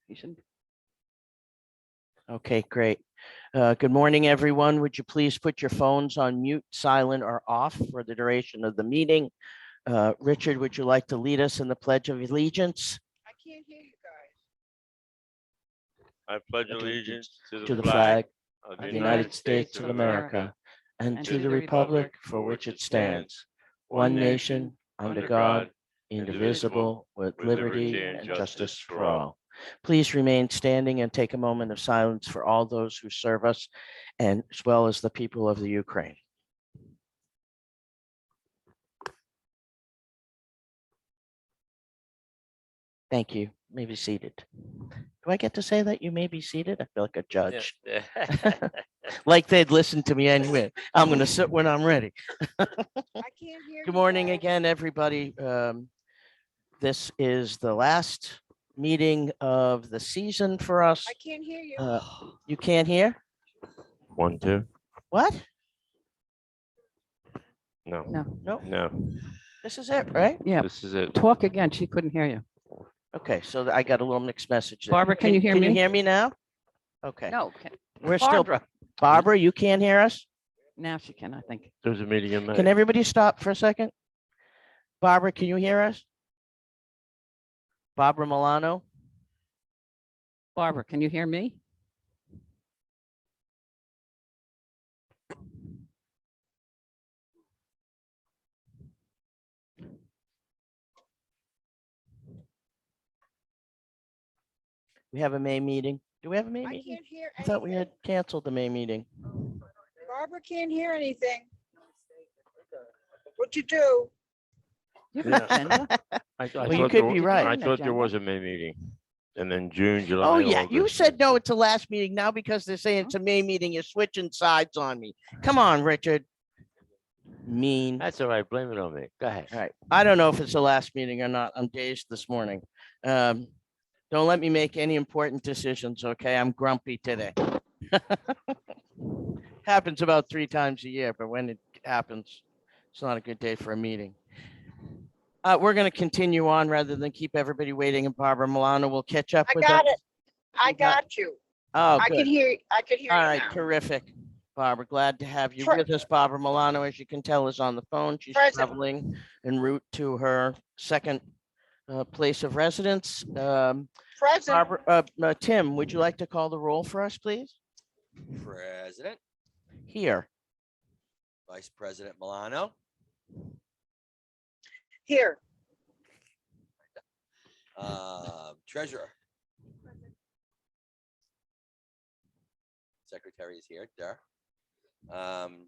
You should. Okay, great. Good morning, everyone. Would you please put your phones on mute, silent, or off for the duration of the meeting? Richard, would you like to lead us in the Pledge of Allegiance? I can't hear you guys. I pledge allegiance To the flag of of the United States of America and to the republic for which it stands, one nation, under God, indivisible, with liberty and justice for all. Please remain standing and take a moment of silence for all those who serve us, and as well as the people of the Ukraine. Thank you. You may be seated. Do I get to say that you may be seated? I feel like a judge. Like they'd listen to me anyway. I'm going to sit when I'm ready. I can't hear you. Good morning guys. again, everybody. This is the last meeting of the season for us. I can't hear you. You can't hear? 1, 2. What? No, No, no, This is it, right? yeah, this is it. talk again. She couldn't hear you. Okay, so I got a little mixed message there. Barbara, can you hear Can you me? hear me now? Okay, No, we're still, Barbara. Barbara, you can't hear us? Now she can, I think. There's a meeting in May. Can everybody stop for a second? Barbara, can you hear us? Barbara Milano? Barbara, can you hear me? We have a May meeting. Do we have a May I meeting? can't hear I thought we anything. had canceled the May meeting. Barbara can't hear anything. What you do? You have an agenda? Well, you could be right. I thought there was a May meeting. And then June, July. Oh, yeah, you August. said no, it's the last meeting. Now because they're saying it's a May meeting, you're switching sides on me. Come on, Richard. Mean. That's all right. Blame it on me. Go ahead. All right. I don't know if it's the last meeting or not. I'm dazed this morning. Don't let me make any important decisions, okay? I'm grumpy today. Happens about 3 times a year, but when it happens, it's not a good day for a meeting. We're going to continue on rather than keep everybody waiting, and Barbara Milano will catch up I with got us. it. I You got- got you. Oh, I can good. hear. I can hear All you right, now. terrific. Barbara, glad to have you Sure. with us. Barbara Milano, as you can tell, is on the phone. She's Present. traveling en route to her second place of residence. Present. Barbara, Tim, would you like to call the roll for us, please? President, Here. Vice President Milano, Here. Treasurer. Secretary is here, there.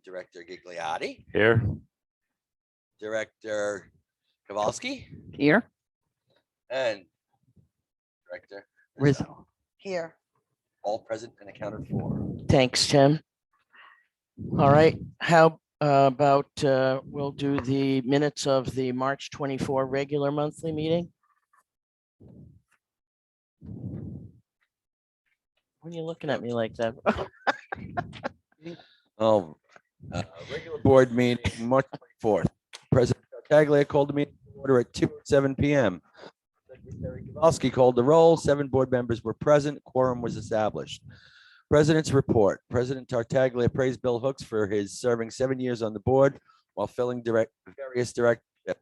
Director Gigliotti, Here. Director Kowalski, Here? and Director Rizzo. Rizzo. Here. All present and accounted for. Thanks, Tim. All right, how about we'll do the minutes of the March 24 regular monthly meeting? When are you looking at me like that? Oh, regular board meeting, March 24th. President Tartaglia called the meeting to order at 2:07 p.m. Secretary Kowalski called the roll. 7 board members were present. Quorum was established. President's report. President Tartaglia praised Bill Hooks for his serving 7 years on the board while filling various directorships.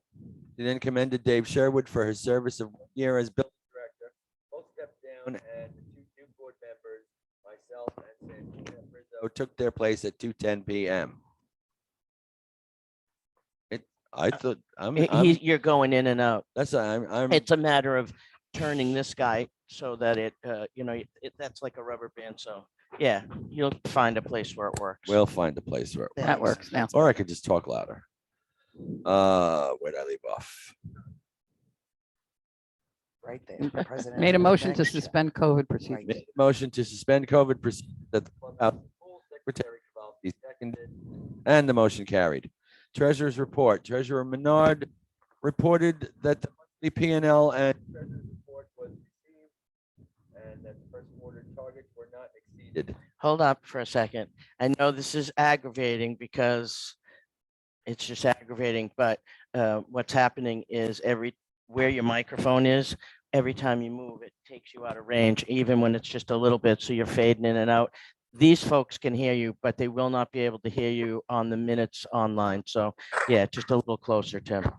He then commended Dave Sherwood for his service of 1 year as building director. Both stepped down, and the 2 new board members, myself and Santina Rizzo, took their place at 2:10 p.m. I thought You're going in and out. that's I'm It's a matter of turning this guy so that that's like a rubber band. So yeah, you'll find a place where it works. we'll find a place where, That works now. or I could just talk louder. Where'd I leave off? Right there. President. Made a motion to Thanks, Jeff. suspend COVID procedures. Made a motion to suspend COVID procedures at the clubhouse. Secretary Kowalski seconded, and the motion carried. Treasurer's report. Treasurer Menard reported that the monthly P&L and treasurer's report was received and that the first quarter targets were not exceeded. Hold up for a second. I know this is aggravating because it's just aggravating, but what's happening is where your microphone is, every time you move, it takes you out of range, even when it's just a little bit, so you're fading in and out. These folks can hear you, but they will not be able to hear you on the minutes online. So yeah, just a little closer, Tim.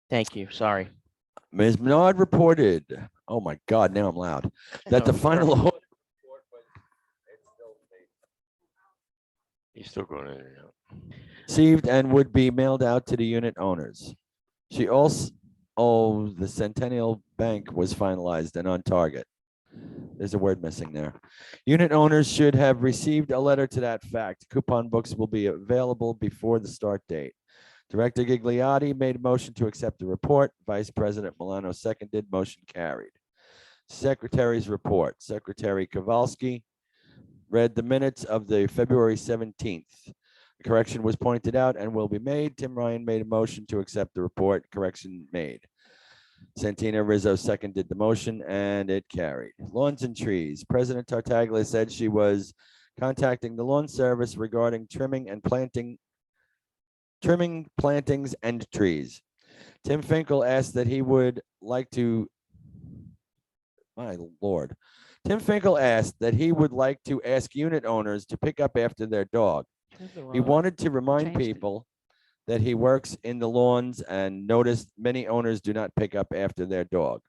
Thank you. Sorry. Ms. Menard reported, oh my God, now I'm loud, that the No, final audit He's still going in and out. received and would be mailed out to the unit owners. She also, oh, the Centennial Bank was finalized and on target. There's a word missing there. Unit owners should have received a letter to that fact. Coupon books will be available before the start date. Director Gigliotti made a motion to accept the report. Vice President Milano seconded. Motion carried. Secretary's report. Secretary Kowalski read the minutes of the February 17th. A correction was pointed out and will be made. Tim Ryan made a motion to accept the report. Correction made. Santina Rizzo seconded the motion and it carried. Lawns and trees. President Tartaglia said she was contacting the lawn service regarding trimming, plantings, and trees. Tim Finkel asked that he would like to, my Lord. Tim Finkel asked that he would like to ask unit owners to pick up after their dog. He wanted to remind Changed it. people that he works in the lawns and noticed many owners do not pick up after their dog.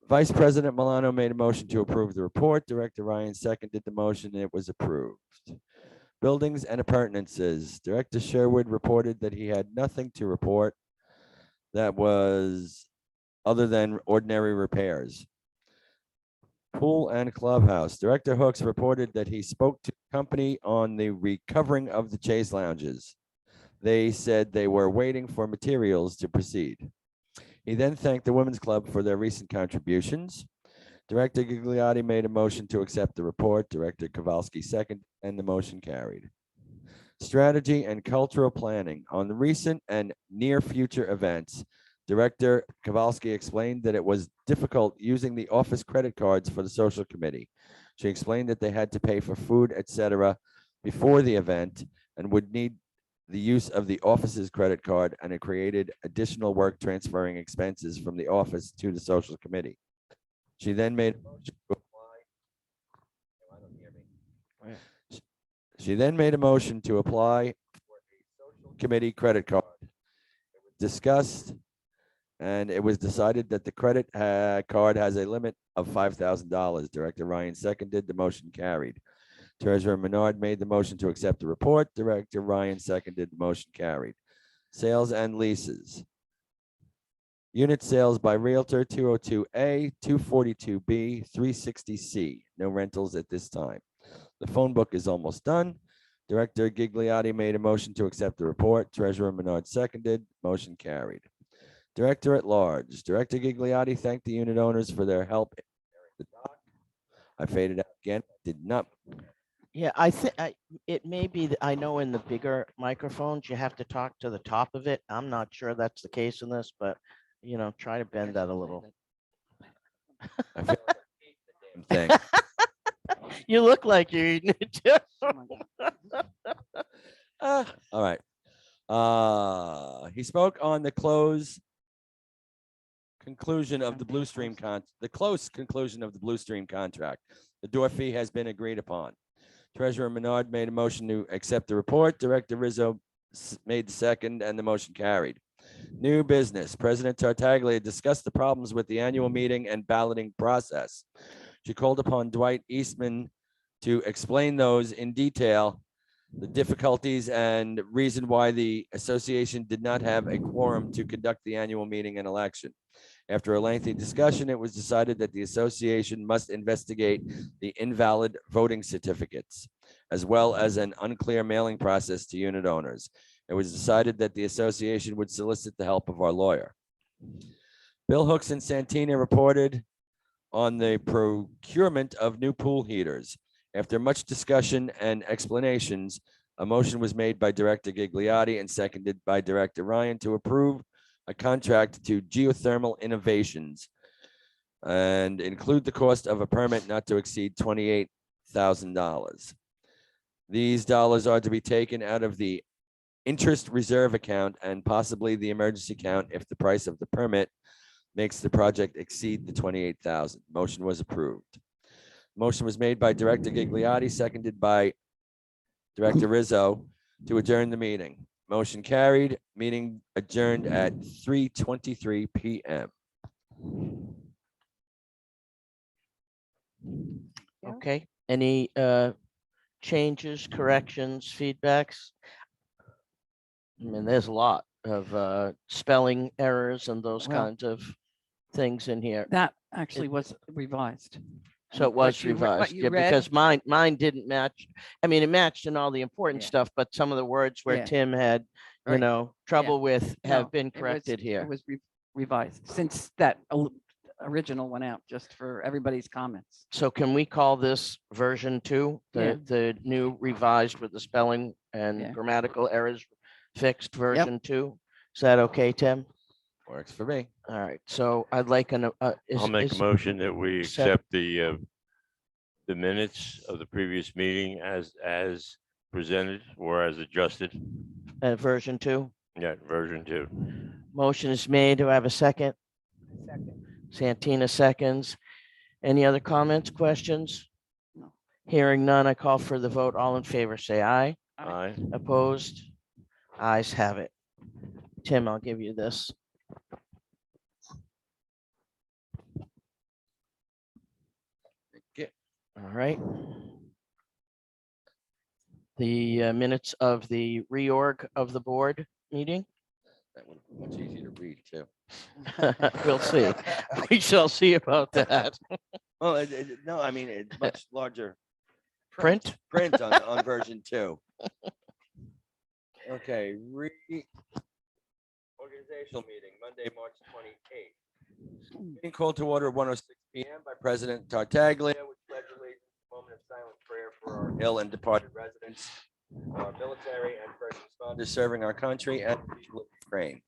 Vice President Milano made a motion to approve the report. Director Ryan seconded the motion and it was approved. Buildings and appurtenances. Director Sherwood reported that he had nothing to report that was other than ordinary repairs. Pool and clubhouse. Director Hooks reported that he spoke to the company on the recovering of the Chase lounges. They said they were waiting for materials to proceed. He then thanked the Women's Club for their recent contributions. Director Gigliotti made a motion to accept the report. Director Kowalski seconded, and the motion carried. Strategy and cultural planning. On the recent and near future events, Director Kowalski explained that it was difficult using the office credit cards for the social committee. She explained that they had to pay for food, etc., before the event and would need the use of the office's credit card, and it created additional work transferring expenses from the office to the social committee. She then made a motion to apply. She then made a motion to apply for a social committee credit card. It was discussed, and it was decided that the credit card has a limit of $5,000. Director Ryan seconded. The motion carried. Treasurer Menard made the motion to accept the report. Director Ryan seconded. The motion carried. Sales and leases. Unit sales by Realtor 202A, 242B, 360C. No rentals at this time. The phone book is almost done. Director Gigliotti made a motion to accept the report. Treasurer Menard seconded. Motion carried. Director at large. Director Gigliotti thanked the unit owners for their help. I faded out again. Did not. Yeah, I think it may be that I know in the bigger microphones, you have to talk to the top of it. I'm not sure that's the case in this, but you know, try to bend that a little. I feel like the damn thing. You look like you're eating it too. All right. He spoke on the close conclusion of the Blue Stream the close conclusion of the Blue Stream contract. The door fee has been agreed upon. Treasurer Menard made a motion to accept the report. Director Rizzo made the second, and the motion carried. New business. President Tartaglia discussed the problems with the annual meeting and balloting process. She called upon Dwight Eastman to explain those in detail, the difficulties and reason why the association did not have a quorum to conduct the annual meeting and election. After a lengthy discussion, it was decided that the association must investigate the invalid voting certificates, as well as an unclear mailing process to unit owners. It was decided that the association would solicit the help of our lawyer. Bill Hooks and Santina reported on the procurement of new pool heaters. After much discussion and explanations, a motion was made by Director Gigliotti and seconded by Director Ryan to approve a contract to Geothermal Innovations and include the cost of a permit not to exceed $28,000. These dollars are to be taken out of the interest reserve account and possibly the emergency account if the price of the permit makes the project exceed the 28,000. Motion was approved. Motion was made by Director Gigliotti, seconded by Director Rizzo to adjourn the meeting. Motion carried, meeting adjourned at 3:23 p.m. Okay, any changes, corrections, feedbacks? I mean, there's a lot of spelling errors and those Well- kinds of things in here. That actually was revised. So it What was you re- what revised, you yeah, read- because mine didn't match. I mean, it matched in all the important Yeah. stuff, but some of the words where Yeah. Tim had, Right. trouble with No, have been it was- corrected It here. was revised since that original went out, just for everybody's comments. So can we call this version 2, Yeah. the new revised with the spelling Yeah. and grammatical errors fixed version 2? Is that okay, Tim? Works for me. All right, so I'd like I'll make a motion that we Sec- accept the minutes of the previous meeting as presented or as adjusted. version 2. Yeah, version 2. Motion is made. Do I have a second? Santina seconds. Any other comments, questions? No. Hearing none, I call for the vote. All in favor, say aye. Aye. Opposed? Ayes have it. Tim, I'll give you this. All right. The minutes of the reorg of the board meeting. That would be much easier to read too. We'll see. We shall see about that. Well, no, I mean, it's much larger Print? print on version 2. Okay, organizational meeting, Monday, March 28th. Meeting called to order at 1:06 p.m. by President Tartaglia, which pledged allegiance, a moment of silent prayer for our ill and departed residents, our military and first responders serving our country and the people of Ukraine.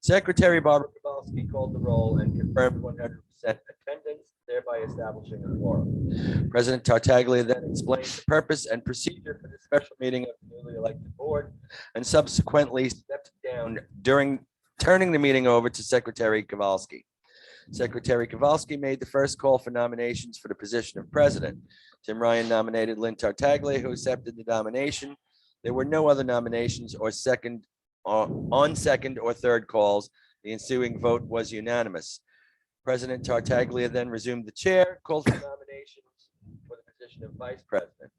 Secretary Barbara Kowalski called the roll and confirmed 100% attendance, thereby establishing a quorum. President Tartaglia then explained the purpose and procedure for the special meeting of the newly elected board and subsequently stepped down during turning the meeting over to Secretary Kowalski. Secretary Kowalski made the first call for nominations for the position of president. Tim Ryan nominated Lynn Tartaglia, who accepted the nomination. There were no other nominations on second or third calls. The ensuing vote was unanimous. President Tartaglia then resumed the chair, called for nominations for the position of vice president.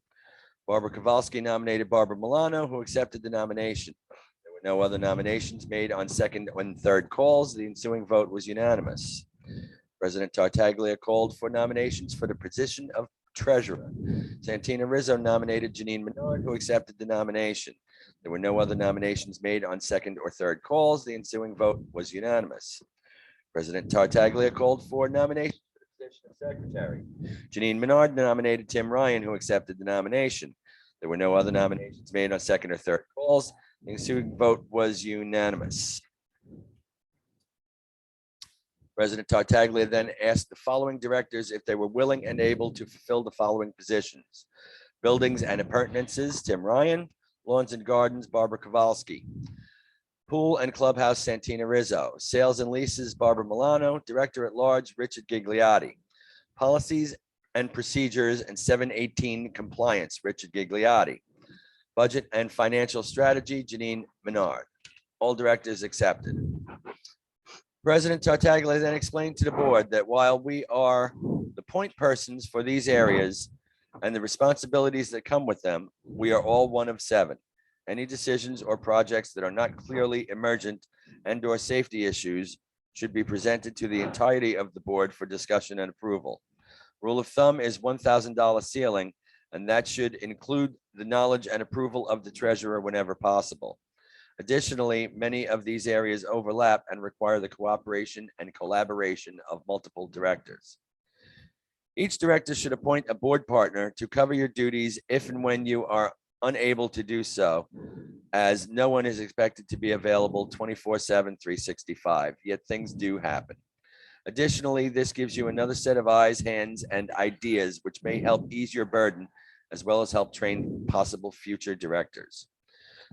Barbara Kowalski nominated Barbara Milano, who accepted the nomination. There were no other nominations made on second and third calls. The ensuing vote was unanimous. President Tartaglia called for nominations for the position of treasurer. Santina Rizzo nominated Janine Menard, who accepted the nomination. There were no other nominations made on second or third calls. The ensuing vote was unanimous. President Tartaglia called for nominations for the position of secretary. Janine Menard nominated Tim Ryan, who accepted the nomination. There were no other nominations made on second or third calls. The ensuing vote was unanimous. President Tartaglia then asked the following directors if they were willing and able to fulfill the following positions: Buildings and Appurtenances, Tim Ryan; Lawns and Gardens, Barbara Kowalski; Pool and Clubhouse, Santina Rizzo; Sales and Leases, Barbara Milano; Director at Large, Richard Gigliotti; Policies and Procedures and 718 Compliance, Richard Gigliotti; Budget and Financial Strategy, Janine Menard. All directors accepted. President Tartaglia then explained to the board that while we are the point persons for these areas and the responsibilities that come with them, we are all one of 7. Any decisions or projects that are not clearly emergent and/or safety issues should be presented to the entirety of the board for discussion and approval. Rule of thumb is $1,000 ceiling, and that should include the knowledge and approval of the treasurer whenever possible. Additionally, many of these areas overlap and require the cooperation and collaboration of multiple directors. Each director should appoint a board partner to cover your duties if and when you are unable to do so, as no one is expected to be available 24/7, 365, yet things do happen. Additionally, this gives you another set of eyes, hands, and ideas which may help ease your burden, as well as help train possible future directors.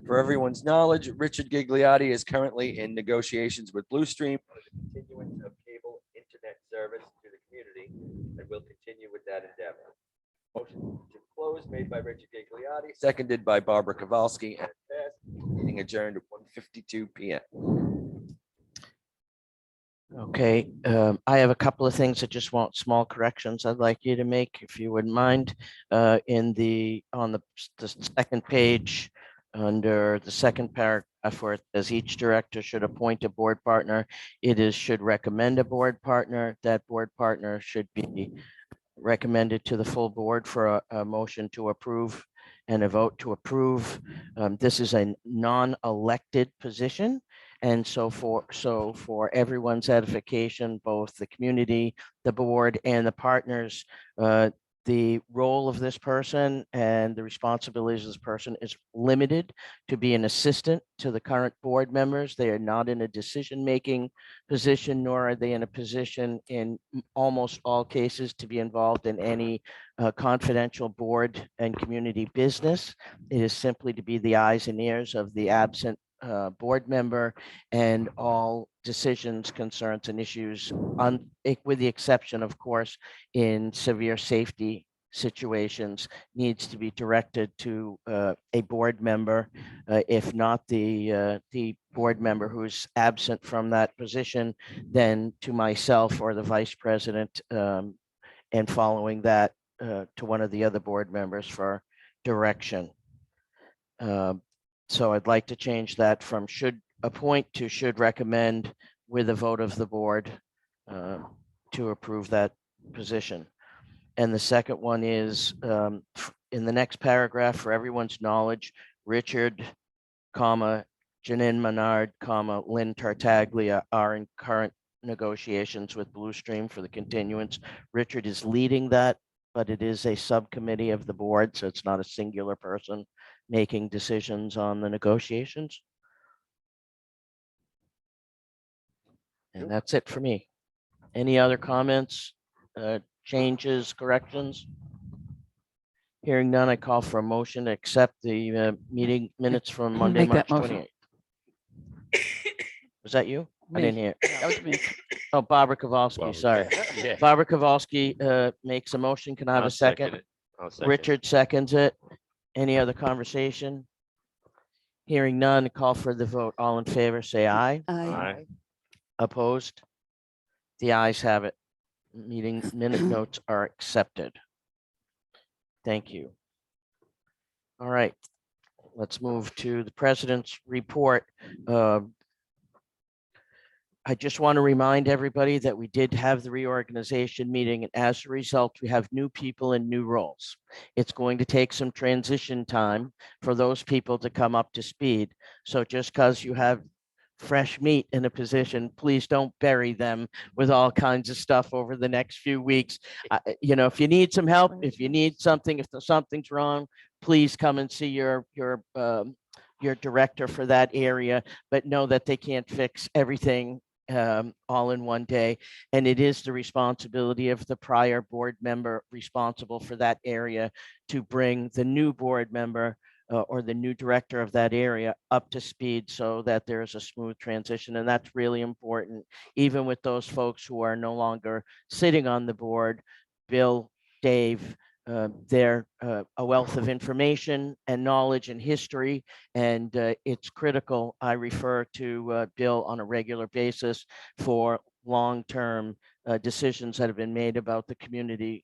For everyone's knowledge, Richard Gigliotti is currently in negotiations with Bluestream for the continuance of cable internet service to the community and will continue with that endeavor. Motion to close made by Richard Gigliotti, seconded by Barbara Kowalski, and passed. Meeting adjourned at 1:52 p.m. Okay, I have a couple of things that just want small corrections I'd like you to make, if you wouldn't mind. On the second page, under the second paragraph where it says each director should appoint a board partner, it is should recommend a board partner. That board partner should be recommended to the full board for a motion to approve and a vote to approve. This is a non-elected position. And so for everyone's edification, both the community, the board, and the partners, the role of this person and the responsibilities of this person is limited to be an assistant to the current board members. They are not in a decision-making position, nor are they in a position in almost all cases to be involved in any confidential board and community business. It is simply to be the eyes and ears of the absent board member, and all decisions, concerns, and issues, with the exception, of course, in severe safety situations, needs to be directed to a board member. If not the board member who's absent from that position, then to myself or the vice president, and following that to one of the other board members for direction. So I'd like to change that from should appoint to should recommend with a vote of the board to approve that position. And the second one is in the next paragraph, for everyone's knowledge, Richard, Janine Menard, Lynn Tartaglia are in current negotiations with Bluestream for the continuance. Richard is leading that, but it is a subcommittee of the board, so it's not a singular person making decisions on the negotiations. And that's it for me. Any other comments, changes, corrections? Hearing none, I call for a motion to accept the meeting minutes from Monday, Make March that motion. 28th. Was that you? I Me. didn't hear. That was me. Oh, Barbara Kowalski, Well, sorry. yeah, Barbara Kowalski makes a motion. Can I have I'll a second? it. I'll second it. Richard seconds it. Any other conversation? Hearing none, call for the vote. All in favor, say aye. Aye. Opposed? The ayes have it. Meeting minute notes are accepted. Thank you. All right, let's move to the president's report. I just want to remind everybody that we did have the reorganization meeting, and as a result, we have new people in new roles. It's going to take some transition time for those people to come up to speed. So just because you have fresh meat in a position, please don't bury them with all kinds of stuff over the next few weeks. If you need some help, if you need something, if something's wrong, please come and see your director for that area, but know that they can't fix everything all in one day. And it is the responsibility of the prior board member responsible for that area to bring the new board member or the new director of that area up to speed so that there's a smooth transition. And that's really important, even with those folks who are no longer sitting on the board. Bill, Dave, they're a wealth of information and knowledge and history, and it's critical. I refer to Bill on a regular basis for long-term decisions that have been made about the community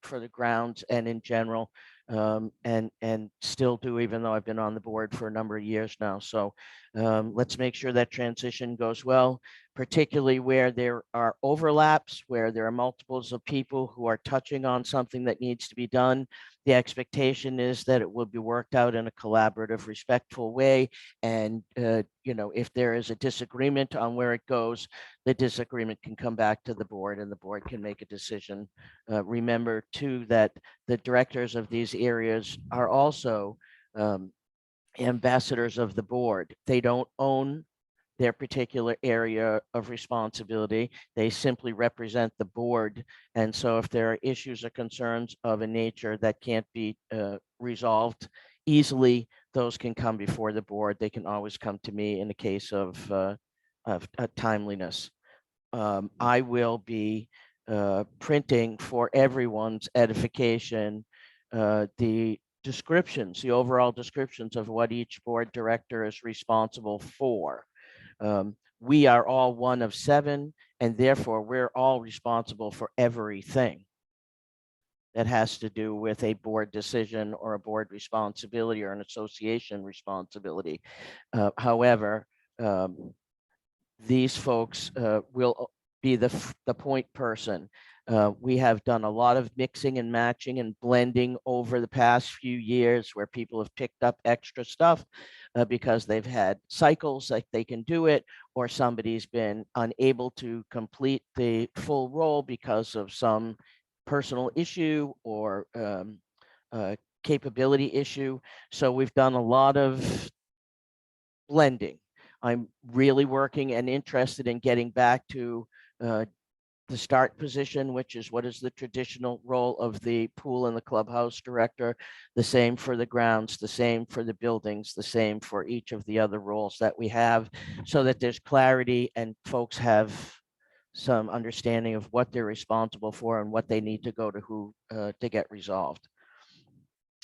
for the grounds and in general, and still do, even though I've been on the board for a number of years now. So let's make sure that transition goes well, particularly where there are overlaps, where there are multiples of people who are touching on something that needs to be done. The expectation is that it will be worked out in a collaborative, respectful way. And, if there is a disagreement on where it goes, the disagreement can come back to the board and the board can make a decision. Remember too, that the directors of these areas are also ambassadors of the board. They don't own their particular area of responsibility. They simply represent the board. And so if there are issues or concerns of a nature that can't be resolved easily those can come before the board. They can always come to me in the case of timeliness. I will be printing for everyone's edification the descriptions, the overall descriptions of what each board director is responsible for. We are all one of 7, and therefore we're all responsible for everything that has to do with a board decision or a board responsibility or an association responsibility. However, these folks will be the point person. We have done a lot of mixing and matching and blending over the past few years where people have picked up extra stuff because they've had cycles like they can do it, or somebody's been unable to complete the full role because of some personal issue or capability issue. So we've done a lot of blending. I'm really working and interested in getting back to the start position, which is what is the traditional role of the pool and the clubhouse director, the same for the grounds, the same for the buildings, the same for each of the other roles that we have, so that there's clarity and folks have some understanding of what they're responsible for and what they need to go to who to get resolved.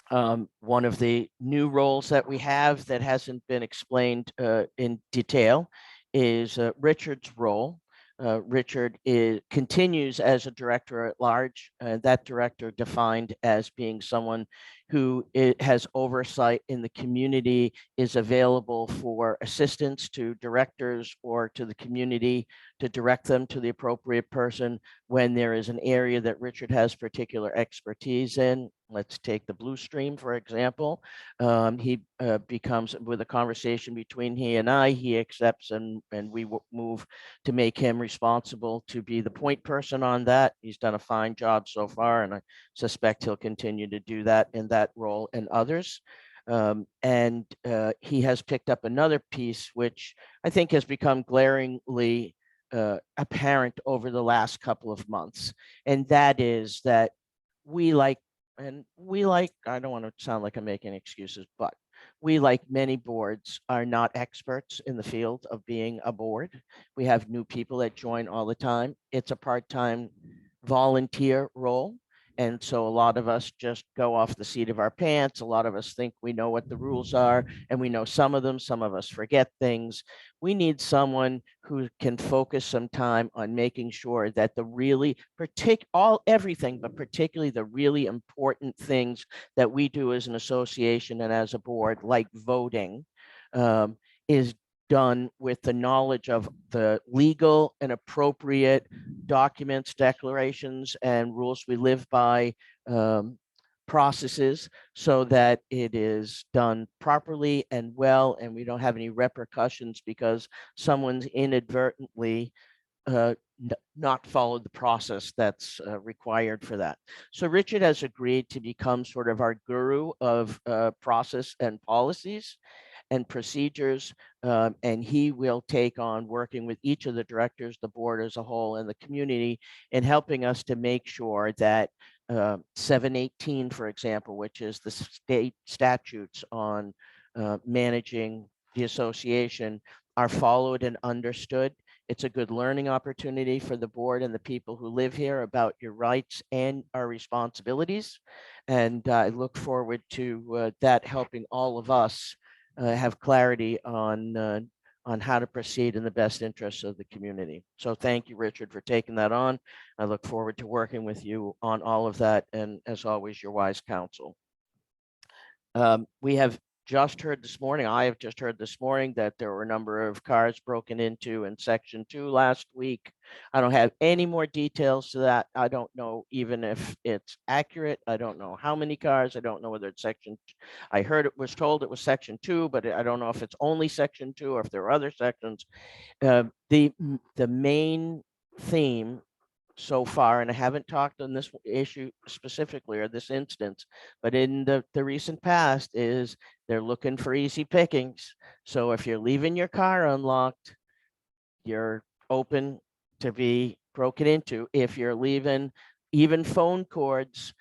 One of the new roles that we have that hasn't been explained in detail is Richard's role. Richard continues as a director at large. That director defined as being someone who has oversight in the community, is available for assistance to directors or to the community to direct them to the appropriate person when there is an area that Richard has particular expertise in. Let's take the Blue Stream, for example. He becomes, with a conversation between he and I, he accepts and we move to make him responsible to be the point person on that. He's done a fine job so far, and I suspect he'll continue to do that in that role and others. And he has picked up another piece, which I think has become glaringly apparent over the last couple of months. And that is that we like, I don't want to sound like I'm making excuses, but we, like many boards, are not experts in the field of being a board. We have new people that join all the time. It's a part-time volunteer role. And so a lot of us just go off the seat of our pants. A lot of us think we know what the rules are, and we know some of them. Some of us forget things. We need someone who can focus some time on making sure that the really everything, but particularly the really important things that we do as an association and as a board, like voting, is done with the knowledge of the legal and appropriate documents, declarations, and rules we live by, processes, so that it is done properly and well, and we don't have any repercussions because someone's inadvertently not followed the process that's required for that. So Richard has agreed to become sort of our guru of process and policies and procedures, and he will take on working with each of the directors, the board as a whole, and the community in helping us to make sure that 718, for example, which is the state statutes on managing the association, are followed and understood. It's a good learning opportunity for the board and the people who live here about your rights and our responsibilities. And I look forward to that helping all of us have clarity on how to proceed in the best interests of the community. So thank you, Richard, for taking that on. I look forward to working with you on all of that, and as always, your wise counsel. We have just heard this morning, I have just heard this morning, that there were a number of cars broken into in Section 2 last week. I don't have any more details to that. I don't know even if it's accurate. I don't know how many cars. I don't know whether it's I heard it was told it was Section 2, but I don't know if it's only Section 2 or if there are other sections. The main theme so far, and I haven't talked on this issue specifically or this instance, but in the recent past, is they're looking for easy pickings. So if you're leaving your car unlocked, you're open to be broken into. If you're leaving even phone cords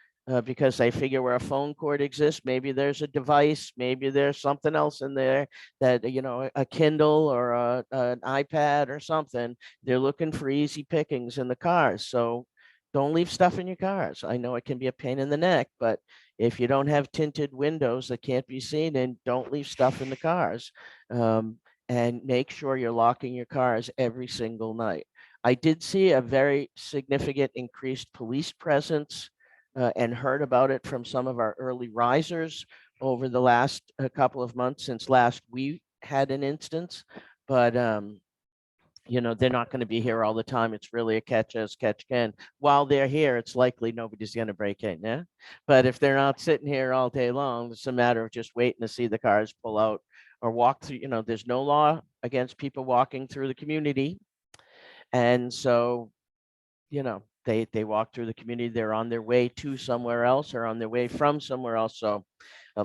because they figure where a phone cord exists, maybe there's a device, maybe there's something else in there that, a Kindle or an iPad or something. They're looking for easy pickings in the cars. So don't leave stuff in your cars. I know it can be a pain in the neck, but if you don't have tinted windows that can't be seen, then don't leave stuff in the cars. And make sure you're locking your cars every single night. I did see a very significant increased police presence and heard about it from some of our early risers over the last couple of months since last we had an instance. But they're not going to be here all the time. It's really a catch as catch can. While they're here, it's likely nobody's going to break in. Yeah. But if they're not sitting here all day long, it's a matter of just waiting to see the cars pull out or walk through. There's no law against people walking through the community. And so, they walk through the community, they're on their way to somewhere else or on their way from somewhere else. So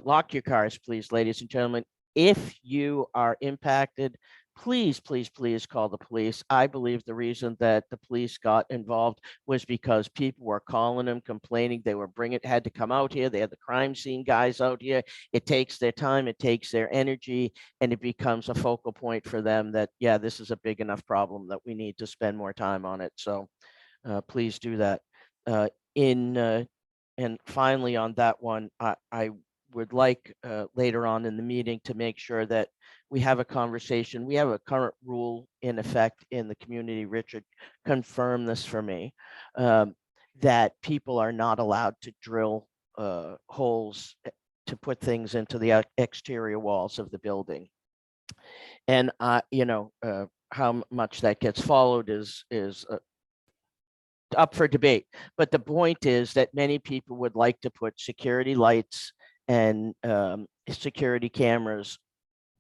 lock your cars, please, ladies and gentlemen. If you are impacted, please, please, please call the police. I believe the reason that the police got involved was because people were calling them, complaining they were had to come out here. They had the crime scene guys out here. It takes their time, it takes their energy, and it becomes a focal point for them that, yeah, this is a big enough problem that we need to spend more time on it. So please do that. And finally on that one, I would like later on in the meeting to make sure that we have a conversation. We have a current rule in effect in the community. Richard confirmed this for me, that people are not allowed to drill holes to put things into the exterior walls of the building. And how much that gets followed is up for debate. But the point is that many people would like to put security lights and security cameras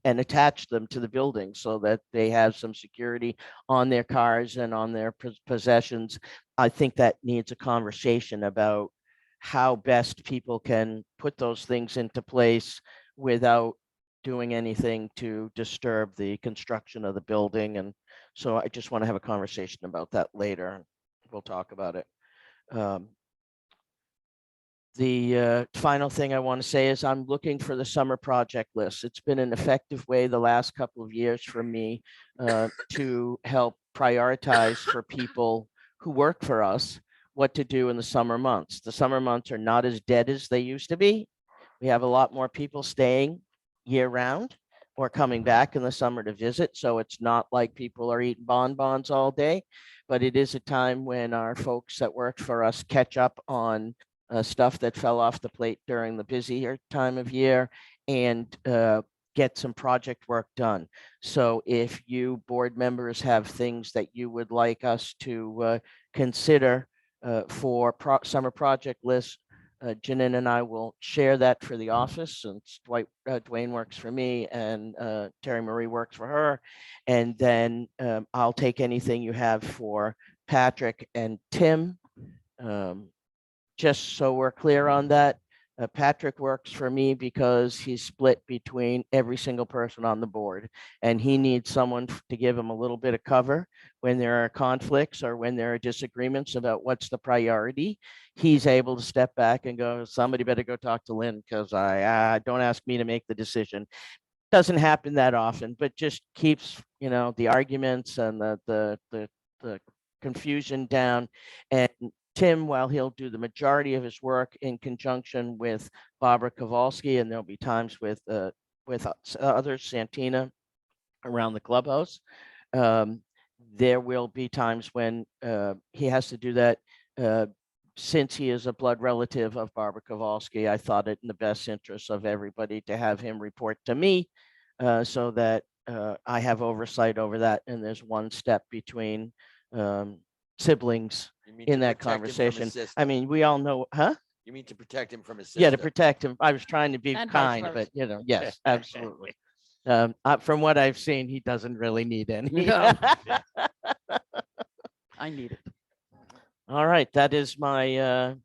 and attach them to the building so that they have some security on their cars and on their possessions. I think that needs a conversation about how best people can put those things into place without doing anything to disturb the construction of the building. And so I just want to have a conversation about that later. We'll talk about it. The final thing I want to say is I'm looking for the summer project list. It's been an effective way the last couple of years for me to help prioritize for people who work for us what to do in the summer months. The summer months are not as dead as they used to be. We have a lot more people staying year round or coming back in the summer to visit. So it's not like people are eating bonbons all day, but it is a time when our folks that work for us catch up on stuff that fell off the plate during the busier time of year and get some project work done. So if you board members have things that you would like us to consider for summer project lists, Janin and I will share that for the office, since Dwayne works for me and Terry Marie works for her. And then I'll take anything you have for Patrick and Tim. Just so we're clear on that, Patrick works for me because he's split between every single person on the board, and he needs someone to give him a little bit of cover when there are conflicts or when there are disagreements about what's the priority. He's able to step back and go, somebody better go talk to Lynn, because I don't ask me to make the decision. Doesn't happen that often, but just keeps the arguments and the confusion down. And Tim, while he'll do the majority of his work in conjunction with Barbara Kowalski, and there'll be times with others, Santina, around the clubhouse, there will be times when he has to do that. Since he is a blood relative of Barbara Kowalski, I thought it in the best interest of everybody to have him report to me so that I have oversight over that. And there's one step between siblings in that conversation. I mean, we all know, huh? You mean to protect him from his sister? Yeah, to protect him. I was trying to be And vice kind, versa. but yes, absolutely. From what I've seen, he doesn't really need any. No. I need it. All right, that is my.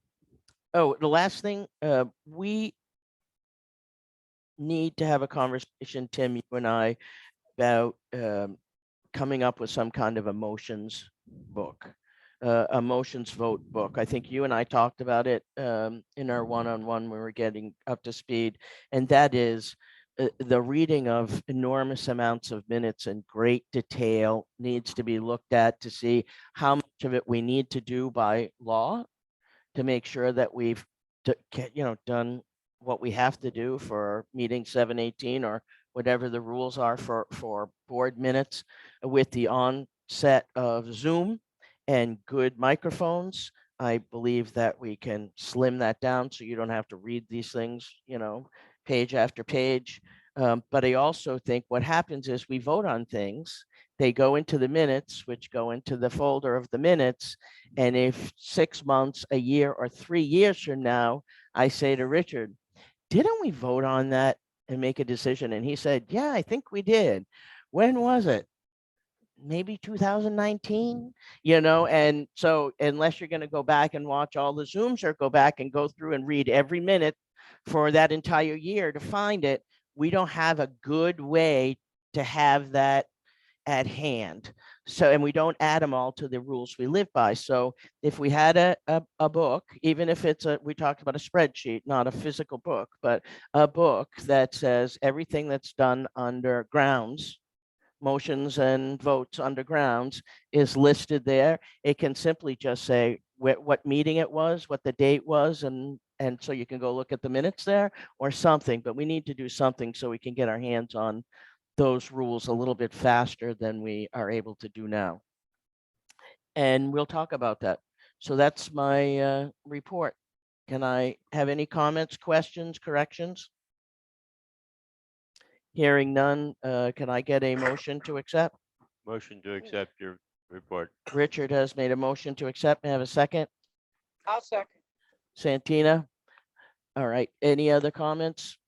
Oh, the last thing, we need to have a conversation, Tim, you and I, about coming up with some kind of emotions book. a motions vote book. I think you and I talked about it in our one-on-one when we were getting up to speed. And that is the reading of enormous amounts of minutes in great detail needs to be looked at to see how much of it we need to do by law to make sure that we've done what we have to do for meeting 718 or whatever the rules are for board minutes with the onset of Zoom and good microphones. I believe that we can slim that down so you don't have to read these things, page after page. But I also think what happens is we vote on things, they go into the minutes, which go into the folder of the minutes. And if 6 months, a year, or 3 years from now, I say to Richard, didn't we vote on that and make a decision? And he said, yeah, I think we did. When was it? Maybe 2019, and so unless you're going to go back and watch all the Zooms or go back and go through and read every minute for that entire year to find it, we don't have a good way to have that at hand. So, and we don't add them all to the rules we live by. So if we had a book, even if we talked about a spreadsheet, not a physical book, but a book that says everything that's done under grounds, motions and votes under grounds is listed there. It can simply just say what meeting it was, what the date was, and so you can go look at the minutes there or something, but we need to do something so we can get our hands on those rules a little bit faster than we are able to do now. And we'll talk about that. So that's my report. Can I have any comments, questions, corrections? Hearing none, can I get a motion to accept? Motion to accept your report. Richard has made a motion to accept. May I have a second? I'll second. Santina? All right. Any other comments?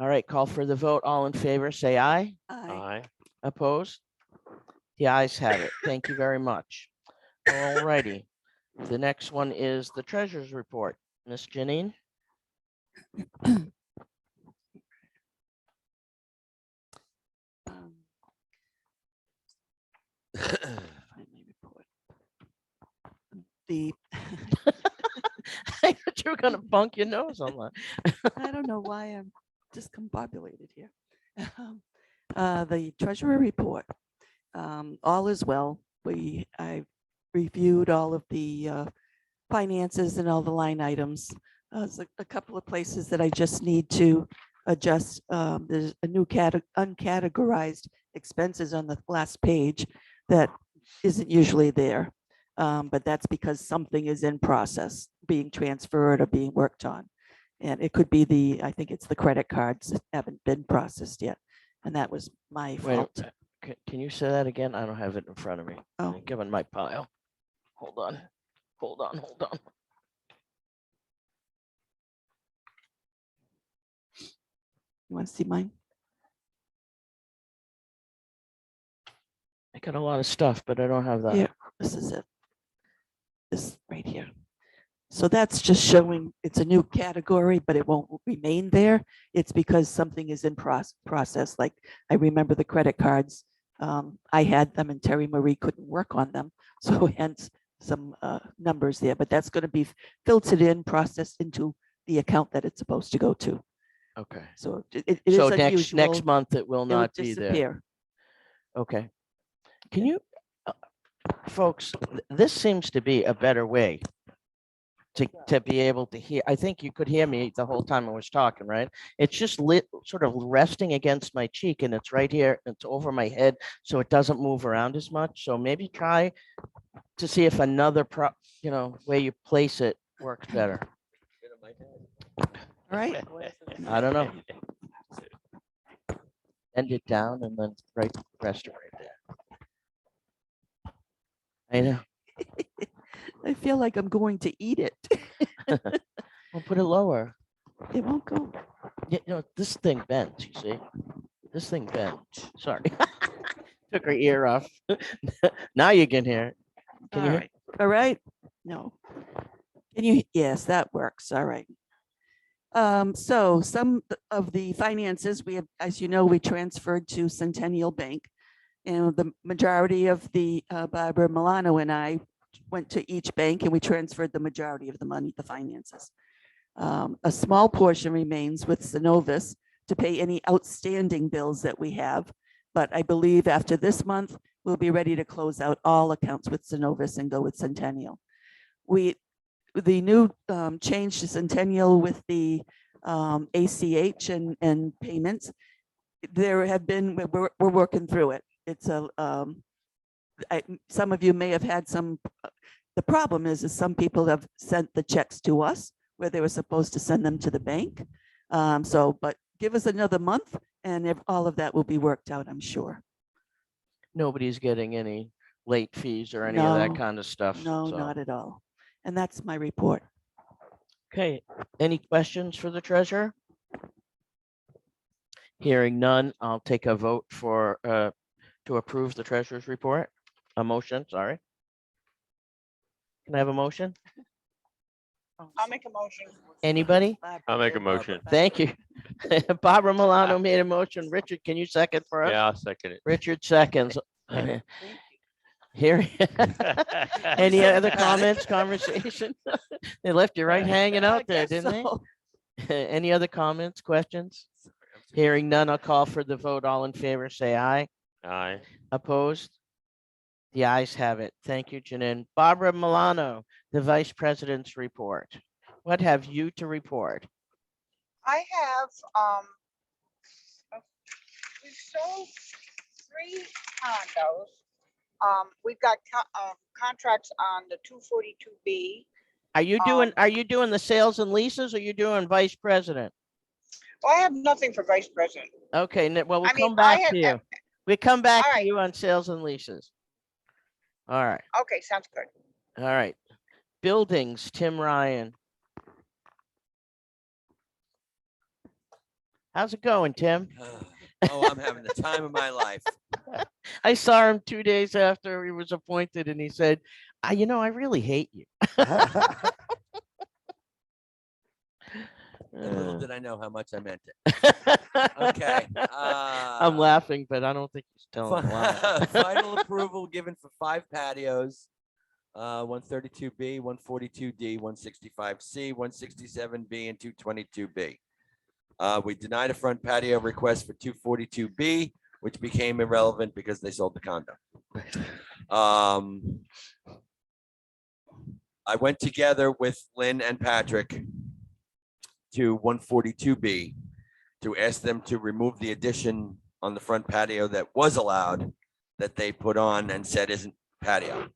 All right. Call for the vote. All in favor, say aye. Aye. Opposed? The ayes have it. Thank you very much. All righty. The next one is the treasurer's report. Miss Janine? Find my report. The, I thought you were gonna bunk your nose on that. I don't know why I'm discombobulated here. The treasurer report, all is well. I reviewed all of the finances and all the line items. There's a couple of places that I just need to adjust. There's a new uncategorized expenses on the last page that isn't usually there. But that's because something is in process, being transferred or being worked on. And it could be I think it's the credit cards that haven't been processed yet. And that was my Wait, fault. can you say that again? I don't have it in front of me. Oh. Given my pile. Hold on. Hold on. You want to see mine? I got a lot of stuff, but I don't have that. Here, this is it. This right here. So that's just showing it's a new category, but it won't remain there. It's because something is in process. Like I remember the credit cards. I had them and Terry Marie couldn't work on them. So hence some numbers there, but that's going to be filtered in, processed into the account that it's supposed to go to. Okay. So it is So unusual. next month it will It'll not be there. disappear. Okay. Can you, folks, this seems to be a better way to be able to hear. I think you could hear me the whole time I was talking, right? It's just sort of resting against my cheek and it's right here. It's over my head, so it doesn't move around as much. So maybe try to see if another way you place it works better. All right. I don't know. Bend it down and then rest it right there. I know. I feel like I'm going to eat it. We'll put it lower. It won't go. Yeah, this thing bends, you see? This thing bends. Sorry. Took her ear off. Now you can hear it. Can you hear? All right. No. Can you? Yes, that works. All right. So some of the finances we have, as you know, we transferred to Centennial Bank. And the majority of the Barbara Milano and I went to each bank and we transferred the majority of the money, the finances. A small portion remains with Synovus to pay any outstanding bills that we have. But I believe after this month, we'll be ready to close out all accounts with Synovus and go with Centennial. The new change to Centennial with the ACH and payments, there have been, we're working through it. It's a, some of you may have had some, the problem is some people have sent the checks to us where they were supposed to send them to the bank. But give us another month and all of that will be worked out, I'm sure. Nobody's getting any late fees or any of that No, kind of stuff. No, so. not at all. And that's my report. Okay, any questions for the treasurer? Hearing none, I'll take a vote for to approve the treasurer's report. A motion, sorry. Can I have a motion? I'll make a motion. Anybody? I'll make a motion. Thank you. Barbara Milano made a motion. Richard, can you second for us? Yeah, I'll second it. Richard seconds. Here. Any other comments, conversation? They left you right hanging out there, didn't they? Any other comments, questions? Hearing none, I'll call for the vote. All in favor, say aye. Aye. Opposed? The ayes have it. Thank you, Janine. Barbara Milano, the Vice President's report. What have you to report? I have, we've sold 3 condos. We've got contracts on the 242B. Are you doing the sales and leases or you doing Vice President? Well, I have nothing for vice president. Okay, well, we'll I mean, come back I to have- you. We come back All to right. you on sales and leases. All right, Okay, sounds good. all right. Buildings, Tim Ryan. How's it going, Tim? Oh, I'm having the time of my life. I saw him 2 days after he was appointed and he said, I really hate you. Little did I know how much I meant it. Okay. I'm laughing, but I don't think he's telling a lie. Final approval given for 5 patios. 132B, 142D, 165C, 167B, and 222B. We denied a front patio request for 242B, which became irrelevant because they sold the condo. I went together with Lynn and Patrick to 142B to ask them to remove the addition on the front patio that was allowed, that they put on and said isn't patio.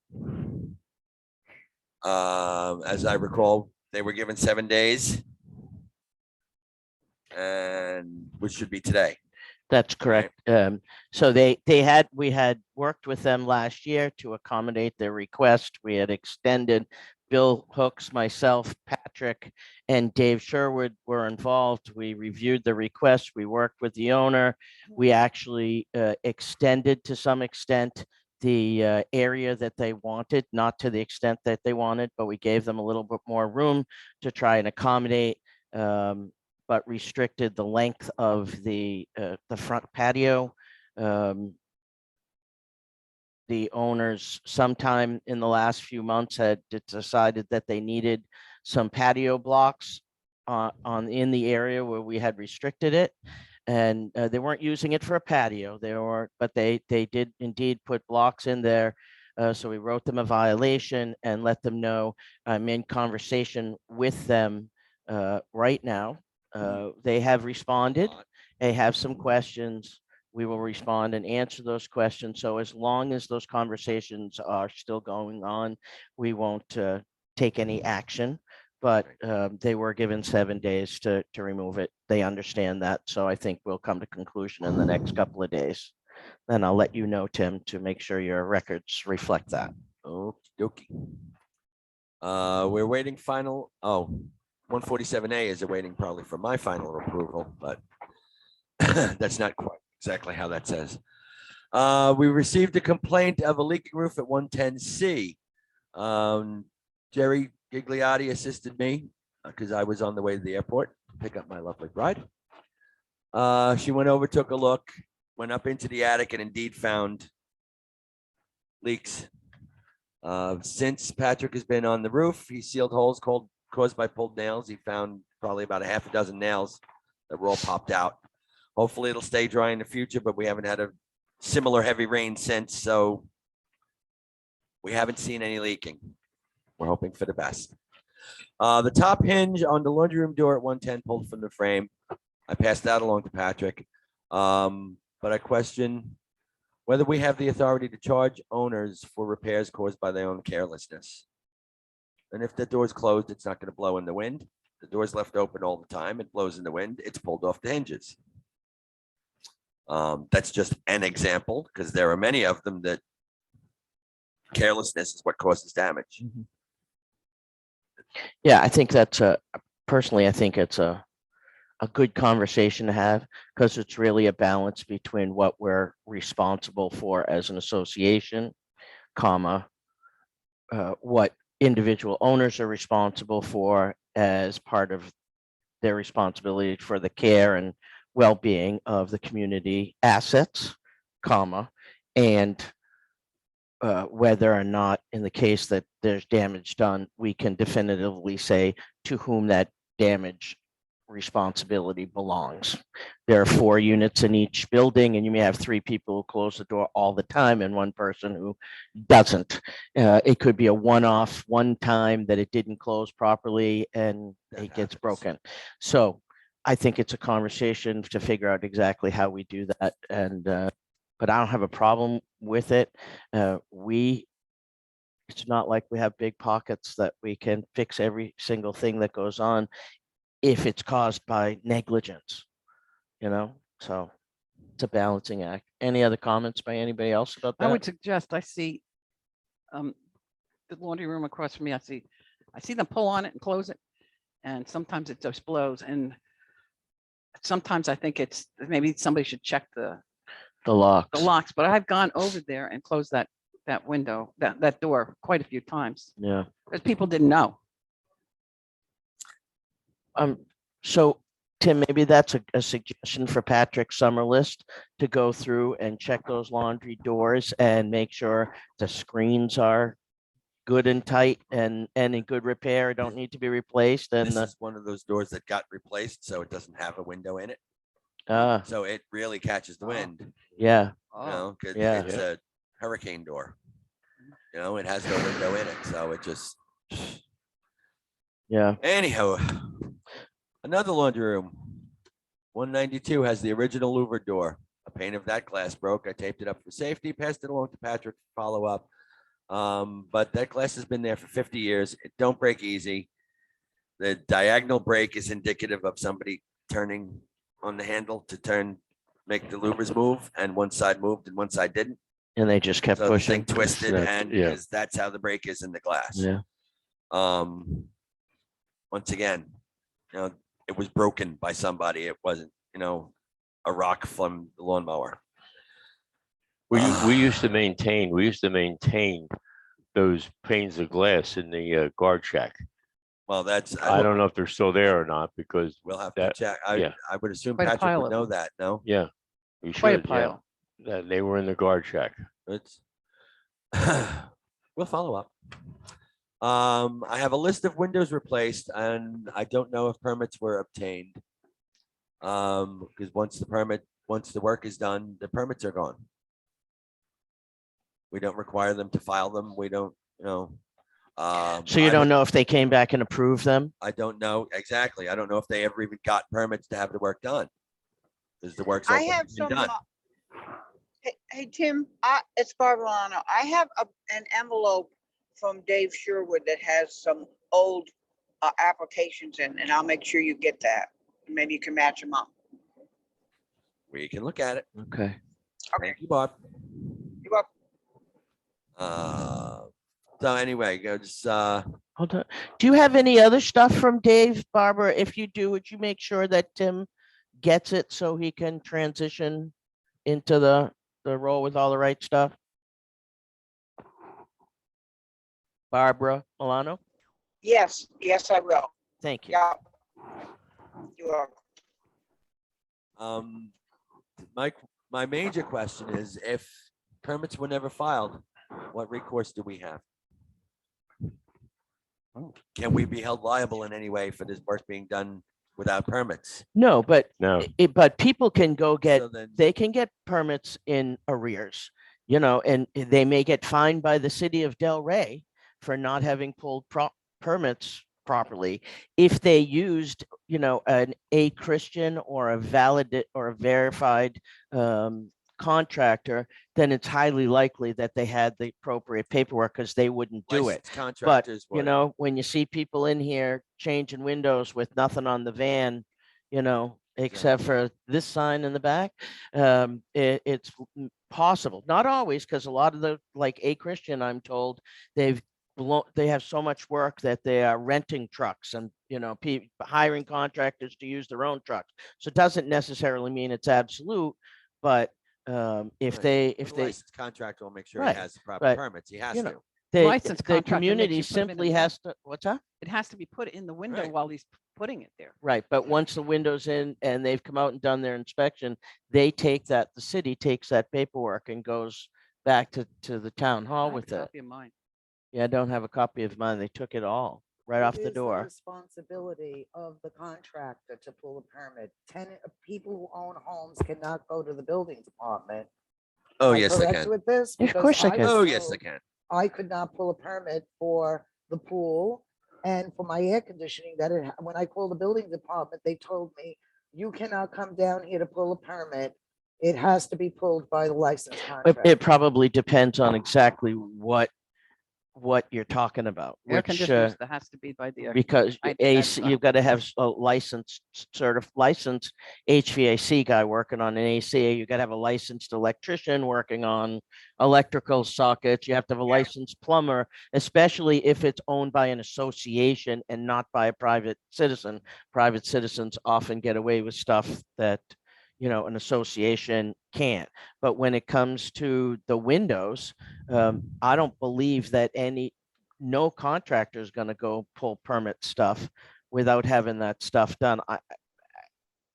As I recall, they were given 7 days, and which should be today. That's correct. So we had worked with them last year to accommodate their request. We had extended. Bill Hooks, myself, Patrick, and Dave Sherwood were involved. We reviewed the request. We worked with the owner. We actually extended to some extent the area that they wanted, not to the extent that they wanted, but we gave them a little bit more room to try and accommodate, but restricted the length of the front patio. The owners sometime in the last few months had decided that they needed some patio blocks in the area where we had restricted it. And they weren't using it for a patio. But they did indeed put blocks in there. So we wrote them a violation and let them know I'm in conversation with them right now. They have responded. They have some questions. We will respond and answer those questions. So as long as those conversations are still going on, we won't take any action. But they were given 7 days to remove it. They understand that. So I think we'll come to conclusion in the next couple of days. Then I'll let you know, Tim, to make sure your records reflect that. Okie dokie. We're waiting final. 147A is awaiting probably for my final approval, but that's not quite exactly how that says. We received a complaint of a leaking roof at 110C. Jerry Gigliotti assisted me because I was on the way to the airport to pick up my lovely bride. She went over, took a look, went up into the attic, and indeed found leaks. Since Patrick has been on the roof, he sealed holes caused by pulled nails. He found probably about a half a dozen nails that were all popped out. Hopefully it'll stay dry in the future, but we haven't had a similar heavy rain since, so we haven't seen any leaking. We're hoping for the best. The top hinge on the laundry room door at 110 pulled from the frame. I passed that along to Patrick. But I question whether we have the authority to charge owners for repairs caused by their own carelessness. And if the door's closed, it's not going to blow in the wind. The door's left open all the time. It blows in the wind. It's pulled off the hinges. That's just an example because there are many of them that carelessness is what causes damage. Yeah, I think that's personally, I think it's a good conversation to have because it's really a balance between what we're responsible for as an association, comma, what individual owners are responsible for as part of their responsibility for the care and well-being of the community assets, comma, and whether or not in the case that there's damage done, we can definitively say to whom that damage responsibility belongs. There are 4 units in each building and you may have 3 people who close the door all the time and one person who doesn't. It could be a one-off, one time that it didn't close properly and That it gets happens. broken. So I think it's a conversation to figure out exactly how we do that. And but I don't have a problem with it. It's not like we have big pockets that we can fix every single thing that goes on if it's caused by negligence, so it's a balancing act. Any other comments by anybody else about I that? would suggest I see the laundry room across from me. I see them pull on it and close it. And sometimes it just blows. And sometimes I think it's maybe somebody should check the locks. locks, but I've gone over there and closed that window, that door quite a few times Yeah. because people didn't know. So Tim, maybe that's a suggestion for Patrick Summerlist to go through and check those laundry doors and make sure the screens are good and tight and in good repair, don't need to be replaced. And This is one of those doors that got replaced, so it doesn't have a window in it. Ah, So it really catches the wind, yeah, because Yeah. it's a hurricane door. It has no window in it, so it just. yeah. Anyhow, another laundry room. 192 has the original louver door. A pane of that glass broke. I taped it up for safety, passed it along to Patrick to follow up. But that glass has been there for 50 years. It don't break easy. The diagonal break is indicative of somebody turning on the handle to make the louvers move, and one side moved and one side didn't. And they just kept So the pushing. thing twisted, and yeah. because that's how the break is in the glass. Yeah. Once again, it was broken by somebody. It wasn't, a rock from the lawnmower. We used to maintain those panes of glass in the guard shack. Well, I don't know if they're still there or not because We'll have to that- check. yeah. I would assume Quite a Patrick pile would of know them. that. No, yeah, we Quite a should. Yeah, pile. that they were in the guard shack. it's. We'll follow up. I have a list of windows replaced, and I don't know if permits were obtained. Because once the work is done, the permits are gone. We don't require them to file them. We don't, So you don't know if they came back and approved them? I don't know exactly. I don't know if they ever even got permits to have the work done. Because the work's I all have been some, done. hey, Tim, it's Barbara Milano. I have an envelope from Dave Sherwood that has some old applications in, and I'll make sure you get that. Maybe you can match them up. We can look at it. Okay. Okay, Thank you, Bob. you're welcome. So anyway, just Hold on. Do you have any other stuff from Dave, Barbara? If you do, would you make sure that Tim gets it so he can transition into the role with all the right stuff? Barbara Milano? Yes, I will. Thank you. Yeah. You're welcome. my major question is if permits were never filed, what recourse do we have? Oh. Can we be held liable in any way for this work being done without permits? No, but No, but people can go get, So then, they can get permits in arrears, you know, and they may get fined by the city of Del Rey for not having pulled permits properly. If they used, you know, a Christian or a valid or a verified contractor, then it's highly likely that they had the appropriate paperwork because they wouldn't do it. licensed But, contractors you would. know, when you see people in here changing windows with nothing on the van, you know, except for this sign in the back, it's possible. Not always, because a lot of the, like A Christian, I'm told, they have so much work that they are renting trucks and, you know, hiring contractors to use their own trucks. So it doesn't necessarily mean it's absolute, but if Right. they, The if they, licensed contractor will make sure Right, he has the proper but, permits. He has you know, to. Licensed the contractor makes community you put 'em in the simply window. has to, what's that? It has to be put in the window Right. while he's putting it there. Right, but once the window's in and they've come out and done their inspection, they take that, the city takes that paperwork and goes back to the town I hall have a with it. copy of mine. Yeah, I don't have a copy of mine. They took it all right off It the is door. Responsibility of the contractor to pull a permit. People who own homes cannot go to the building department. Oh, Am I yes, they correct can. With this? Of Because course they I can. was Oh, yes, they told can. I could not pull a permit for the pool and for my air conditioning when I called the building department, they told me, you cannot come down here to pull a permit. It has to be pulled by the licensed It contractor. probably depends on exactly what you're talking about, Air which, conditioners, that has to be by the. because I- AC, that's, you've got to have a licensed licensed HVAC guy working on an AC. You got to have a licensed electrician working on electrical sockets. You have to have a licensed plumber, especially if it's owned by an association and not by a private citizen. Private citizens often get away with stuff that, you know, an association can't. But when it comes to the windows, I don't believe that no contractor is going to go pull permit stuff without having that stuff done.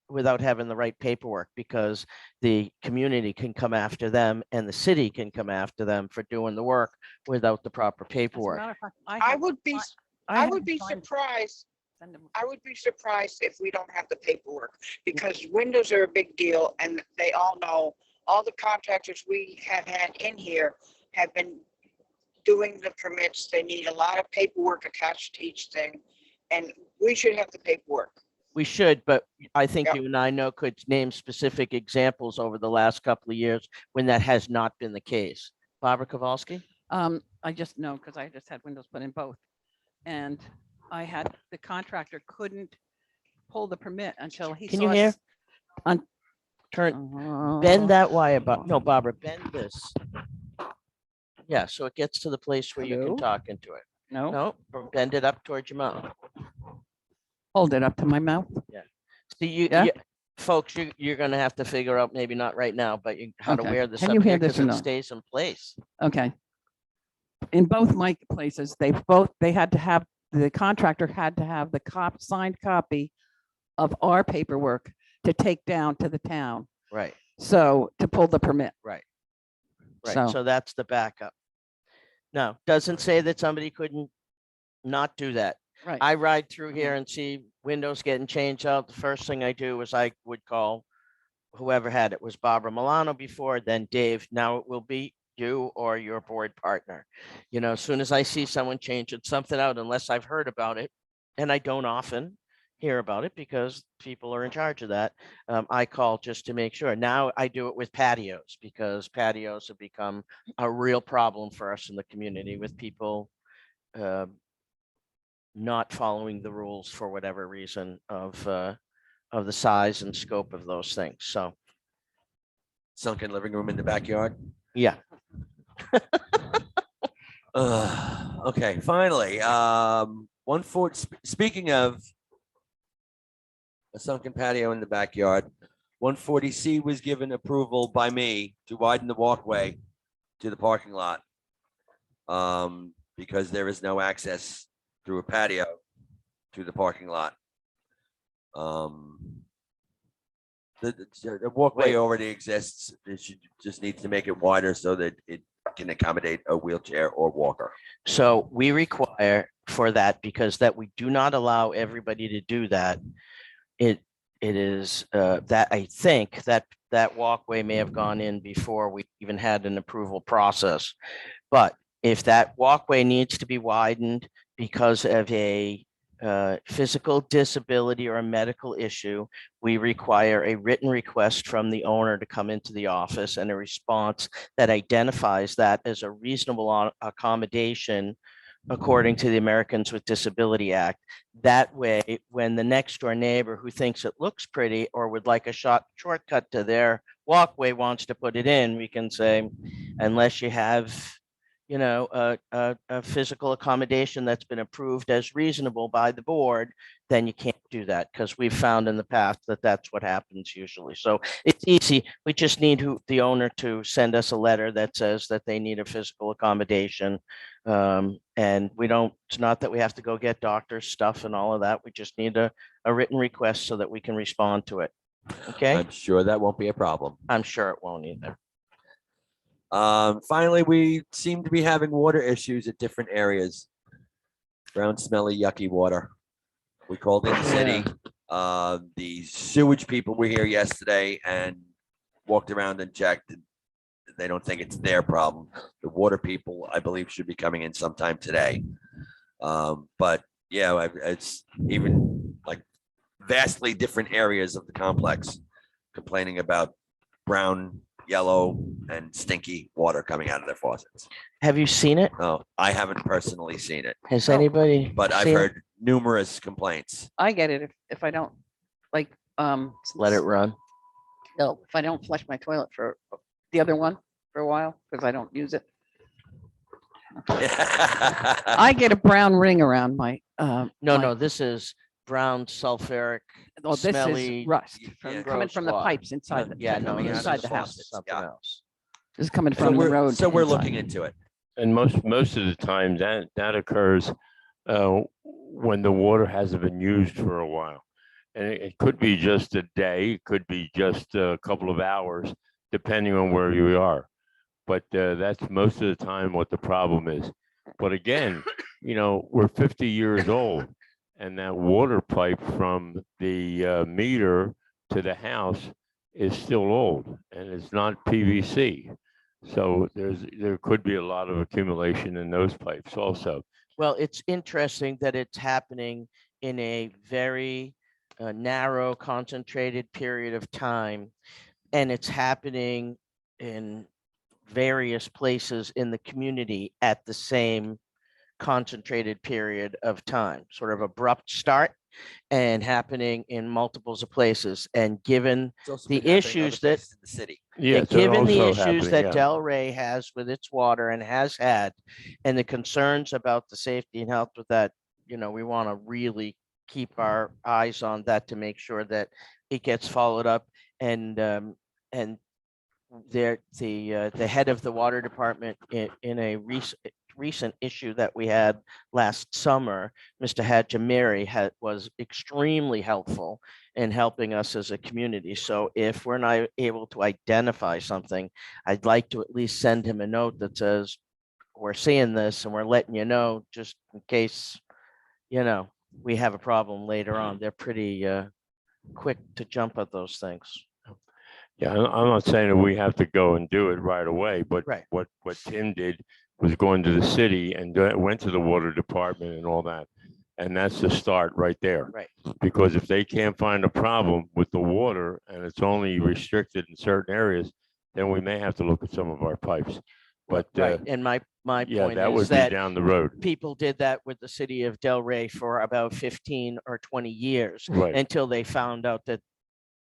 Without having the right paperwork, because the community can come after them and the city can come after them for doing the work without the proper As a paperwork. matter of fact, I would be, I have would be signed- surprised. send 'em- I would be surprised if we don't have the paperwork, because windows are a big deal, and they all know, all the contractors we have had in here have been doing the permits. They need a lot of paperwork attached to each thing, and we should have the paperwork. We should, but I think Yep. you and I could name specific examples over the last couple of years when that has not been the case. Barbara Kowalski? I just know, because I just had windows put in both. And the contractor couldn't pull the permit until he saw. Can you hear? Turn, bend that wire, no, Barbara, bend this. Yeah, so it gets to the place where you Hello? can talk into it. No, No, bend it up towards your mouth. hold it up to my mouth. See, Yeah? folks, you're gonna have to figure out, maybe not right now, but how to Okay. wear this Can up you here hear this because or it not? stays in place. Okay. In both my places, the contractor had to have the signed copy of our paperwork to take down to the town. Right, So to pull the permit. right. So- So that's the backup. No, doesn't say that somebody couldn't not do that. Right. I ride through here and see windows getting changed out. The first thing I do is I would call whoever had it. Was Barbara Milano before, then Dave. Now it will be you or your board partner. You know, as soon as I see someone changing something out, unless I've heard about it, and I don't often hear about it because people are in charge of that, I call just to make sure. Now I do it with patios because patios have become a real problem for us in the community with people not following the rules for whatever reason of the size and scope of those things. So, Sunken living room in the backyard. yeah, Okay, finally, speaking of a sunken patio in the backyard, 140C was given approval by me to widen the walkway to the parking lot. Because there is no access through a patio to the parking lot. The walkway Wait. already exists. It just needs to make it wider so that it can accommodate a wheelchair or walker. So we require for that, because that we do not allow everybody to do that. It is that I think that that walkway may have gone in before we even had an approval process. But if that walkway needs to be widened because of a physical disability or a medical issue, we require a written request from the owner to come into the office and a response that identifies that as a reasonable accommodation according to the Americans with Disability Act. That way, when the next door neighbor who thinks it looks pretty or would like a shortcut to their walkway wants to put it in, we can say, unless you have, you know, a physical accommodation that's been approved as reasonable by the board, then you can't do that, because we've found in the past that that's what happens usually. So it's easy. We just need the owner to send us a letter that says that they need a physical accommodation. And we don't, it's not that we have to go get doctor's stuff and all of that. We just need a written request so that we can respond to it. Okay, I'm sure that won't be a problem. I'm sure it won't either. Finally, we seem to be having water issues at different areas. Brown, smelly, yucky water. We called in the city. The sewage people were here yesterday and walked around and checked. They don't think it's their problem. The water people, I believe, should be coming in sometime today. But yeah, it's even like vastly different areas of the complex complaining about brown, yellow, and stinky water coming out of their faucets. Have you seen it? No, I haven't personally seen it, Has anybody? but I've seen it? heard numerous complaints. I get it if I don't like, Let it run. no, if I don't flush my toilet for the other one for a while, because I don't use it. I get a brown ring around my, No, this is brown sulfuric. oh, this smelly, is rust yeah, from coming gross from the water. pipes inside. the- Yeah, no, coming this inside is the house. something Yeah. else. This is coming So from the road. we're inside. looking into it. And most of the time that occurs when the water hasn't been used for a while. And it could be just a day, it could be just a couple of hours, depending on where you are. But that's most of the time what the problem is. But again, you know, we're 50 years old, and that water pipe from the meter to the house is still old, and it's not PVC. So there could be a lot of accumulation in those pipes also. Well, it's interesting that it's happening in a very narrow, concentrated period of time. And it's happening in various places in the community at the same concentrated period of time, sort of abrupt start and happening in multiples of places. And given It's also The been happening issues other that- places in the city. Yeah, and so given the also issues happening, that yeah. Delray has with its water and has had, and the concerns about the safety and health with that, you know, we want to really keep our eyes on that to make sure that it gets followed up. And the head of the water department in a recent issue that we had last summer, Mr. Hajimiri was extremely helpful in helping us as a community. So if we're not able to identify something, I'd like to at least send him a note that says, we're seeing this and we're letting you know, just in case, you know, we have a problem later on. They're pretty quick to jump at those things. Yeah, I'm not saying that we have to go and do it right away, but Right. what Tim did was going to the city and went to the water department and all that. And that's the start right there. Right. Because if they can't find a problem with the water and it's only restricted in certain areas, then we may have to look at some of our pipes. But Right. And my yeah, point that is would be that down the road. people did that with the city of Delray for about 15 or 20 years Right. until they found out that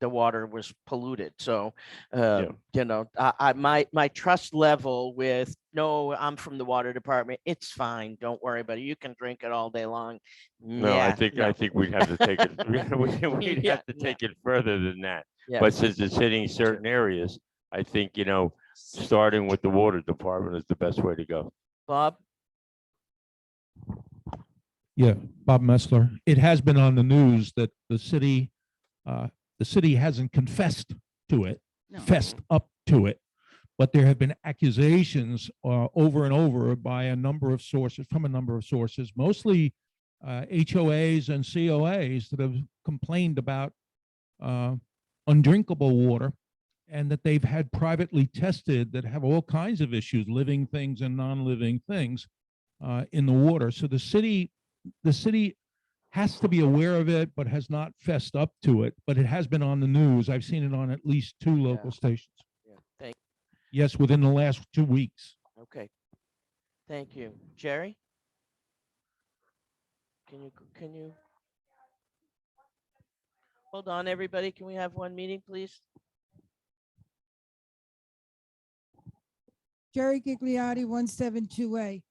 the water was polluted. So, Yeah. you know, my trust level with, no, I'm from the water department. It's fine. Don't worry about it. You can drink it all day long. No, Yeah, I think we'd have to take it, we'd Yeah, have to take it further than that. Yeah. But since it's hitting certain areas, I think, you know, starting with the water department is the best way to go. Bob, Yeah, Bob Messler. It has been on the news that the city hasn't confessed to it, No. fessed up to it, but there have been accusations over and over by a number of sources, from a number of sources, mostly HOAs and COAs that have complained about undrinkable water, and that they've had privately tested that have all kinds of issues, living things and non-living things in the water. So the city has to be aware of it, but has not fessed up to it. But it has been on the news. I've seen it on at least 2 local stations. Yeah, thank, Yes, within the last 2 weeks. okay. Thank you. Jerry? Can you? Hold on, everybody. Can we have one meeting, please? Jerry Gigliotti, 172A.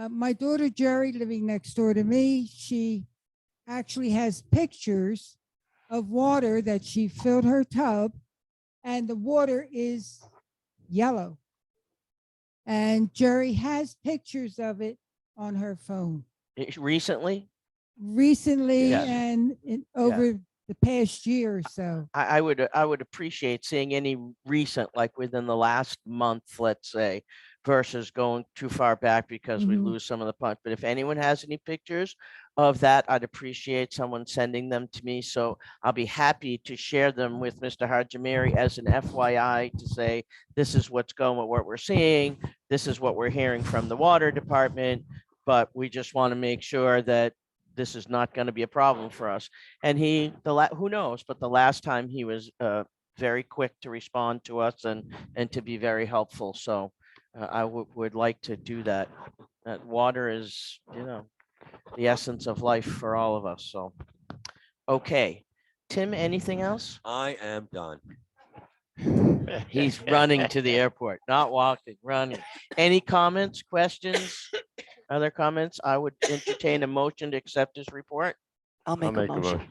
My daughter Jerry, living next door to me, she actually has pictures of water that she filled her tub, and the water is yellow. And Jerry has pictures of it on her phone Recently? recently Yes. and over the past year or so. I would appreciate seeing any recent, like within the last month, let's say, versus going too far back because we Mhm. lose some of the punch. But if anyone has any pictures of that, I'd appreciate someone sending them to me. So I'll be happy to share them with Mr. Harjamiri as an FYI to say, this is what's going, what we're seeing. This is what we're hearing from the water department. But we just want to make sure that this is not going to be a problem for us. And who knows, but the last time he was very quick to respond to us and to be very helpful. So I would like to do that. That water is, the essence of life for all of us. So, okay. Tim, anything else? I am done. He's running to the airport, not walking, running. Any comments, questions, other comments? I would entertain a motion to accept his report. I'll make a motion.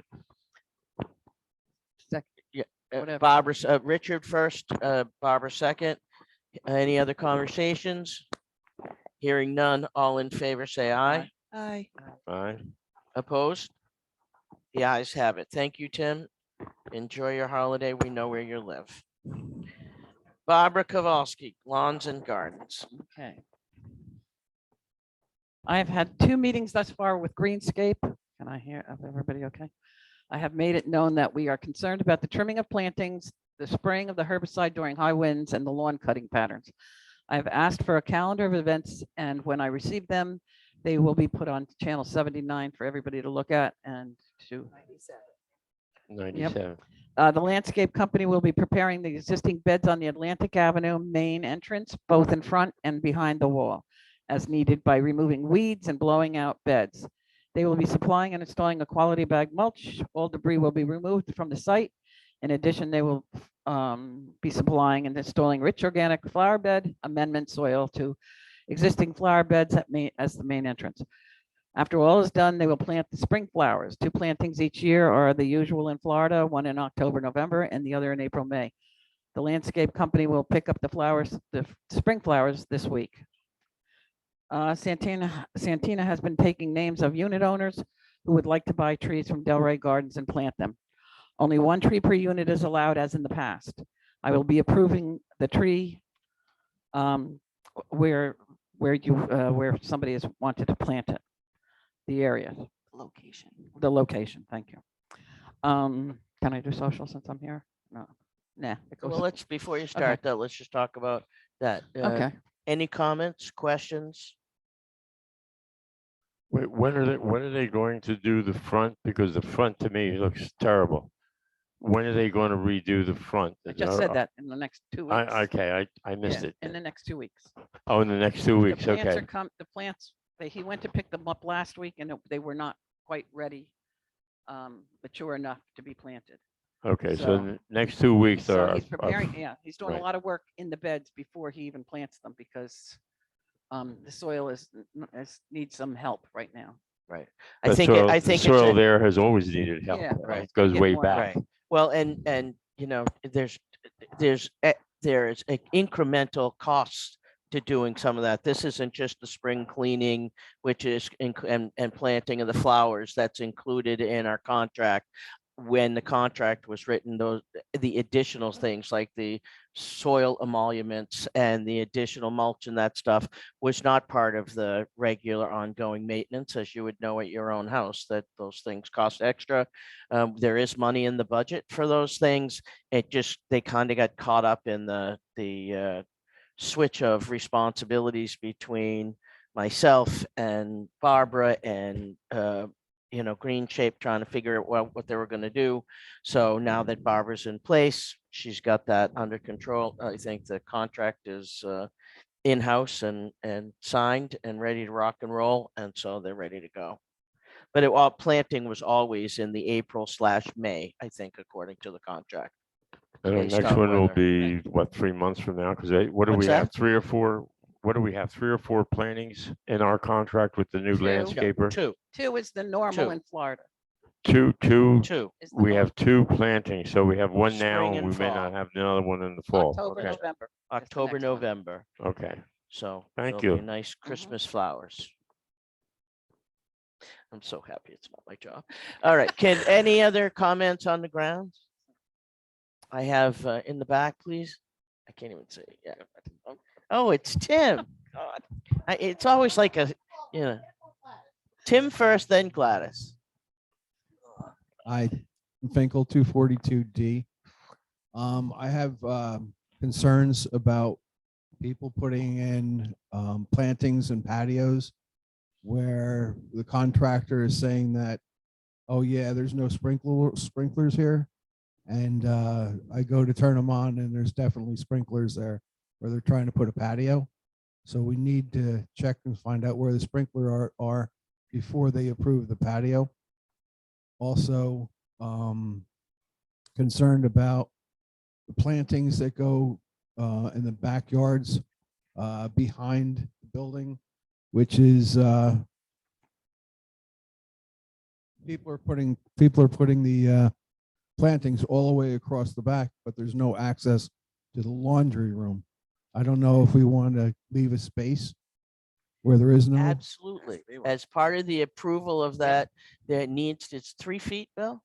Whatever. Barbara, Richard first, Barbara second. Any other conversations? Hearing none, all in favor, say aye. Aye. Fine. Opposed? The ayes have it. Thank you, Tim. Enjoy your holiday. We know where you live. Barbara Kowalski, Lawns and Gardens. Okay. I have had 2 meetings thus far with Greenscape. Can I hear, is everybody okay? I have made it known that we are concerned about the trimming of plantings, the spraying of the herbicide during high winds, and the lawn cutting patterns. I have asked for a calendar of events, and when I receive them, they will be put on channel 79 for everybody to look at and to 97. the landscape company will be preparing the existing beds on the Atlantic Avenue main entrance, both in front and behind the wall, as needed by removing weeds and blowing out beds. They will be supplying and installing a quality bag mulch. All debris will be removed from the site. In addition, they will be supplying and installing rich organic flower bed amendment soil to existing flower beds as the main entrance. After all is done, they will plant the spring flowers. 2 plantings each year are the usual in Florida, one in October, November, and the other in April, May. The landscape company will pick up the flowers, the spring flowers this week. Santina has been taking names of unit owners who would like to buy trees from Delray Gardens and plant them. Only 1 tree per unit is allowed as in the past. I will be approving the tree where somebody has wanted to plant it. The area, Location. the location, thank you. Can I do social since I'm here? No, nah. it Well, goes- let's, before you start though, let's just talk about that. Okay, Any comments, questions? Wait, when are they going to do the front? Because the front to me looks terrible. When are they going to redo the front? I just said that in the next 2 weeks. Okay, I missed Yeah, it. in the next 2 weeks. Oh, in the next 2 weeks, The plants okay. are the plants, he went to pick them up last week and they were not quite ready, mature enough to be planted. Okay, so So- the next 2 weeks So are. he's preparing, yeah, he's doing a right. lot of work in the beds before he even plants them because the soil needs some help right now. Right. The I soil think it's soil there has always needed help. Yeah, right. It goes Get way more back. Right. Well, and there's incremental costs to doing some of that. This isn't just the spring cleaning, which is and planting of the flowers that's included in our contract. when the contract was written, the additional things like the soil emoluments and the additional mulch and that stuff was not part of the regular ongoing maintenance, as you would know at your own house, that those things cost extra. There is money in the budget for those things. They kind of got caught up in the switch of responsibilities between myself and Barbara and Green Shape, trying to figure out what they were going to do. So now that Barbara's in place, she's got that under control. I think the contract is in-house and signed and ready to rock and roll. And so they're ready to go. But planting was always in the April/May, I think, according to the contract. And the based next on one will weather. be, what, 3 months from now? Because what do What's we have, that? 3 or 4? What do we have, 3 or 4 plantings in our contract with the new Two. landscaper? Two. Is the normal Two. in Florida. Two. Is the We norm. have 2 plantings, so we have one now, Spring and and we may fall. not have another one in the fall. October, Okay, November. October, next one. November. okay. So Thank there'll be you. nice Christmas flowers. I'm so happy it's not my job. All right. Any other comments on the grounds? I have in the back, please. I can't even say. Yeah. Oh, it's Tim. God, it's always like Tim first, then Gladys. Hi, I'm Finkel, 242D. I have concerns about people putting in plantings and patios where the contractor is saying that, oh yeah, there's no sprinklers here. And I go to turn them on and there's definitely sprinklers there where they're trying to put a patio. So we need to check and find out where the sprinkler are before they approve the patio. Also, concerned about the plantings that go in the backyards behind the building, which is people are putting the plantings all the way across the back, but there's no access to the laundry room. I don't know if we want to leave a space where there is no. Absolutely. As part of the approval of that, it's 3 feet, Bill?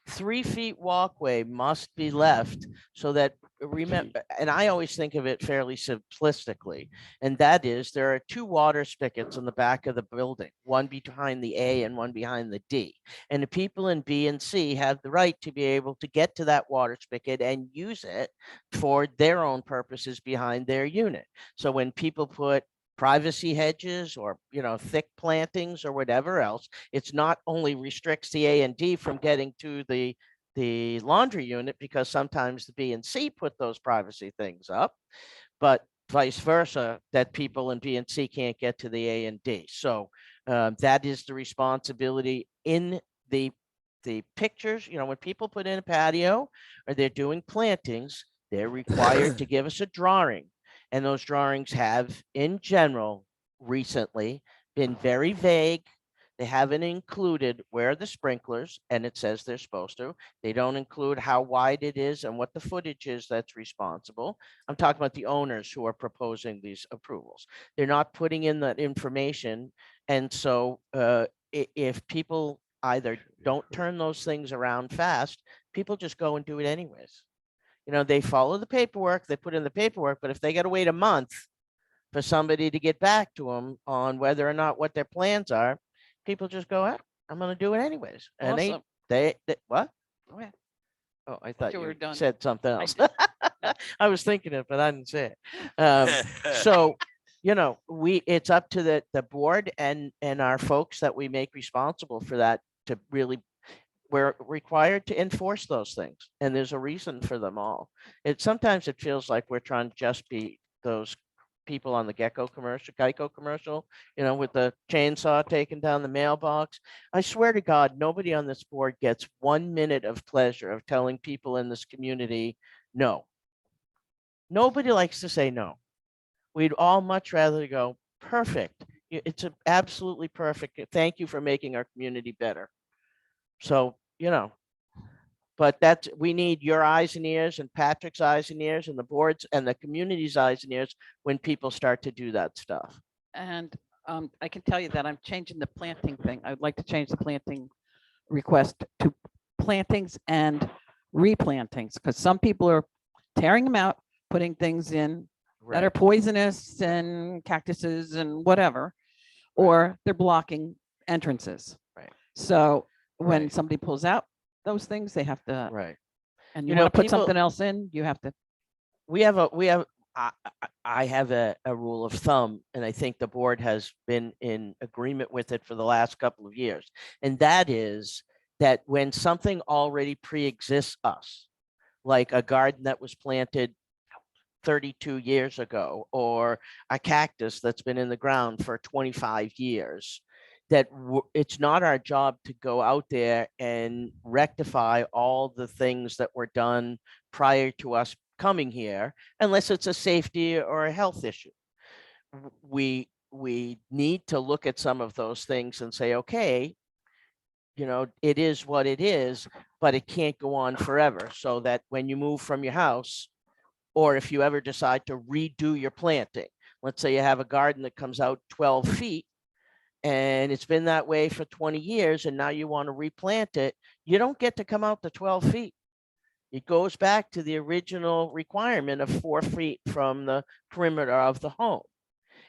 3 feet walkway must be left so that, remember, and I always think of it fairly simplistically, and that is there are 2 water spigots in the back of the building, one behind the A and one behind the D. And the people in B and C have the right to be able to get to that water spigot and use it for their own purposes behind their unit. So when people put privacy hedges or thick plantings or whatever else, it's not only restricts the A and D from getting to the laundry unit, because sometimes the B and C put those privacy things up, but vice versa, that people in B and C can't get to the A and D. So that is the responsibility in the pictures. When people put in a patio or they're doing plantings, they're required to give us a drawing. And those drawings have, in general, recently been very vague. They haven't included where the sprinklers, and it says they're supposed to. They don't include how wide it is and what the footage is that's responsible. I'm talking about the owners who are proposing these approvals. They're not putting in that information. And so if people either don't turn those things around fast, people just go and do it anyways. They follow the paperwork, they put in the paperwork, but if they got to wait a month for somebody to get back to them on whether or not what their plans are, people just go, I'm going to do it anyways. And Also- they what? Go ahead. Oh, I thought you were you done. said something else. did. I was thinking it, but I didn't say it. So, it's up to the board and our folks that we make responsible for that to really, we're required to enforce those things, and there's a reason for them all. Sometimes it feels like we're trying to just be those people on the Geico commercial, with the chainsaw taking down the mailbox. I swear to God, nobody on this board gets 1 minute of pleasure of telling people in this community no. Nobody likes to say no. We'd all much rather go, perfect. It's absolutely perfect. Thank you for making our community better. So, but we need your eyes and ears and Patrick's eyes and ears and the board's and the community's eyes and ears when people start to do that stuff. And I can tell you that I'm changing the planting thing. I would like to change the planting request to plantings and replantings, because some people are tearing them out, putting things in that are Right. poisonous and cactuses and whatever, or they're blocking entrances. Right. So when Right. somebody pulls out those things, they have to, Right. and You you know, want to put people- something else in, you have to. I have a rule of thumb, and I think the board has been in agreement with it for the last couple of years. And that is that when something already pre-exists us, like a garden that was planted 32 years ago, or a cactus that's been in the ground for 25 years, that it's not our job to go out there and rectify all the things that were done prior to us coming here, unless it's a safety or a health issue. We need to look at some of those things and say, okay, it is what it is, but it can't go on forever. So that when you move from your house, or if you ever decide to redo your planting, let's say you have a garden that comes out 12 feet and it's been that way for 20 years, and now you want to replant it, you don't get to come out to 12 feet. It goes back to the original requirement of 4 feet from the perimeter of the home.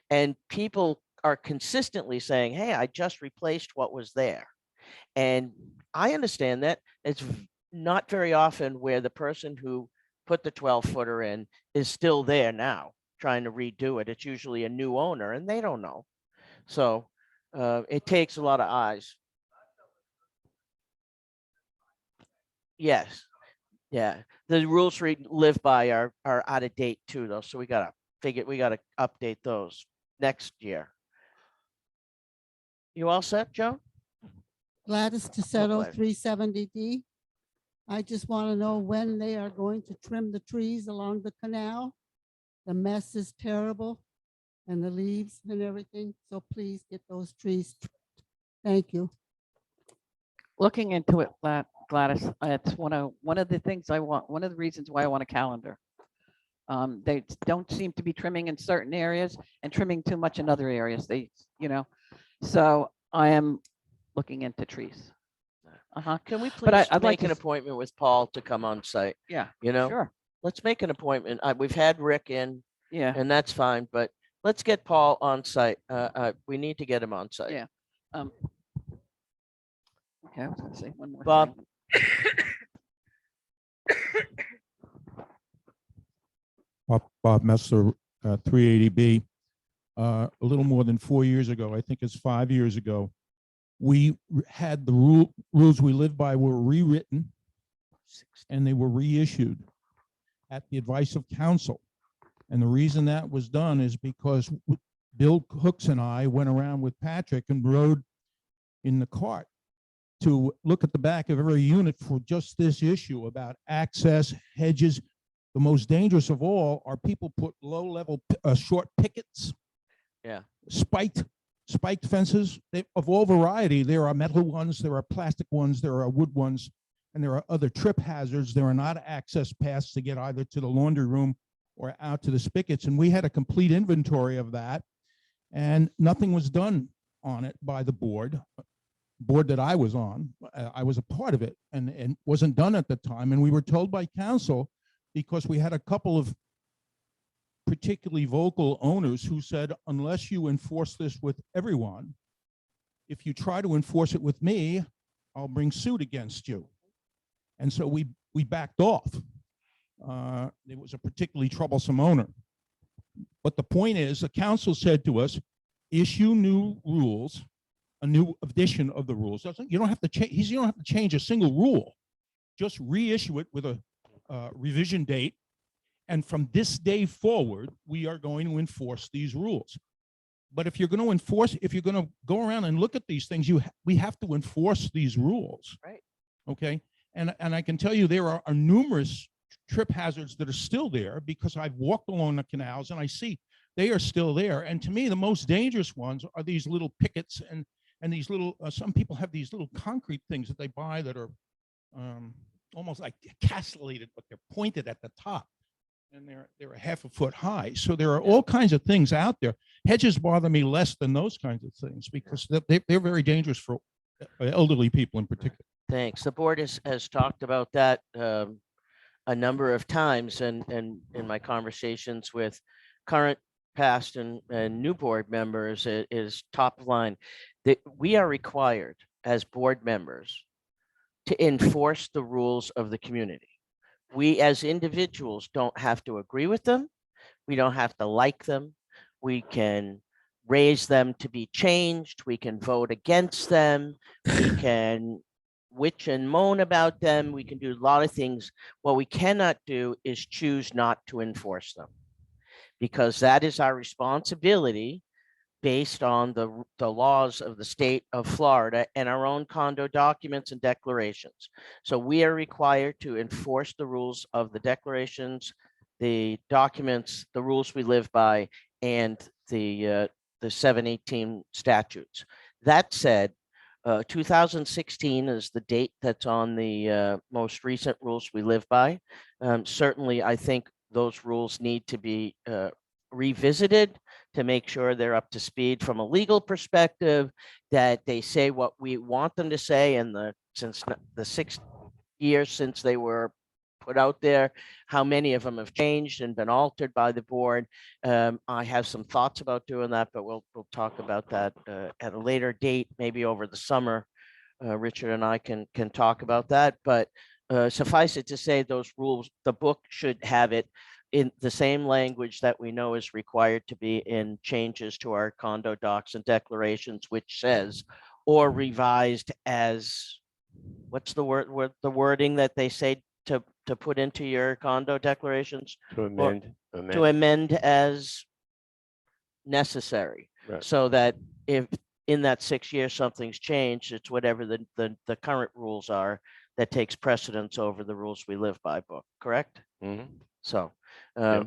And people are consistently saying, hey, I just replaced what was there. And I understand that. It's not very often where the person who put the 12-footer in is still there now trying to redo it. It's usually a new owner and they don't know. So it takes a lot of eyes. Yes. Yeah. The rules we live by are out of date too, though. So we gotta update those next year. You all set, Joe? Gladys to settle Gladys. 370D. I just want to know when they are going to trim the trees along the canal. The mess is terrible, and the leaves and everything. So please get those trees trimmed. Thank you. Looking into it, Gladys, it's one of the things I want, one of the reasons why I want a calendar. They don't seem to be trimming in certain areas and trimming too much in other areas. So I am looking into trees. Can we But please I'd like make an to appointment with Paul to come on site? Yeah, Sure. Let's make an appointment. We've had Rick in, yeah. and that's fine, but let's get Paul on site. We need to get him on site. Yeah. Okay, I was gonna say one more Bob. thing. Bob Messer, 380B. A little more than 4 years ago, I think it's 5 years ago, we had the rules we lived by were rewritten and they were reissued at the advice of council. And the reason that was done is because Bill Hooks and I went around with Patrick and rode in the cart to look at the back of every unit for just this issue about access, hedges. The most dangerous of all are people put low-level short pickets. Yeah. Spiked fences of all variety. There are metal ones, there are plastic ones, there are wood ones, and there are other trip hazards. There are not access paths to get either to the laundry room or out to the spigots. And we had a complete inventory of that, and nothing was done on it by the board that I was on. I was a part of it, and wasn't done at the time. And we were told by council, because we had a couple of particularly vocal owners who said, unless you enforce this with everyone, if you try to enforce it with me, I'll bring suit against you. And so we backed off. It was a particularly troublesome owner. But the point is, the council said to us, issue new rules, a new edition of the rules. You don't have to change. You don't have to change a single rule. Just reissue it with a revision date. And from this day forward, we are going to enforce these rules. But if you're going to enforce, if you're going to go around and look at these things, we have to enforce these rules. Right. Okay. And I can tell you there are numerous trip hazards that are still there, because I've walked along the canals and I see they are still there. And to me, the most dangerous ones are these little pickets and these little, some people have these little concrete things that they buy that are almost like castellated, but they're pointed at the top. And they're a half a foot high. So there are all kinds of things out there. Hedges bother me less than those kinds of things, because they're very dangerous for elderly people in particular. Thanks. The board has talked about that a number of times, and in my conversations with current, past, and new board members, it is top of line that we are required as board members to enforce the rules of the community. We as individuals don't have to agree with them. We don't have to like them. We can raise them to be changed. We can vote against them. We can witch and moan about them. We can do a lot of things. What we cannot do is choose not to enforce them, because that is our responsibility based on the laws of the state of Florida and our own condo documents and declarations. So we are required to enforce the rules of the declarations, the documents, the rules we live by, and the 718 statutes. That said, 2016 is the date that's on the most recent rules we live by. Certainly, I think those rules need to be revisited to make sure they're up to speed from a legal perspective, that they say what we want them to say. And since the 6 years since they were put out there, how many of them have changed and been altered by the board. I have some thoughts about doing that, but we'll talk about that at a later date, maybe over the summer. Richard and I can talk about that, but suffice it to say, those rules, the book should have it in the same language that we know is required to be in changes to our condo docs and declarations, which says, or revised as, what's the the wording that they say to put into your condo declarations? To amend. To amend as necessary. Right. So that if in that 6 years something's changed, it's whatever the current rules are that takes precedence over the rules we live by book, correct? Mhm. So Yeah.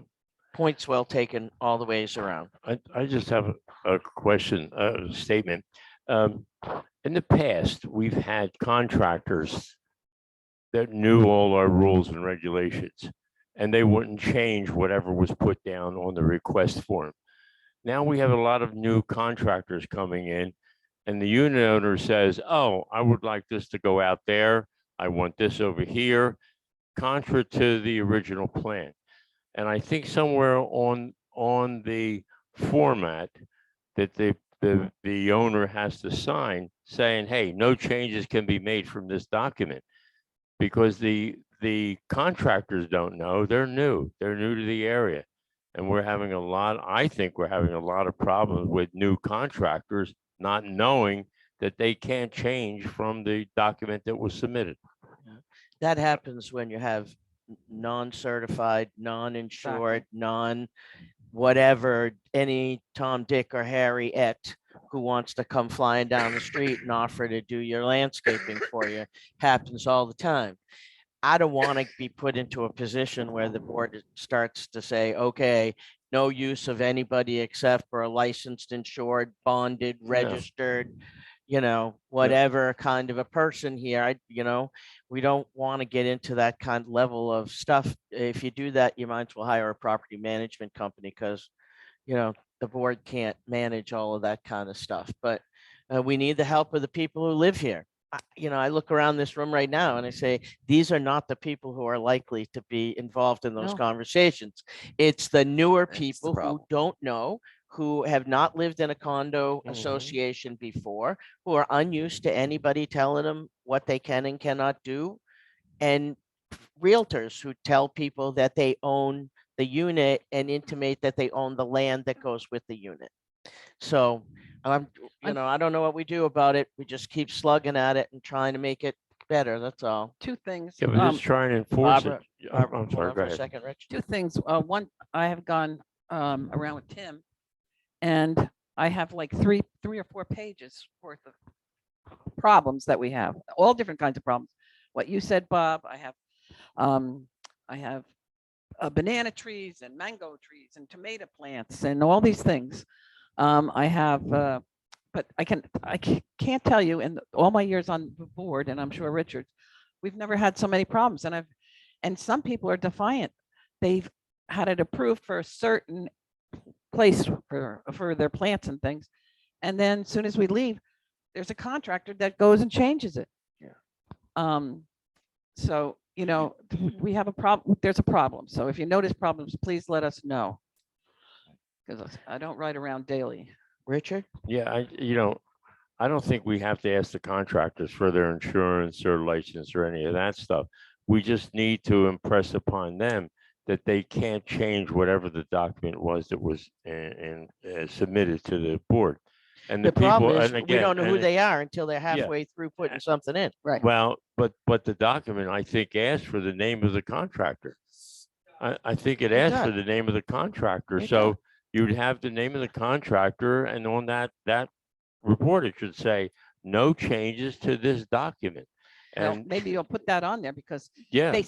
points well taken all the ways around. I just have a question, a statement. In the past, we've had contractors that knew all our rules and regulations, and they wouldn't change whatever was put down on the request form. Now we have a lot of new contractors coming in, and the unit owner says, oh, I would like this to go out there. I want this over here, contra to the original plan. And I think somewhere on the format that the owner has to sign saying, hey, no changes can be made from this document, because the contractors don't know. They're new to the area. And I think we're having a lot of problems with new contractors not knowing that they can't change from the document that was submitted. That happens when you have non-certified, non-insured, whatever, any Tom, Dick, or Harry who wants to come flying down the street and offer to do your landscaping for you. Happens all the time. I don't want to be put into a position where the board starts to say, okay, no use of anybody except for a licensed, insured, bonded, registered, whatever kind of a person here. We don't want to get into that kind of level of stuff. If you do that, you might as well hire a property management company, because, the board can't manage all of that kind of stuff. But we need the help of the people who live here. I look around this room right now and I say, these are not the people who are likely to be involved in those No. conversations. It's the newer That's the people who problem. don't know, who have not lived in a condo Mhm. association before, who are unused to anybody telling them what they can and cannot do, and realtors who tell people that they own the unit and intimate that they own the land that goes with the unit. So I don't know what we do about it. We just keep slugging at it and trying to make it better. That's all. Two things. Yeah, but just try and enforce Barbara, it. Barbara, I'm hold sorry, on go for a ahead. second, Rich. Two things. One, I have gone around with Tim, and I have like three or four pages worth of problems that we have, all different kinds of problems. What you said, Bob, I have banana trees and mango trees and tomato plants and all these things. I have, but I can't tell you in all my years on the board, and I'm sure Richard, we've never had so many problems. And some people are defiant. They've had it approved for a certain place for their plants and things. And then as soon as we leave, there's a contractor that goes and changes it. So, you know, we have a problem, there's a problem. So if you notice problems, please let us know. Because I don't ride around daily. Richard? Yeah, I don't think we have to ask the contractors for their insurance or license or any of that stuff. We just need to impress upon them that they can't change whatever the document was that was submitted to the board. And The problem is, and we again, don't know who and they are until they're halfway through putting something in. Right. well, but the document, I think, asks for the name of the contractor. I think it asks for does. the name of the contractor. It So you'd have the name of the contractor, and on that report, it should say no changes to this document. Well, And maybe you'll put that on there because yeah, they,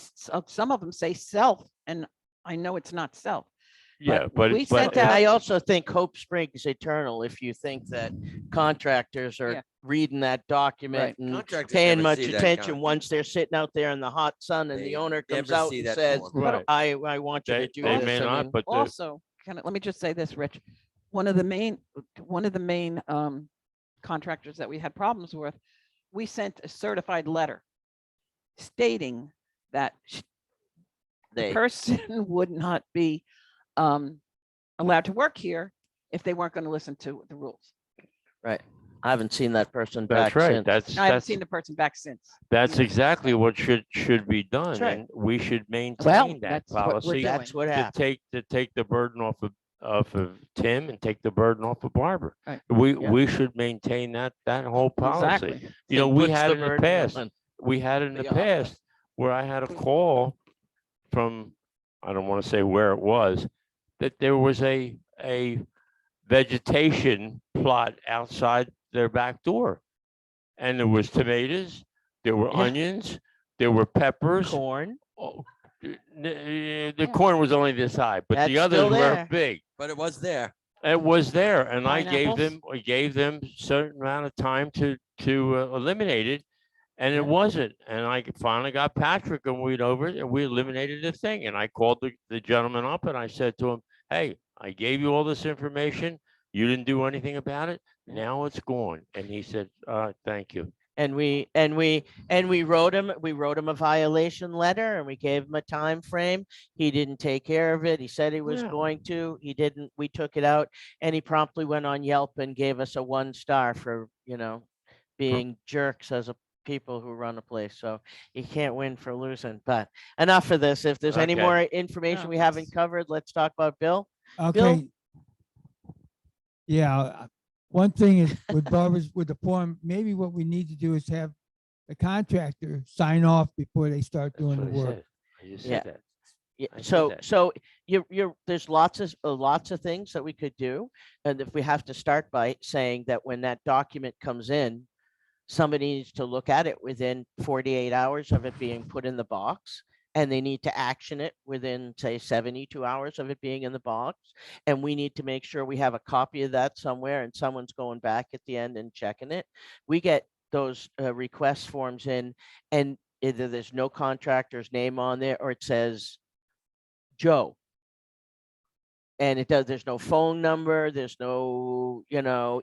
some of them say self, and I know it's not self. yeah, we sent And out- I also think hope springs eternal if you think that contractors are Yeah. reading that document Right. and Contractors paying never much see that attention con- once they're sitting out there in the hot sun and They the owner comes never out see and that says, form. right. I want you to do They this. may I not, mean, but Also, let me just say this, Rich. One of the main contractors that we had problems with, we sent a certified letter stating that the They, person would not be allowed to work here if they weren't going to listen to the rules. right. I haven't seen that person back that's right. since. I haven't seen the person back since. That's exactly what should be done, right. and we should Well, maintain that that's what we're policy doing. That's what to happened. take the burden off of Tim and take the burden off of Barbara. Right. Yeah. We should maintain that whole policy. Exactly. You know, Tim we puts had the in the burden past. on We had in the the office. past where I had a call from, I don't want to say where it was, that there was a vegetation plot outside their back door. And there was tomatoes, there were Yeah. onions, there were peppers. Corn. Oh, the corn was only this high, but the That's still others were there. big. But it was there. It was there, and I Pineapples? gave them certain amount of time to eliminate it, and Yeah. it wasn't. And I finally got Patrick, and we went over it, and we eliminated the thing. And I called the gentleman up, and I said to him, "Hey, I gave you all this information. You didn't do anything about it. Now it's gone." And he said, "Thank you." And we wrote him a violation letter and we gave him a time frame. He didn't take care of it. He said he was Yeah. going to. He didn't. We took it out and he promptly went on Yelp and gave us a 1 star for, being jerks as a people who run a place. So you can't win for losing. But enough of this. If there's any Okay. more information we haven't covered, let's talk about Bill. Okay. Yeah, one thing is with Barbara's, with the form, maybe what we need to do is have the contractor sign off before they start That's doing what the I work. said. I just Yeah. said that. Yeah, I said so that. there's lots of things that we could do. And if we have to start by saying that when that document comes in, somebody needs to look at it within 48 hours of it being put in the box. And they need to action it within, say, 72 hours of it being in the box. And we need to make sure we have a copy of that somewhere and someone's going back at the end and checking it. We get those request forms in and either there's no contractor's name on there or it says Joe. And there's no phone number, there's no,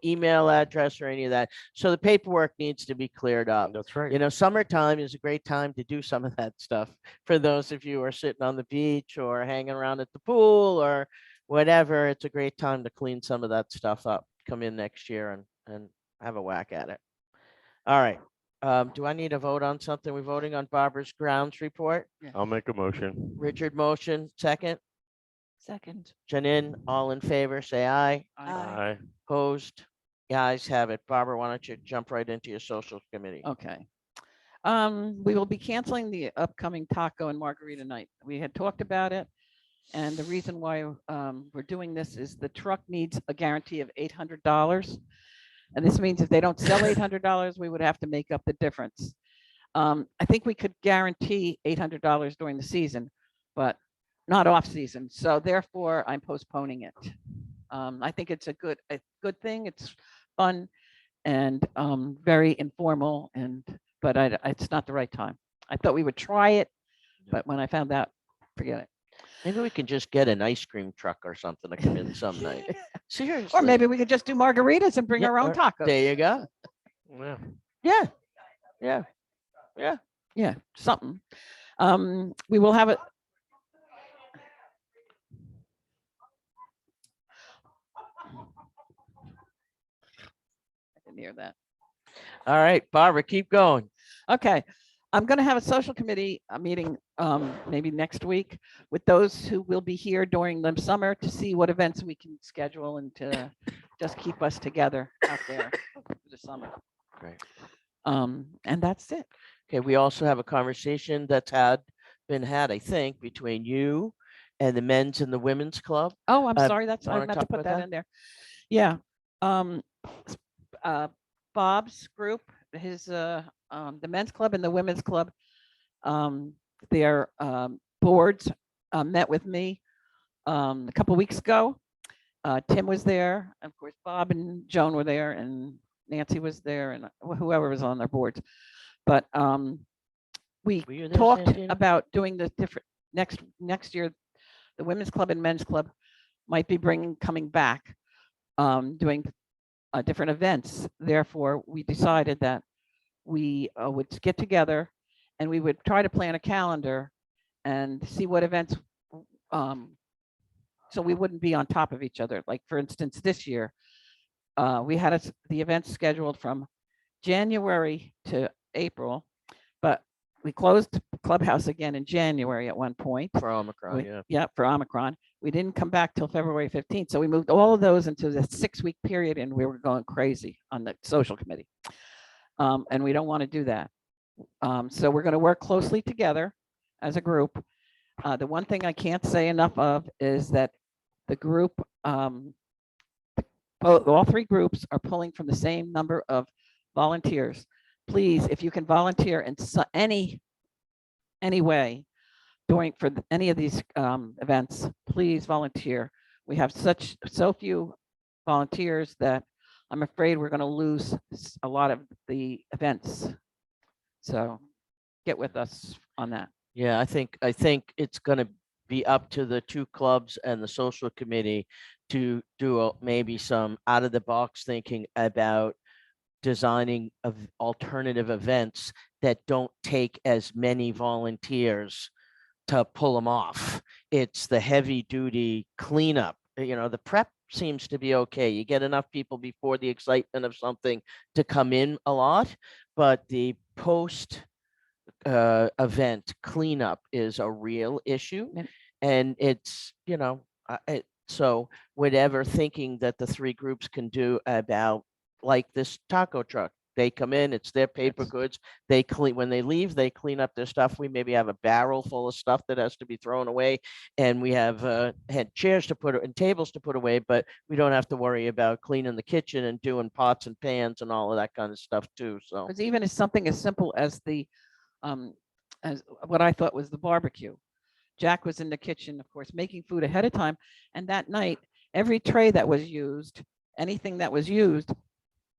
email address or any of that. So the paperwork needs to be cleared up. That's right. Summertime is a great time to do some of that stuff. For those of you who are sitting on the beach or hanging around at the pool or whatever, it's a great time to clean some of that stuff up. Come in next year and have a whack at it. All right. Do I need a vote on something? We're voting on Barbara's grounds report. I'll make a motion. Richard motion, second. Second. Janine, all in favor, say aye. Aye. Opposed? The ayes have it. Barbara, why don't you jump right into your social committee? Okay. We will be canceling the upcoming taco and margarita night. We had talked about it. And the reason why we're doing this is the truck needs a guarantee of $800. And this means if they don't sell $800, we would have to make up the difference. I think we could guarantee $800 during the season, but not off season. So therefore I'm postponing it. I think it's a good thing. It's fun and very informal but it's not the right time. I thought we would try it, but when I found out, forget it. Maybe we can just get an ice cream truck or something to come in some night. Seriously. Or maybe we could just do margaritas and bring Yeah, our own or- tacos. There you go. Yeah. Yeah. Yeah. Yeah. Yeah, something. We will have it. I didn't hear that. All right, Barbara, keep going. Okay, I'm going to have a social committee meeting maybe next week with those who will be here during the summer to see what events we can schedule and to just keep us together out there for the summer. Great. And that's it. Okay, we also have a conversation that's been had, I think, between you and the men's and the women's club. Oh, I'm sorry. I wanna meant to talk put about that that? in there. Yeah. Bob's group, the men's club and the women's club, their boards met with me a couple weeks ago. Tim was there. Of course, Bob and Joan were there, and Nancy was there, and whoever was on their boards. But we Were you there, talked Santina? about doing the different next year. The women's club and men's club might be coming back, doing different events. Therefore, we decided that we would get together and we would try to plan a calendar and see what events, so we wouldn't be on top of each other. Like, for instance, this year, we had the events scheduled from January to April, but we closed Clubhouse again in January at one point. For Omicron, yeah. For Omicron. We didn't come back till February 15th. So we moved all of those into the 6-week period, and we were going crazy on the social committee. And we don't want to do that. So we're going to work closely together as a group. The one thing I can't say enough of is that the group, all three groups are pulling from the same number of volunteers. Please, if you can volunteer in any way for any of these events, please volunteer. We have so few volunteers that I'm afraid we're going to lose a lot of the events. So get with us on that. Yeah, I think it's going to be up to the two clubs and the social committee to do maybe some out of the box thinking about designing of alternative events that don't take as many volunteers to pull them off. It's the heavy duty cleanup. The prep seems to be okay. You get enough people before the excitement of something to come in a lot, but the post event cleanup is a real issue. And it's, so whatever thinking that the three groups can do about, like this taco truck, they come in, it's their paper goods. They clean, when they leave, they clean up their stuff. We maybe have a barrel full of stuff that has to be thrown away. And we have had chairs to put and tables to put away, but we don't have to worry about cleaning the kitchen and doing pots and pans and all of that kind of stuff too. So Because even as something as simple as as what I thought was the barbecue. Jack was in the kitchen, of course, making food ahead of time. And that night, every tray that was used, anything that was used,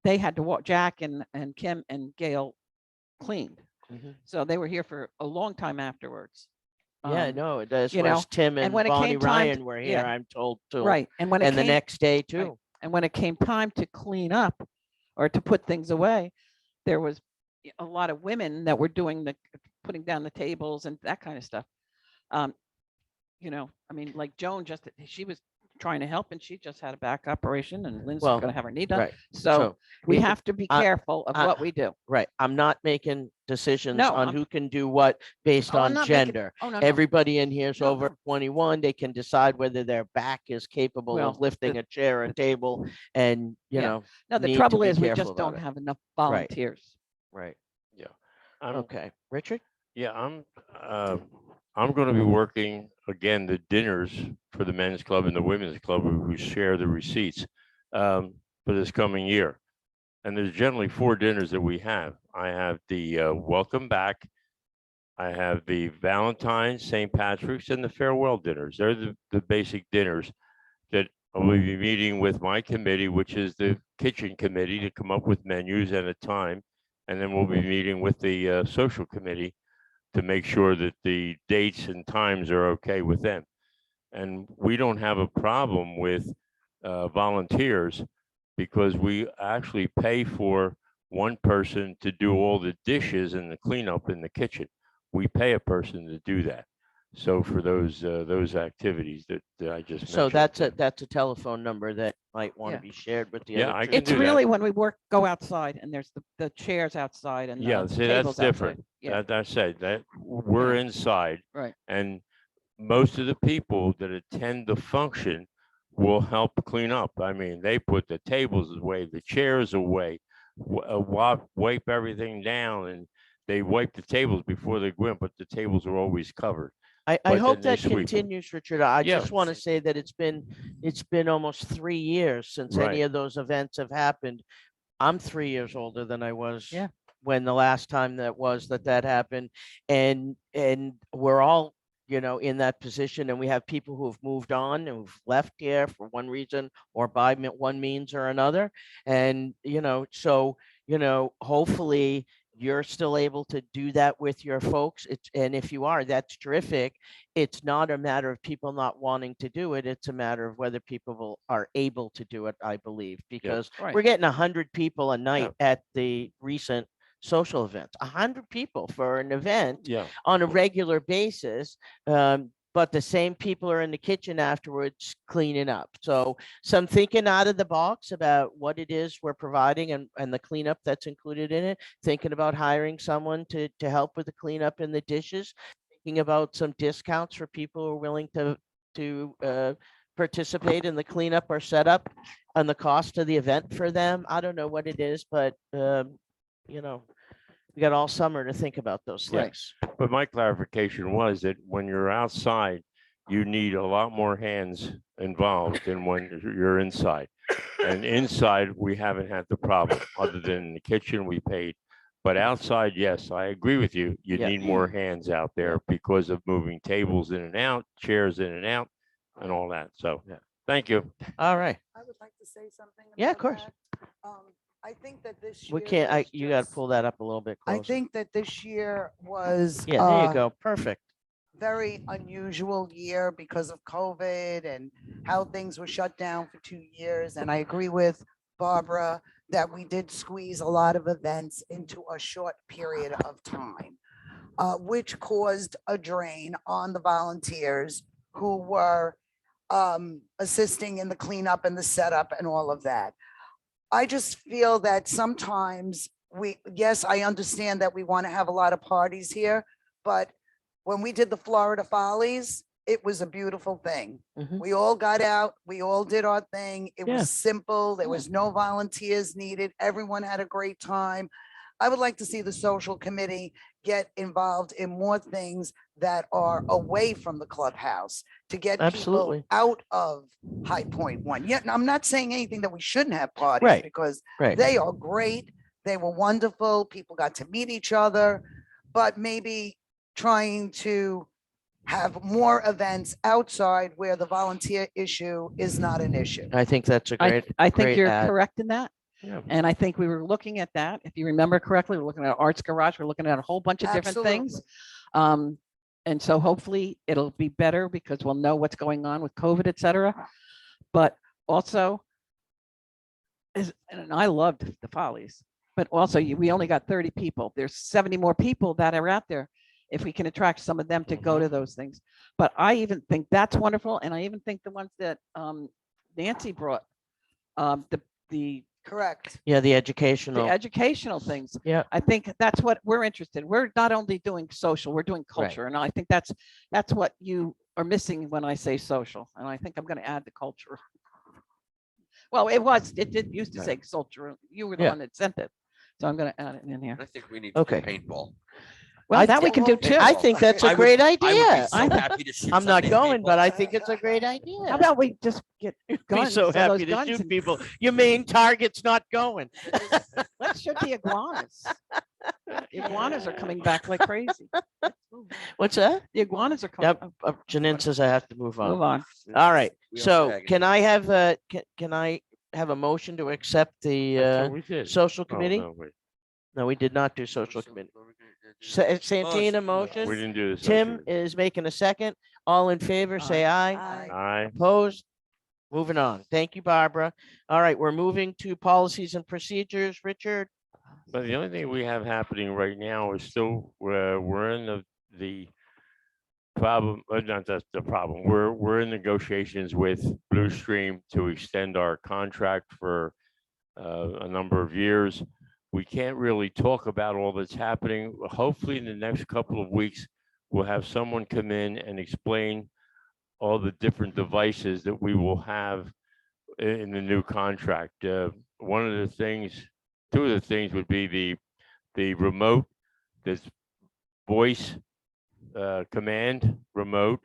they had to walk. Jack and Kim and Gail cleaned. So they were here for a long time afterwards. yeah, no, that's you where know, Tim and when it Bonnie came time Ryan were here, yeah. I'm told too. Right. And when the next day too. And when it came time to clean up or to put things away, there was a lot of women that were doing putting down the tables and that kind of stuff. I mean, like Joan she was trying to help and she just had a back operation and Lynn's Well, going to have her knee done. right. So we we- have to be I- careful of what we do. Right. I'm not making decisions No, on I'm- who can do what based Oh, I'm on not making- gender. no. Everybody in here is No, over no. 21. They can decide whether their back is capable Well, of lifting a chair or table, and Yeah. No, the need to trouble be is we careful just about don't it. have enough Right. volunteers. Right. Yeah. I'm, Okay. Richard? yeah, I'm going to be working again the dinners for the men's club and the women's club who share the receipts for this coming year. And there's generally 4 dinners that we have. I have the welcome back. I have the Valentine's, St. Patrick's, and the farewell dinners. They're the basic dinners that I will be meeting with my committee, which is the kitchen committee, to come up with menus and a time. And then we'll be meeting with the social committee to make sure that the dates and times are okay with them. And we don't have a problem with volunteers because we actually pay for one person to do all the dishes and the cleanup in the kitchen. We pay a person to do that. So for those activities that I just So mentioned. that's a telephone number that might want Yeah. to be shared with the Yeah, other. I two. can It's do that. really when we go outside and there's the chairs outside and Yeah, the see, that's tables outside. different. Yeah, That I said that we're Yeah. inside. Right. And most of the people that attend the function will help clean up. I mean, they put the tables away, the chairs away, wipe everything down, and they wipe the tables before they go in, but the tables are always covered. I But hope then they that sweep. continues, Richard. I Yeah. just want to say that it's been almost 3 years since any Right. of those events have happened. I'm 3 years older than I was Yeah. when the last time that happened. And we're all, in that position, and we have people who have moved on and who've left here for one reason or by one means or another. And, so, hopefully you're still able to do that with your folks. And if you are, that's terrific. It's not a matter of people not wanting to do it. It's a matter of whether people are able to do it, I believe, because Right. we're getting 100 people a night at the recent social events, 100 people for an event Yeah. on a regular basis. But the same people are in the kitchen afterwards cleaning up. So some thinking out of the box about what it is we're providing and the cleanup that's included in it, thinking about hiring someone to help with the cleanup and the dishes, thinking about some discounts for people who are willing to participate in the cleanup or setup and the cost of the event for them. I don't know what it is, but we got all summer to think about those Yeah. things. But my clarification was that when you're outside, you need a lot more hands involved than when you're inside. And inside, we haven't had the problem, other than in the kitchen, we paid. But outside, yes, I agree with you. You Yeah. need more hands out there because of moving tables in and out, chairs in and out, and all that. So, Yeah. thank you. All right. I would like to say something. Yeah, of about course. that. I think that this year. We can't, was you got to just- pull that up a little bit I closer. think that this year was. Yeah, there you go. Perfect. Very unusual year because of COVID and how things were shut down for 2 years. And I agree with Barbara that we did squeeze a lot of events into a short period of time, which caused a drain on the volunteers who were assisting in the cleanup and the setup and all of that. I just feel that sometimes yes, I understand that we want to have a lot of parties here, but when we did the Florida Follies, it was a beautiful thing. Mhm. We all got out, we all did our thing. It Yeah. was simple. There was no volunteers needed. Everyone had a great time. I would like to see the social committee get involved in more things that are away from the clubhouse to get Absolutely. people out of High Point One. Yet, I'm not saying anything that we shouldn't have parties Right. because Right. they are great. They were wonderful. People got to meet each other, but maybe trying to have more events outside where the volunteer issue is not an issue. I think that's a I, great. I think great you're add. correct in that. Yeah. And I think we were looking at that. If you remember correctly, we're looking at Arts Garage. We're looking at a whole bunch of different things. And so hopefully it'll be better because we'll know what's going on with COVID, et cetera. But also, and I loved the Follies, but also we only got 30 people. There's 70 more people that are out there. If we can attract some of them to go to those things. But I even think that's wonderful. And I even think the ones that Nancy brought, the Correct. Yeah, the educational. educational things. Yeah. I think that's what we're interested in. We're not only doing social, we're doing Right. culture. And I think that's what you are missing when I say social. And I think I'm going to add the culture. Well, it did used to say culture. You were the Yeah. one that sent it. So I'm going to add it in here. I think we need Okay. paintball. Well, that we can do too. I think that's I a would- great I would be idea. so happy to shoot I'm not somebody's going, but paintball. I think it's a great idea. How about we just get Be guns? so those happy to guns shoot and- people. Your main target's not going. Let's shoot the iguanas. The iguanas are coming back like crazy. What's that? The iguanas are coming. Yep. Janine says I have to move on. Move on. All right. We are So tagging. can I have a motion to accept I thought the we did. social Oh, committee? no, wait. No, we did not do social committee. Santina motion. We didn't do this. Tim is making a second. All in favor, say aye. Aye. Opposed? Moving on. Thank you, Barbara. All right, we're moving to policies and procedures. Richard? But the only thing we have happening right now is still, we're in the problem, not that's the problem. We're in negotiations with Blue Stream to extend our contract for a number of years. We can't really talk about all that's happening. Hopefully, in the next couple of weeks, we'll have someone come in and explain all the different devices that we will have in the new contract. One of the things, two of the things would be the remote, this voice command remote.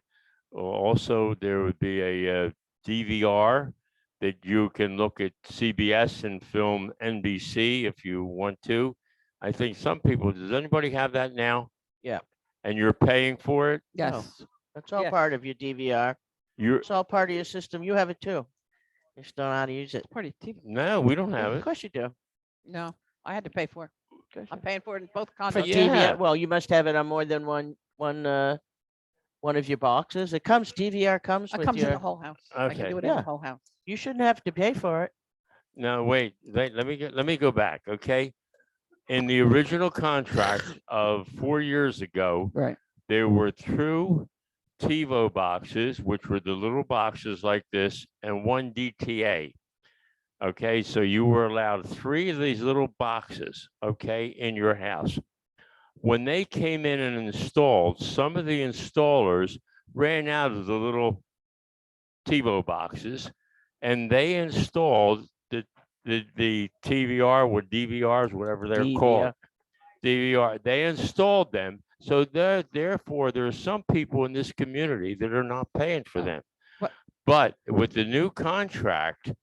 Also, there would be a DVR that you can look at CBS and film NBC if you want to. I think some people, does anybody have that now? Yeah. And you're paying for it? Yes. That's all Yes. part of your DVR. You're, It's all part of your system. You have it too. You just don't know how to use it. It's part of TV. no, we don't have Of it. course you do. No, I had to pay for it. Course I'm you- paying for it in both For contracts. Yeah. DVR, well, you must have it on more than one of your boxes. It comes, DVR comes It with comes in the your, whole house. I can Okay. do it in the Yeah. whole house. you shouldn't have to pay for it. No, wait, let me go back, okay? In the original contract of 4 years ago, Right. there were two TiVo boxes, which were the little boxes like this, and one DTA. Okay, so you were allowed three of these little boxes, okay, in your house. When they came in and installed, some of the installers ran out of the little TiVo boxes, and they installed the TVR or DVRs, whatever they're called. DVR. They installed them. So therefore, there are some people in this community that are not paying for them. But with the new contract,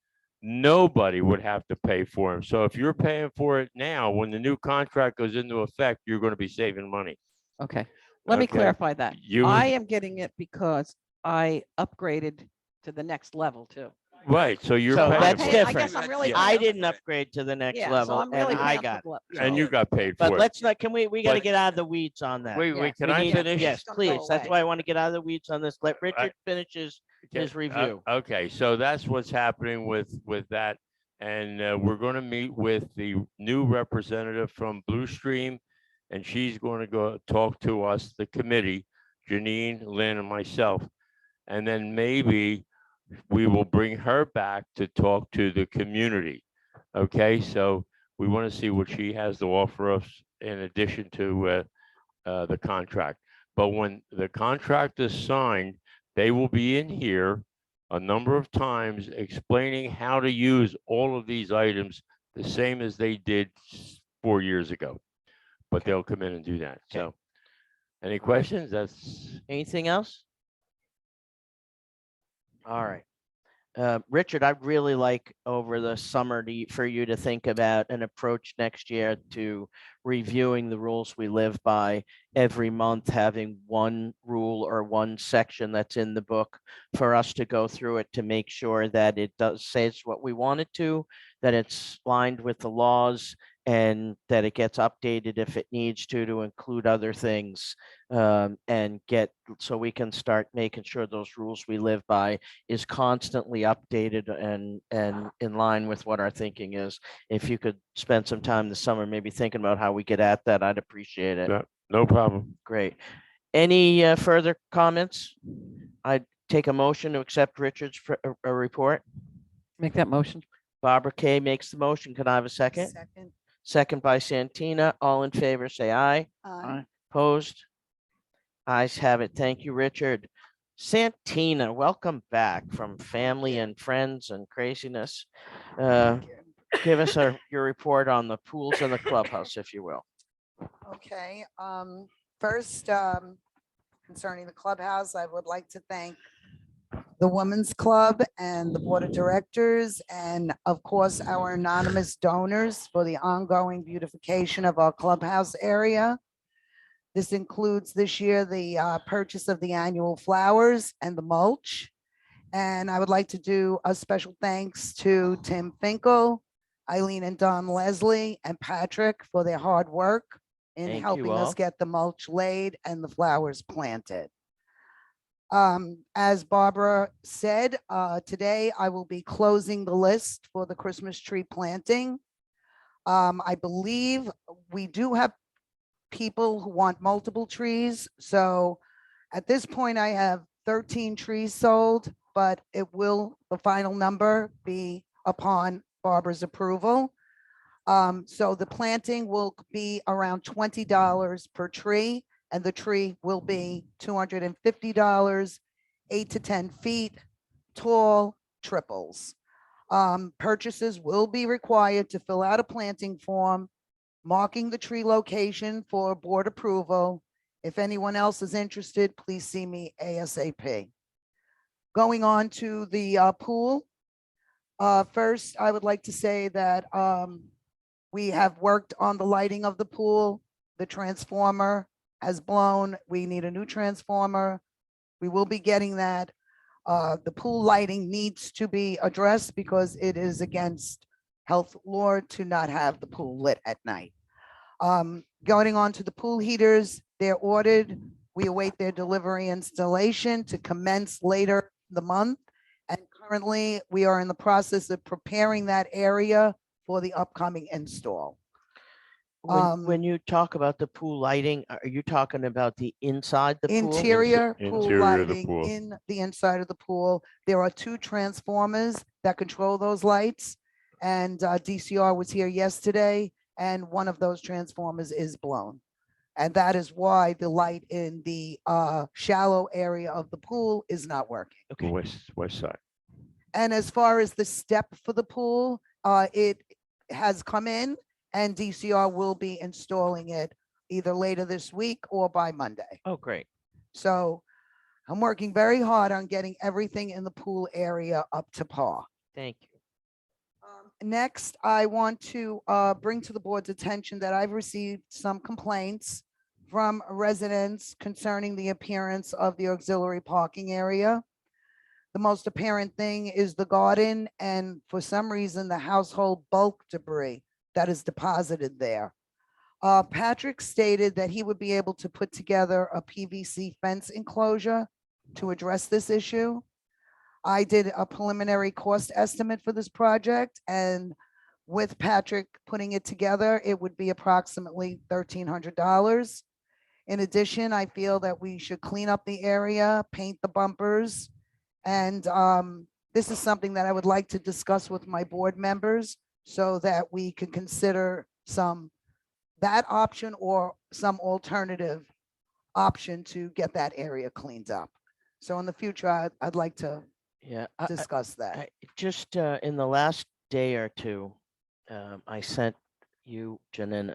nobody would have to pay for them. So if you're paying for it now, when the new contract goes into effect, you're going to be saving money. Okay. Let me Okay. clarify that. You- I am getting it because I upgraded to the next level too. Right. So you're So paying that's for it. I different. guess I'm really. Yeah. I paying for didn't it. upgrade to the next Yeah, so level I'm really and I paying got, for it. And you got paid but for it. let's not, can we got to But- get out of the weeds on that. Wait, Yeah, wait, can We I need- finish? Yes, It's gonna go please. That's away. why I want to get out of the weeds on this. Let Richard finish his Okay, review. Okay, so that's what's happening with that. And we're going to meet with the new representative from Blue Stream, and she's going to go talk to us, the committee, Janine, Lynn, and myself. And then maybe we will bring her back to talk to the community. Okay, so we want to see what she has to offer us in addition to the contract. But when the contract is signed, they will be in here a number of times explaining how to use all of these items the same as they did 4 years ago. But they'll come in and do that. So any questions? That's Anything else? All right. Richard, I'd really like over the summer for you to think about an approach next year to reviewing the rules we live by every month, having one rule or one section that's in the book for us to go through it to make sure that it does says what we want it to, that it's lined with the laws, and that it gets updated if it needs to include other things, and so we can start making sure those rules we live by is constantly updated and in line with what our thinking is. If you could spend some time this summer, maybe thinking about how we get at that, I'd appreciate it. no problem. Great. Any further comments? I'd take a motion to accept Richard's report. Make that motion. Barbara Kay makes the motion. Could I have a second? Second. Second by Santina. All in favor, say aye. Aye. Opposed? Ayes have it. Thank you, Richard. Santina, welcome back from family and friends and craziness. Give us your report on the pools and the clubhouse, if you will. Okay, first, concerning the clubhouse, I would like to thank the Women's Club and the Board of Directors, and of course, our anonymous donors for the ongoing beautification of our clubhouse area. This includes this year the purchase of the annual flowers and the mulch. And I would like to do a special thanks to Tim Finkel, Eileen and Don Leslie, and Patrick for their hard work in Thank you helping us all. get the mulch laid and the flowers planted. As Barbara said, today I will be closing the list for the Christmas tree planting. I believe we do have people who want multiple trees. So at this point, I have 13 trees sold, but the final number be upon Barbara's approval. So the planting will be around $20 per tree, and the tree will be $250, 8 to 10 feet tall, triples. Purchases will be required to fill out a planting form, marking the tree location for board approval. If anyone else is interested, please see me ASAP. Going on to the pool. First, I would like to say that we have worked on the lighting of the pool. The transformer has blown. We need a new transformer. We will be getting that. The pool lighting needs to be addressed because it is against health law to not have the pool lit at night. Going on to the pool heaters, they're ordered. We await their delivery installation to commence later the month. And currently we are in the process of preparing that area for the upcoming install. When you talk about the pool lighting, are you talking about the inside the pool? Interior pool Interior of the lighting pool. in the inside of the pool. There are 2 transformers that control those lights. And DCR was here yesterday, and one of those transformers is blown. And that is why the light in the shallow area of the pool is not working. Okay. West side. And as far as the step for the pool, it has come in, and DCR will be installing it either later this week or by Monday. Oh, great. So I'm working very hard on getting everything in the pool area up to par. Thank you. Next, I want to bring to the board's attention that I've received some complaints from residents concerning the appearance of the auxiliary parking area. The most apparent thing is the garden, and for some reason, the household bulk debris that is deposited there. Patrick stated that he would be able to put together a PVC fence enclosure to address this issue. I did a preliminary cost estimate for this project, and with Patrick putting it together, it would be approximately $1,300. In addition, I feel that we should clean up the area, paint the bumpers, and this is something that I would like to discuss with my board members so that we can consider that option or some alternative option to get that area cleaned up. So in the future, I'd like to Yeah. discuss that. Just in the last day or two, I sent you, Janin,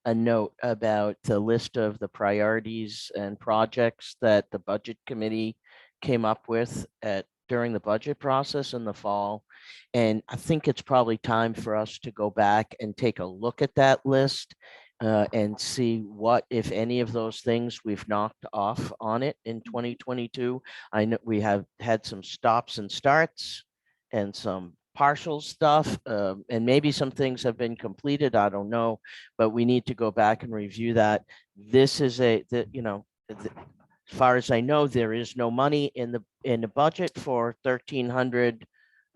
a note about the list of the priorities and projects that the budget committee came up with during the budget process in the fall. And I think it's probably time for us to go back and take a look at that list and see what, if any of those things we've knocked off on it in 2022. I know we have had some stops and starts and some partial stuff, and maybe some things have been completed. I don't know, but we need to go back and review that. This is as far as I know, there is no money in the budget for 1,300,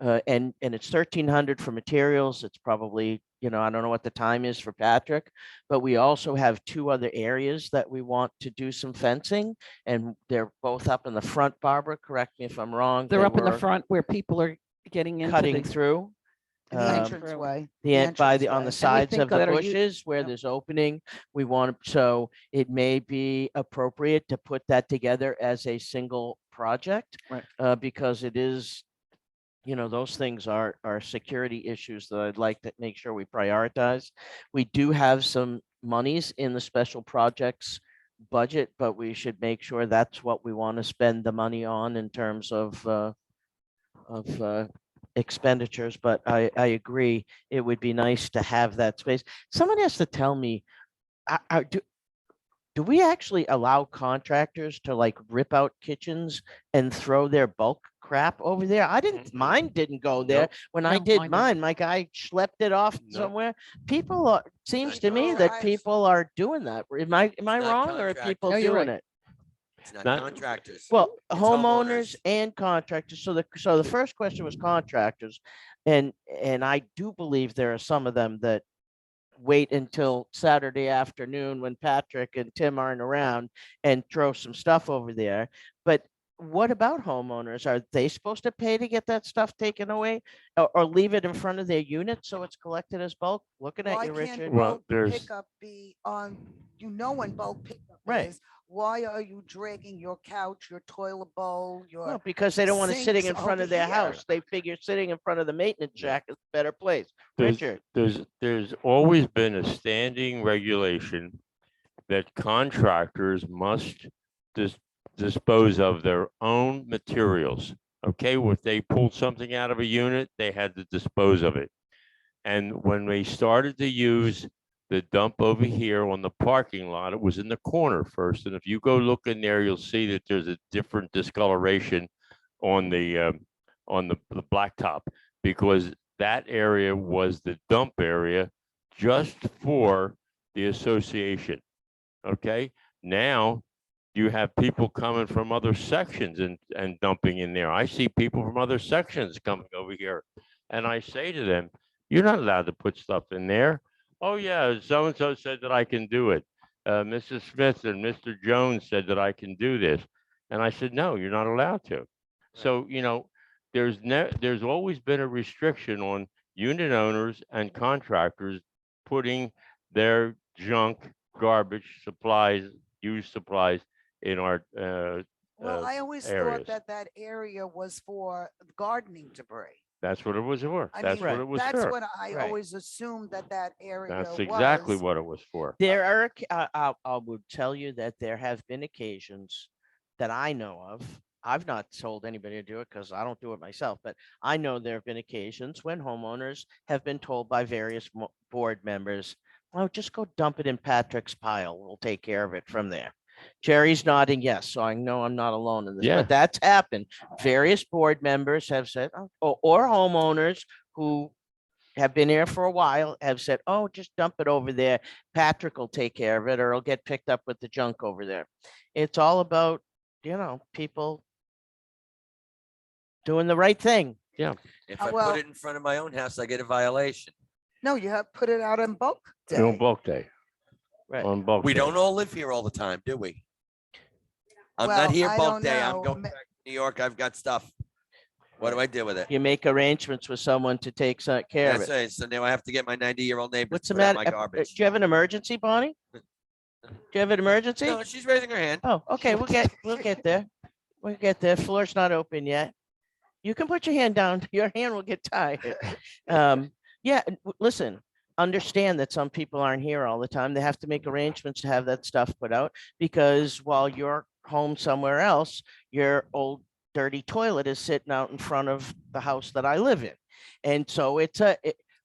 and it's 1,300 for materials. It's probably, I don't know what the time is for Patrick, but we also have 2 other areas that we want to do some fencing, and they're both up in the front. Barbara, correct me if I'm wrong. They're They up in the were front where people are getting into cutting the, through. The entranceway. On the sides think of the that are you- bushes where Yep. there's opening, we want to, so it may be appropriate to put that together as a single project. Right. Because it is, those things are security issues that I'd like to make sure we prioritize. We do have some monies in the special projects budget, but we should make sure that's what we want to spend the money on in terms of expenditures. But I agree, it would be nice to have that space. Someone has to tell me, do we actually allow contractors to like rip out kitchens and throw their bulk crap over there? I didn't, mine didn't go there. Nope. When I No, did mine didn't. mine, my guy schlepped it off Nope. somewhere. People are, seems to me not that contractors. people are doing that. Am I not wrong, or are people No, you're doing right. it? It's not Not- contractors. Well, It's homeowners and contractors. So the first question was contractors. And I do believe there are some of them that wait until Saturday afternoon when Patrick and Tim aren't around and throw some stuff over there. But what about homeowners? Are they supposed to pay to get that stuff taken away or leave it in front of their unit so it's collected as bulk? Looking at Why you, can't Richard. Well, bulk there's- pickup be on, when bulk pickup Right. is? Why are you dragging your couch, your toilet bowl, Well, your, because they don't want it sitting in sinks front over of their here. house. They figure sitting in front of the maintenance shack is a better place. There's, Richard. there's always been a standing regulation that contractors must dispose of their own materials. Okay, if they pulled something out of a unit, they had to dispose of it. And when they started to use the dump over here on the parking lot, it was in the corner first. And if you go look in there, you'll see that there's a different discoloration on the blacktop, because that area was the dump area just for the association. Okay, now you have people coming from other sections and dumping in there. I see people from other sections coming over here, and I say to them, you're not allowed to put stuff in there. Oh yeah, so-and-so said that I can do it. Mrs. Smith and Mr. Jones said that I can do this. And I said, no, you're not allowed to. So, there's always been a restriction on unit owners and contractors putting their junk, garbage, supplies, used supplies in our well, I always thought areas. that area was for gardening debris. That's what it was for. I That's mean, what it was that's for. what I Right. always assumed that area That's exactly was. what it was for. There are, I would tell you that there have been occasions that I know of. I've not told anybody to do it because I don't do it myself, but I know there have been occasions when homeowners have been told by various board members, oh, just go dump it in Patrick's pile. We'll take care of it from there. Jerry's nodding yes, so I know I'm not alone in this, Yeah. but that's happened. Various board members have said, oh, or homeowners who have been here for a while have said, oh, just dump it over there. Patrick will take care of it, or it'll get picked up with the junk over there. It's all about, people doing the right thing. If I well- put it in front of my own house, I get a violation. No, you have put it out on bulk day. On bulk day. Right. On bulk We day. don't all live here all the time, do we? I'm Well, not here I bulk don't day. I'm know. going back to New York. I've got stuff. What do I do with it? You make arrangements with someone to take care of That's it. it. So now I have to get my 90-year-old neighbor What's to the put out matter? my garbage. Do you have an emergency, Bonnie? Do you have an emergency? No, she's raising her hand. Oh, okay, we'll get there. We'll get there. Floor's not open yet. You can put your hand down. Your hand will get tired. Listen, understand that some people aren't here all the time. They have to make arrangements to have that stuff put out because while you're home somewhere else, your old dirty toilet is sitting out in front of the house that I live in. And so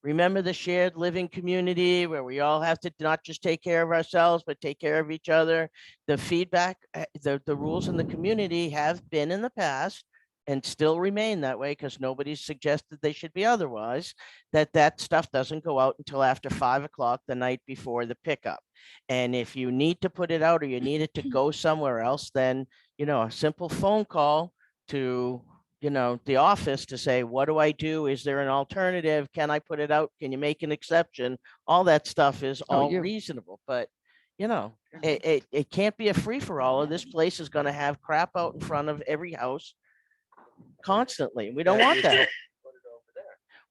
remember the shared living community where we all have to not just take care of ourselves, but take care of each other. The feedback, the rules in the community have been in the past and still remain that way because nobody's suggested they should be otherwise, that stuff doesn't go out until after 5 o'clock the night before the pickup. And if you need to put it out or you need it to go somewhere else, then, a simple phone call to, the office to say, what do I do? Is there an alternative? Can I put it out? Can you make an exception? All that stuff is all reasonable, but it can't be a free for all. This place is going to have crap out in front of every house constantly. We don't want that.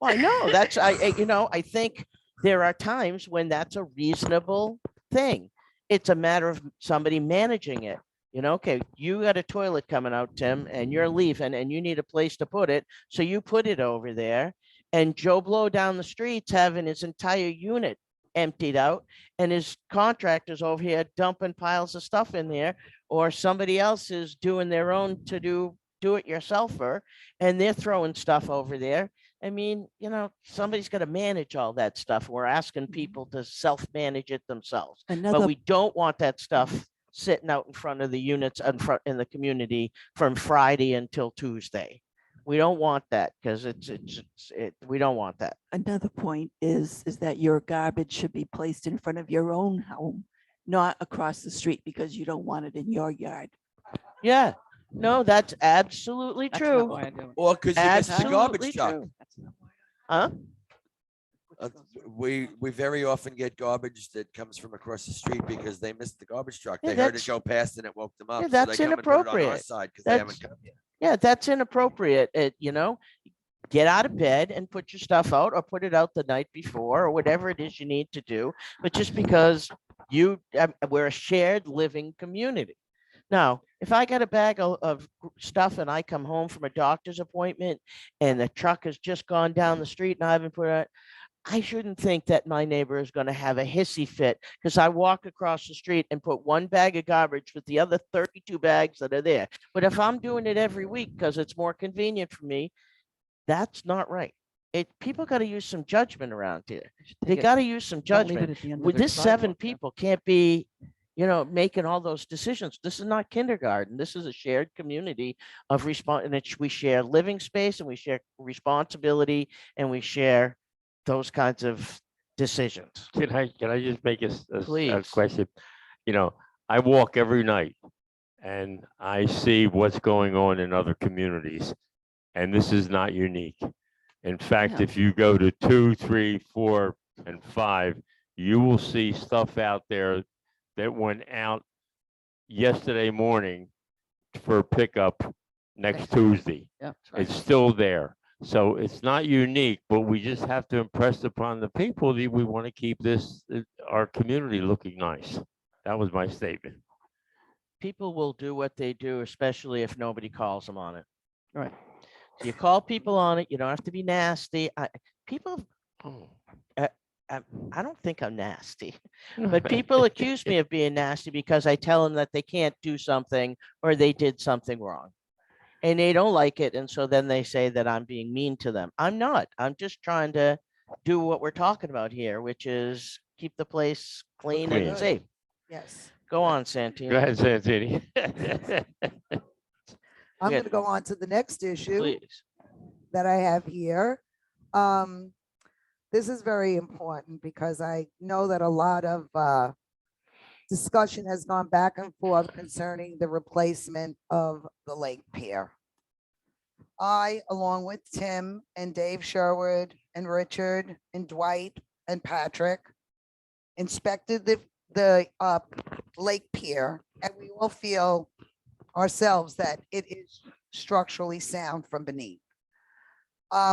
Well, I know that's, I think there are times when that's a reasonable thing. It's a matter of somebody managing it. Okay, you got a toilet coming out, Tim, and you're leaving and you need a place to put it. So you put it over there and Joe Blow down the street's having his entire unit emptied out and his contractors over here dumping piles of stuff in there, or somebody else is doing their own to do it yourselfer and they're throwing stuff over there. I mean, somebody's got to manage all that stuff. We're asking people to self-manage it themselves, but we don't want that stuff sitting out in front of the units in the community from Friday until Tuesday. We don't want that because we don't want that. Another point is that your garbage should be placed in front of your own home, not across the street because you don't want it in your yard. Yeah, no, that's absolutely That's not true. why I do it. Or because you missed the Absolutely garbage truck. true. Huh? We very often get garbage that comes from across the street because they missed the garbage truck. Yeah, They heard it that's- go past and it woke them up. Yeah, so they that's come and put it on our inappropriate. side because they haven't That's- come yet. Yeah, that's inappropriate. Get out of bed and put your stuff out, or put it out the night before, or whatever it is you need to do. But just because we're a shared living community. Now, if I got a bag of stuff and I come home from a doctor's appointment and the truck has just gone down the street and I haven't put it, I shouldn't think that my neighbor is going to have a hissy fit because I walk across the street and put one bag of garbage with the other 32 bags that are there. But if I'm doing it every week because it's more convenient for me, that's not right. People got to use some judgment around here. They got to use some Don't leave it judgment. at the end of With their this 7 sidewalk, though. people can't be, making all those decisions. This is not kindergarten. This is a shared community of and we share living space and we share responsibility and we share those kinds of decisions. Can I just make a Please. question? I walk every night and I see what's going on in other communities, and this is not unique. In fact, Yeah. if you go to 2, 3, 4, and 5, you will see stuff out there that went out yesterday morning for pickup next Tuesday. Yeah, that's right. It's still there. So it's not unique, but we just have to impress upon the people that we want to keep our community looking nice. That was my statement. People will do what they do, especially if nobody calls them on it. Right. So you call people on it. You don't have to be nasty. People, I don't think I'm nasty, but people accuse me of being nasty because I tell them that they can't do something or they did something wrong. And they don't like it. And so then they say that I'm being mean to them. I'm not. I'm just trying to do what we're talking about here, which is keep the place clean Clean. and safe. Yes. Go on, Santini. Go ahead, Santini. I'm Yeah. going to go on to the next issue Please. that I have here. This is very important because I know that a lot of discussion has gone back and forth concerning the replacement of the lake pier. I, along with Tim and Dave Sherwood and Richard and Dwight and Patrick, inspected the lake pier, and we all feel ourselves that it is structurally sound from beneath.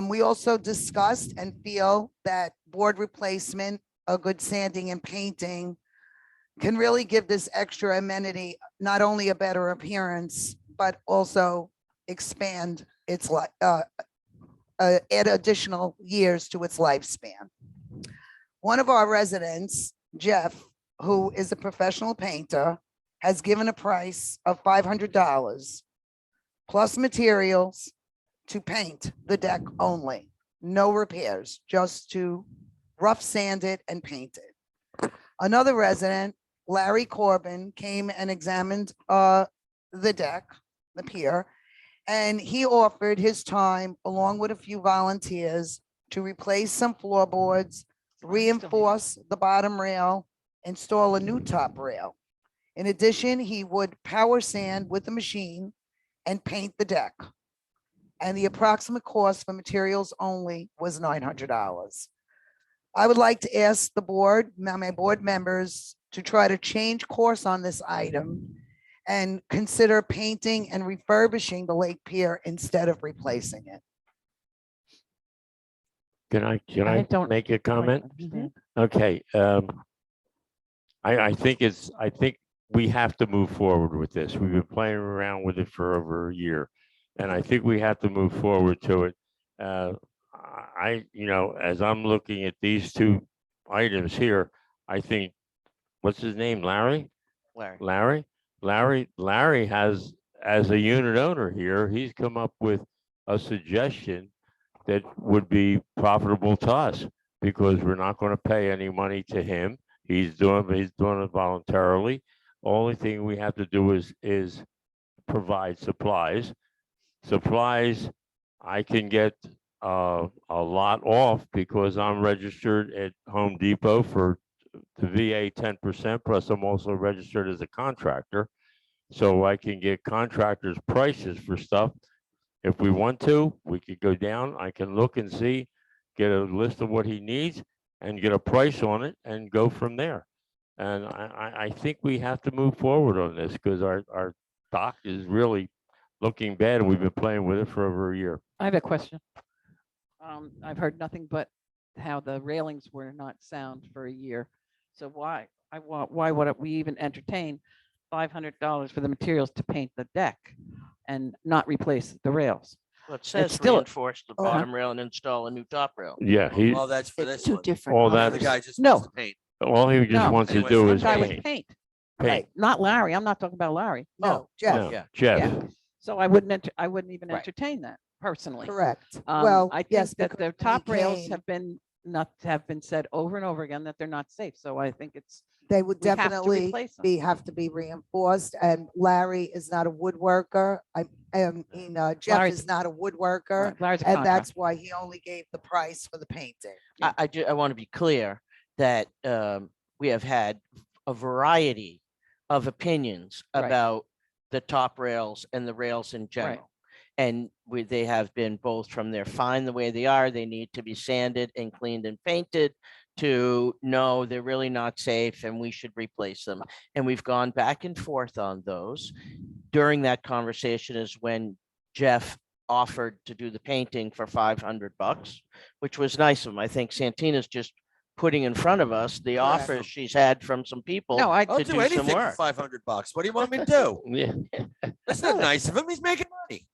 We also discussed and feel that board replacement, a good sanding and painting can really give this extra amenity not only a better appearance, but also expand its add additional years to its lifespan. One of our residents, Jeff, who is a professional painter, has given a price of $500 plus materials to paint the deck only. No repairs, just to rough sand it and paint it. Another resident, Larry Corbin, came and examined the deck, the pier, and he offered his time along with a few volunteers to replace some floorboards, reinforce the bottom rail, install a new top rail. In addition, he would power sand with the machine and paint the deck. And the approximate cost for materials only was $900. I would like to ask the board, my board members, to try to change course on this item and consider painting and refurbishing the lake pier instead of replacing it. Can I don't make a quite comment? understand. Okay. I think we have to move forward with this. We've been playing around with it for over a year, and I think we have to move forward to it. As I'm looking at these two items here, I think, what's his name? Larry has, as a unit owner here, he's come up with a suggestion that would be profitable to us because we're not going to pay any money to him. He's doing it voluntarily. Only thing we have to do is provide supplies. Supplies, I can get a lot off because I'm registered at Home Depot for the VA 10%, plus I'm also registered as a contractor. So I can get contractors' prices for stuff. If we want to, we could go down. I can look and see, get a list of what he needs and get a price on it and go from there. And I think we have to move forward on this because our dock is really looking bad. We've been playing with it for over a year. I have a question. I've heard nothing but how the railings were not sound for a year. So why would we even entertain $500 for the materials to paint the deck and not replace the rails? Well, it says still- reinforce the bottom rail and install a new top rail. Yeah, he, Well, that's for It's this two one. different. all The that, guy just No. wants to paint. all he just No. wants to Anyways, do some is Guy with paint. paint, Paint. not Larry. I'm not talking about Larry. No, Jeff, No, Yeah. Jeff. Yeah. So I wouldn't even Right. entertain that personally. correct. Well, I think yes, that because the when he top rails came, have been said over and over again that they're not safe. So I think they would we have to definitely replace them. have to be reinforced, and Larry is not a woodworker. I mean, Jeff Larry's- is not a woodworker, Right, Larry's a and contractor. that's why he only gave the price for the painting. I want to be clear that we have had a variety of opinions Right. about the top rails and the rails in general. And they have been both from they're fine the way they are, they need to be sanded and cleaned and painted, to no, they're really not safe and we should replace them. And we've gone back and forth on those. During that conversation is when Jeff offered to do the painting for $500, which was nice of him. I think Santina's just putting in front of us the Correct. offers she's had from some people No, I'll to do do anything some for work. $500. What do you want me to do? Yeah. That's not nice of him. He's making money.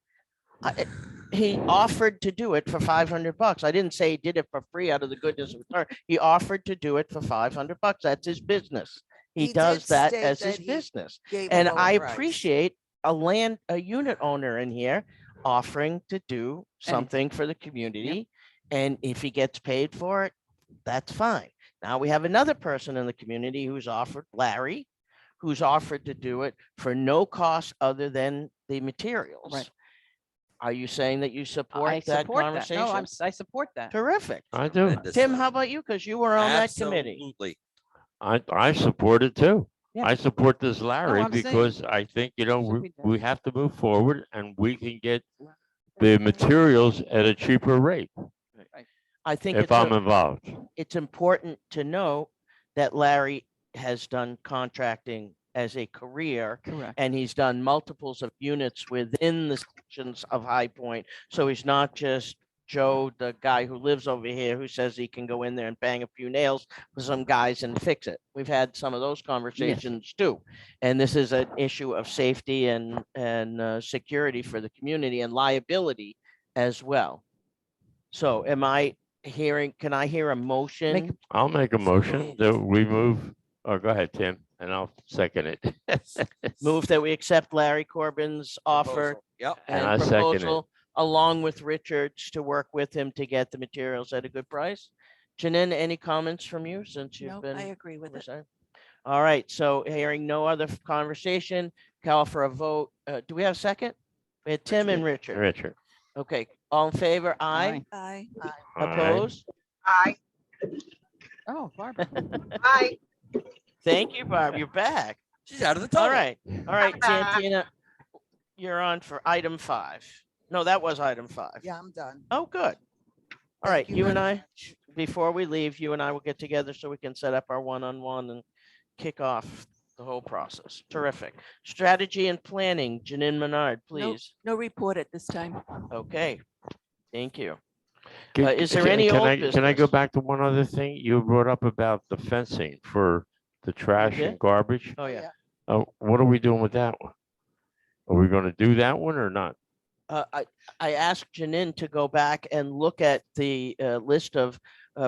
He offered to do it for $500. I didn't say he did it for free out of the goodness of his heart. He offered to do it for $500. That's his business. He He does did that state as that his he business. Gave a And low I price. appreciate a unit owner in here offering to do something for the community. And if he gets paid for it, that's fine. Now we have another person in the community who's offered, Larry, who's offered to do it for no cost other than the materials. Right. Are you saying that you support I that support that. conversation? No, I support that. Terrific. I do. Tremendous. Tim, how about you? Because you were on that committee. Absolutely. I support it too. Yeah. I support this Larry I'm saying because I think, should we, be done. we have to move forward and we can get the materials at a cheaper rate I think if I'm involved. it's important to know that Larry has done contracting as a career, Correct. and he's done multiples of units within the sections of High Point. So he's not just Joe, the guy who lives over here, who says he can go in there and bang a few nails for some guys and fix it. We've had some of those conversations too. And this is an issue of safety and security for the community and liability as well. So can I hear a motion? I'll make a motion that we move, oh, go ahead, Tim, and I'll second it. Move that we accept Larry Corbin's offer Proposal. Yep. And I and second it. proposal along with Richards to work with him to get the materials at a good price. Janine, any comments from you since you've No, been? I agree with it. Representative? All right, so hearing no other conversation, call for a vote. Do we have a second? We had Tim and Richard. Richard. Okay, all in favor? Aye. Aye. Aye. Opposed? Aye, Oh, Barbara. aye. Thank you, Barb. You're back. She's out of the tunnel. All right, Santina, you're on for item 5. No, that was item 5. Yeah, I'm done. Oh, good. All Thank right, you you and very I, much. before we leave, you and I will get together so we can set up our one-on-one and kick off the whole process. Terrific. Strategy and planning, Janine Menard, please. No report at this time. Okay, thank you. Can- Is there can- any can old I- Can I go business? back to one other thing? You brought up about the fencing for the trash did? and garbage. Oh, yeah. What are we doing with that one? Are we gonna do that one or not? I asked Janine to go back and look at the list of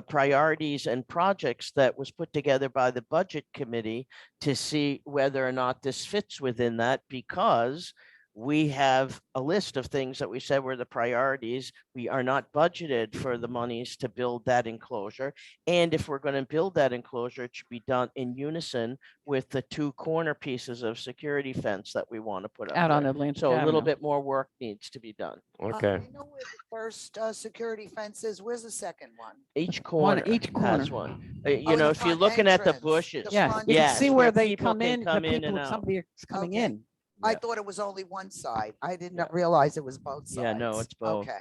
priorities and projects that was put together by the budget committee to see whether or not this fits within that, because we have a list of things that we said were the priorities. We are not budgeted for the monies to build that enclosure. And if we're going to build that enclosure, it should be done in unison with the 2 corner pieces of security fence that we want to put up Out on there. Atlantic So a little Avenue. bit more work needs to be done. Okay. We know where the first security fence is. Where's the second one? Each corner each has corner. one. Oh, You know, the if you're front looking at the entrance, bushes. the Yeah, front you can see Yes, where where they people come can in, the come in and people, out. somebody is coming Okay. in. I Yeah. thought it was only one side. I did Yeah. not realize it was both sides. Yeah, no, it's both. Okay.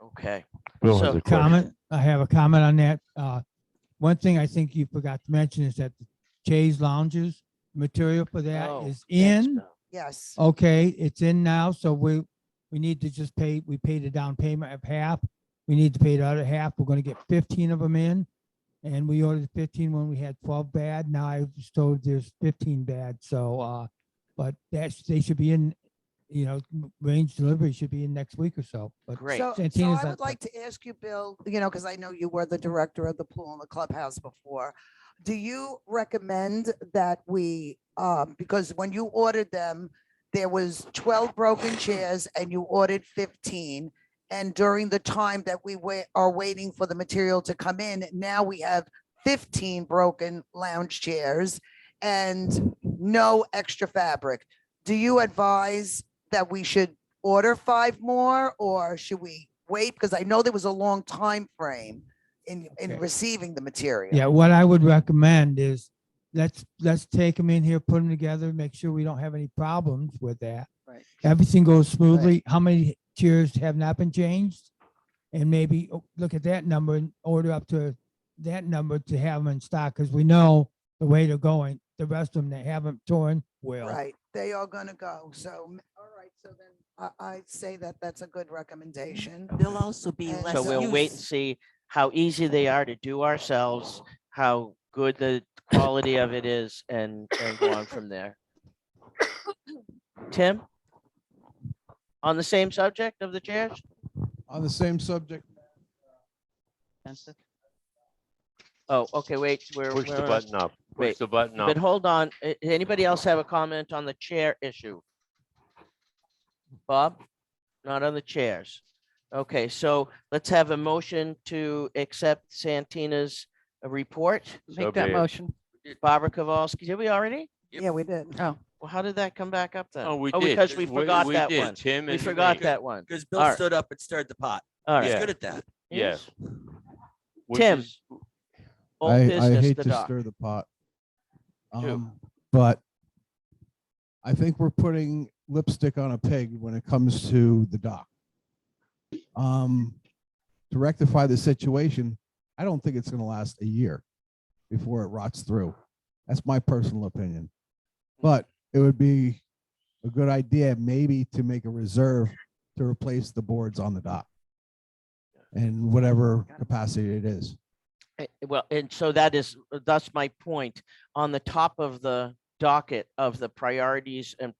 Okay. Bill So- has a question. Comment, I have a comment on that. One thing I think you forgot to mention is that the chaise lounges, material for that Oh, is thanks, in. Bill. Yes. Okay, it's in now, so we need to just pay, we paid a down payment of half. We need to pay the other half. We're gonna get 15 of them in. And we ordered 15 when we had 12 bad. Now I was told there's 15 bad, so, but they should be in, range delivery should be in next week or so, but. Great. So Santina's I not- would like to ask you, Bill, because I know you were the director of the pool and the clubhouse before. Do you recommend that we, because when you ordered them, there was 12 broken chairs and you ordered 15. And during the time that we are waiting for the material to come in, now we have 15 broken lounge chairs and no extra fabric. Do you advise that we should order 5 more, or should we wait? Because I know there was a long time frame in Okay. receiving the material. Yeah, what I would recommend is let's take them in here, put them together, make sure we don't have any problems with that. Right. Everything goes smoothly. How many chairs have not been changed? And maybe look at that number and order up to that number to have them in stock, because we know the way they're going. The rest of them that haven't torn will. Right, they are gonna go. So, all right, so then I'd say that that's a good recommendation. They'll also be And less So we'll wait and use. see how easy they are to do ourselves, how good the quality of it is, and go on from there. Tim? On the same subject of the chairs? On the same subject, Oh, okay, wait, Push the we're- button up. wait, Push the button but up. hold on. Anybody else have a comment on the chair issue? Bob? Not on the chairs. Okay, so let's have a motion to accept Santina's report. So Make that be it. motion. Barbara Kowalski, did we already? Yeah, we did. Oh, Well, how did that come back up then? Oh, we did. Because we forgot that did. one. Tim We and forgot me. that one. Because All Bill right. stood up and stirred the pot. All He's right. Yeah. good at that. Yes. Which Tim. is- Old I business, hate the to doc. stir the pot. Do. But I think we're putting lipstick on a pig when it comes to the dock. To rectify the situation, I don't think it's gonna last a year before it rots through. That's my personal opinion. But it would be a good idea maybe to make a reserve to replace the boards on the dock in whatever capacity it is. Well, and so that's my point. On the top of the docket of the priorities and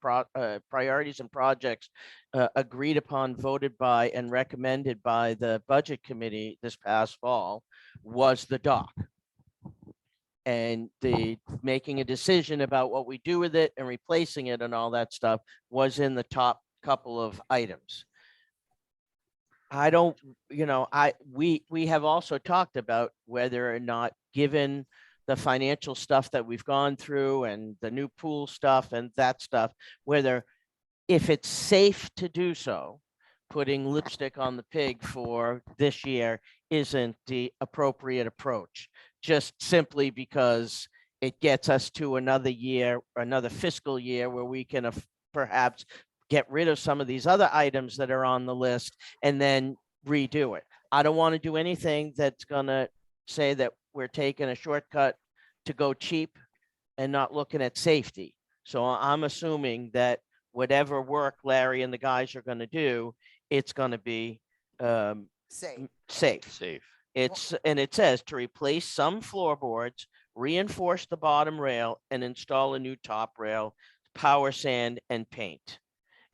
projects agreed upon, voted by, and recommended by the budget committee this past fall was the dock. And the making a decision about what we do with it and replacing it and all that stuff was in the top couple of items. I don't, we have also talked about whether or not, given the financial stuff that we've gone through and the new pool stuff and that stuff, whether if it's safe to do so, putting lipstick on the pig for this year isn't the appropriate approach, just simply because it gets us to another year, another fiscal year where we can perhaps get rid of some of these other items that are on the list and then redo it. I don't want to do anything that's gonna say that we're taking a shortcut to go cheap and not looking at safety. So I'm assuming that whatever work Larry and the guys are gonna do, it's gonna be Safe. safe. Safe. And it says to replace some floorboards, reinforce the bottom rail, and install a new top rail, power sand and paint.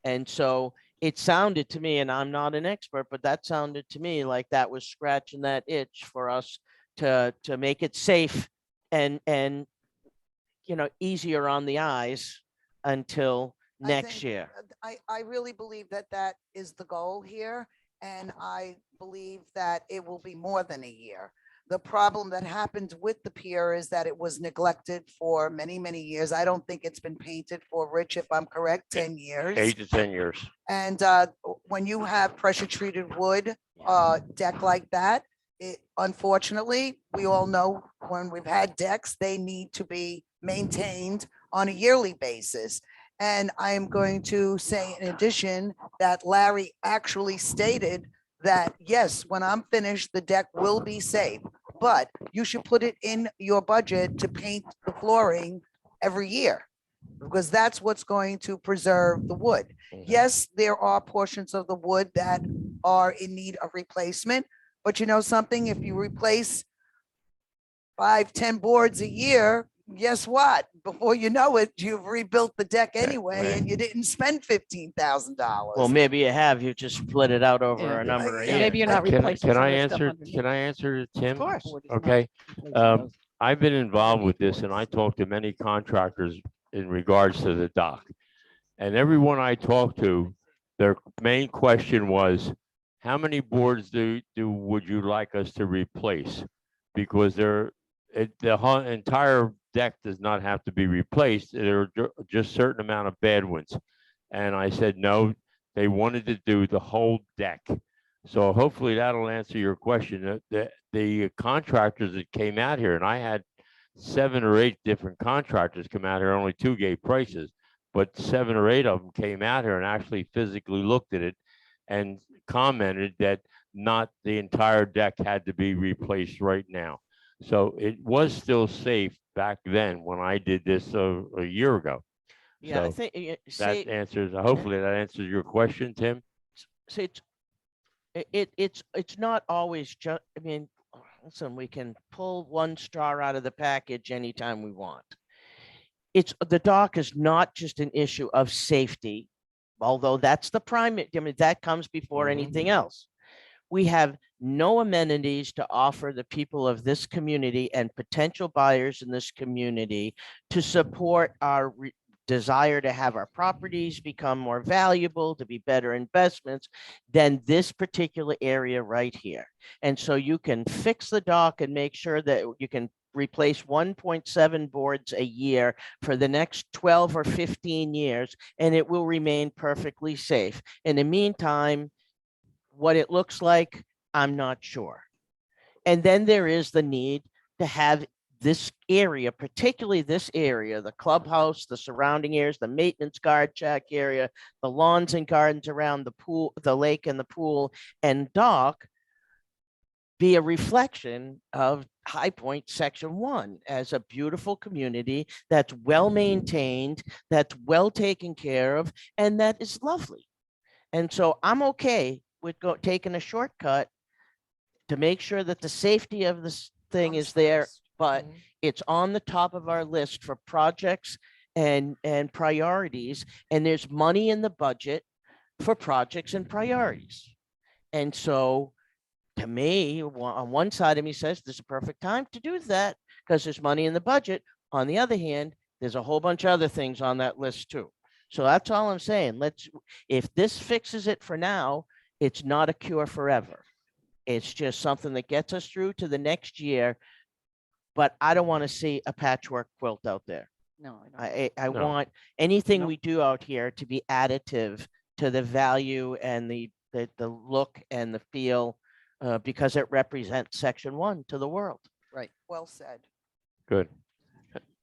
And so it sounded to me, and I'm not an expert, but that sounded to me like that was scratching that itch for us to make it safe and easier on the eyes until I next think, year. I really believe that that is the goal here. And I believe that it will be more than a year. The problem that happened with the pier is that it was neglected for many, many years. I don't think it's been painted for, Rich, if I'm correct, 10 years. 8 to 10 years. And when you have pressure treated wood deck like that, unfortunately, we all know when we've had decks, they need to be maintained on a yearly basis. And I am going to say in addition that Larry actually stated that, yes, when I'm finished, the deck will be safe, but you should put it in your budget to paint the flooring every year, because that's what's going to preserve the wood. Yes, there are portions of the wood that are in need of replacement, but you know something, if you replace 5, 10 boards a year, guess what? Before you know it, you've rebuilt the deck anyway, and you didn't spend $15,000. Well, maybe you have, you just split it out over Yeah. a number of Yeah, years. Maybe you're not Can I, replacing can some I of the stuff answer, underneath. can I answer Tim? Of course. Board is not Okay. replacing those. I've been involved with this and I talked to many contractors in regards to the dock. And everyone I talked to, their main question was, how many boards would you like us to replace? Because the entire deck does not have to be replaced. There are just certain amount of bad ones. And I said, no, they wanted to do the whole deck. So hopefully that'll answer your question. The contractors that came out here, and I had 7 or 8 different contractors come out here, only 2 gave prices, but 7 or 8 of them came out here and actually physically looked at it and commented that not the entire deck had to be replaced right now. So it was still safe back then when I did this a year ago. Yeah, I So think, that answers, hopefully that answers your question, Tim. see, it's not always just, I mean, listen, we can pull one straw out of the package anytime we want. It's, the dock is not just an issue of safety, although that's the primary, I mean, that comes before anything else. We have no amenities to offer the people of this community and potential buyers in this community to support our desire to have our properties become more valuable, to be better investments than this particular area right here. And so you can fix the dock and make sure that you can replace 1.7 boards a year for the next 12 or 15 years, and it will remain perfectly safe. In the meantime, what it looks like, I'm not sure. And then there is the need to have this area, particularly this area, the clubhouse, the surrounding areas, the maintenance guard shack area, the lawns and gardens around the pool, the lake and the pool and dock, be a reflection of High Point Section 1 as a beautiful community that's well maintained, that's well taken care of, and that is lovely. And so I'm okay with taking a shortcut to make sure that the safety of this thing is there, but it's on the top of our list for projects and priorities. And there's money in the budget for projects and priorities. And so to me, on one side of me says this is a perfect time to do that because there's money in the budget. On the other hand, there's a whole bunch of other things on that list too. So that's all I'm saying. If this fixes it for now, it's not a cure forever. It's just something that gets us through to the next year. But I don't want to see a patchwork quilt out there. No, I No. want anything No. we do out here to be additive to the value and the look and the feel, because it represents Section 1 to the world. right. Well said. Good.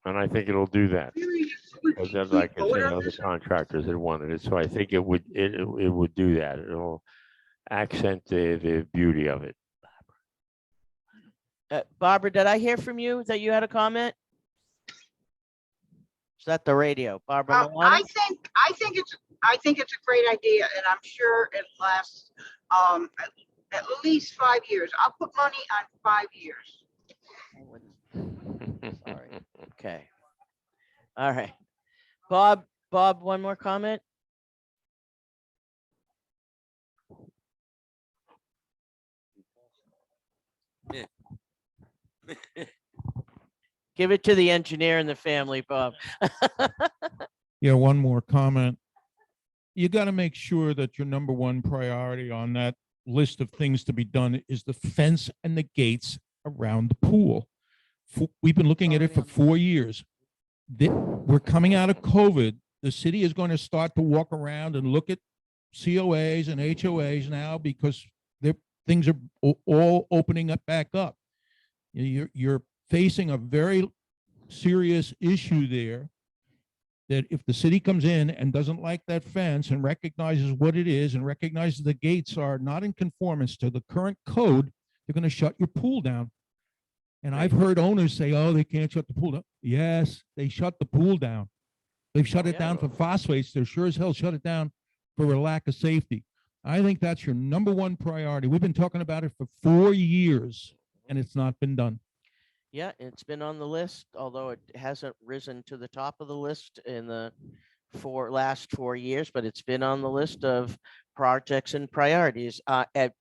And I think it'll do that. Because then, like I said, other contractors had wanted it, so I think it would do that. It'll accent the beauty of it. Barbara, did I hear from you that you had a comment? Is that the radio, Barbara? I think it's a great idea, and I'm sure it lasts at least 5 years. I'll put money on 5 years. I wouldn't. Sorry. Okay. All right. Bob, one more comment? Give it to the engineer and the family, Bob. Yeah, one more comment. You got to make sure that your number one priority on that list of things to be done is the fence and the gates around the pool. We've been looking at it for 4 years. We're coming out of COVID. The city is going to start to walk around and look at COAs and HOAs now because things are all opening up back up. You're facing a very serious issue there. that if the city comes in and doesn't like that fence and recognizes what it is and recognizes the gates are not in conformance to the current code, they're going to shut your pool down. And I've heard owners say, oh, they can't shut the pool down. Yes, they shut the pool down. They've shut it down for phosphates. They're sure as hell shut it down for a lack of safety. I think that's your number one priority. We've been talking about it for 4 years and it's not been done. Yeah, it's been on the list, although it hasn't risen to the top of the list in the last 4 years, but it's been on the list of projects and priorities. At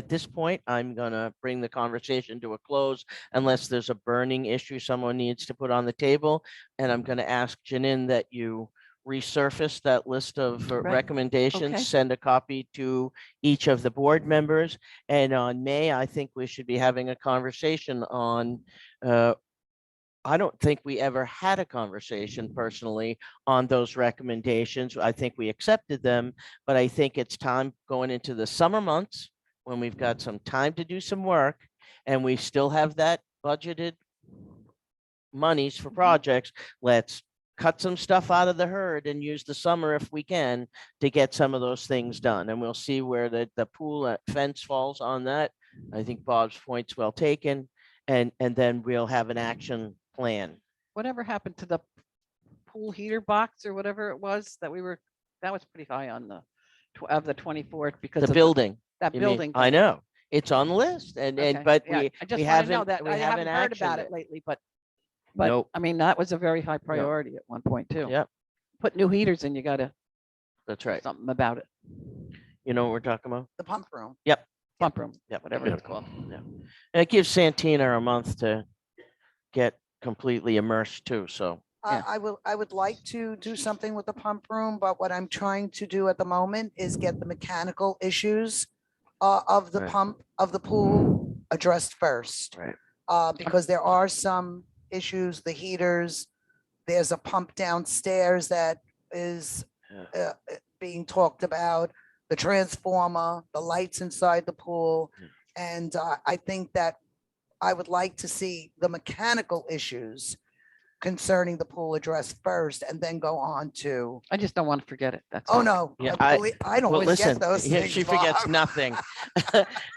this point, I'm gonna bring the conversation to a close unless there's a burning issue someone needs to put on the table. And I'm gonna ask Janine that you resurface that list of Right. recommendations, Okay. send a copy to each of the board members. And on May, I think we should be having a conversation on, I don't think we ever had a conversation personally on those recommendations. I think we accepted them, but I think it's time going into the summer months when we've got some time to do some work and we still have that budgeted monies for projects. Let's cut some stuff out of the herd and use the summer if we can to get some of those things done. And we'll see where the pool fence falls on that. I think Bob's point's well taken. And then we'll have an action plan. Whatever happened to the pool heater box or whatever it was that that was pretty high on the, of the 24th because The of building. that you mean. building. I thing. know. It's on the list Okay, but yeah, we I just we want to know haven't that. we I haven't haven't heard about actioned it lately, but Nope. I mean, that was a very high priority at one point too. Yep. Put new heaters in, you gotta That's right. something about it. You know what we're talking about? The pump room. Pump room, Yep. whatever it's called. Yeah. And it gives Santina a month to get completely immersed too. So Yeah. I would like to do something with the pump room, but what I'm trying to do at the moment is get the mechanical issues of the Right. pump, of the pool addressed first. Right. Because there are some issues, the heaters, there's a pump downstairs that is being talked about, the transformer, the lights inside the pool. And I think that I would like to see the mechanical issues concerning the pool addressed first and then go on to, I just don't want to forget it. That's oh, all. no. Yeah, I don't well, forget listen, those things. she forgets Bob. nothing.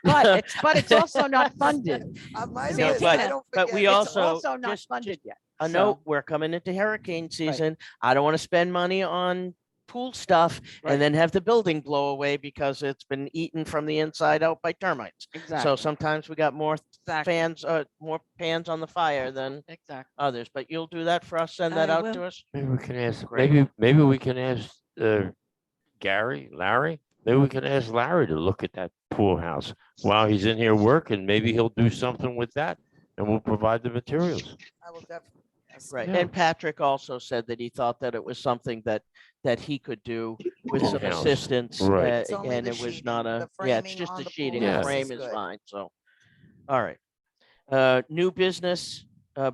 But it's also not funded. On my No, list, but- I don't but forget. we It's also- Also not just- funded yet. A So- note, we're coming into hurricane season. I don't want to spend money on pool stuff Right. and then have the building blow away because it's been eaten from the inside out by termites. So Exactly, sometimes we got more exactly, more pans on the fire than exactly. others, but you'll do that for us, send that I out will. to us? Maybe we can ask, Great. maybe we can ask Larry, maybe we can ask Larry to look at that pool house while he's in here working. Maybe he'll do something with that and we'll provide the materials. I will definitely. yes. Right, Yeah. and Patrick also said that he thought that it was something that he could do with some House. assistance. Right. It's only And the it was sheeting, not the yeah, it's framing just on the the pool sheeting, house the is frame is good. fine, so. All right. New business,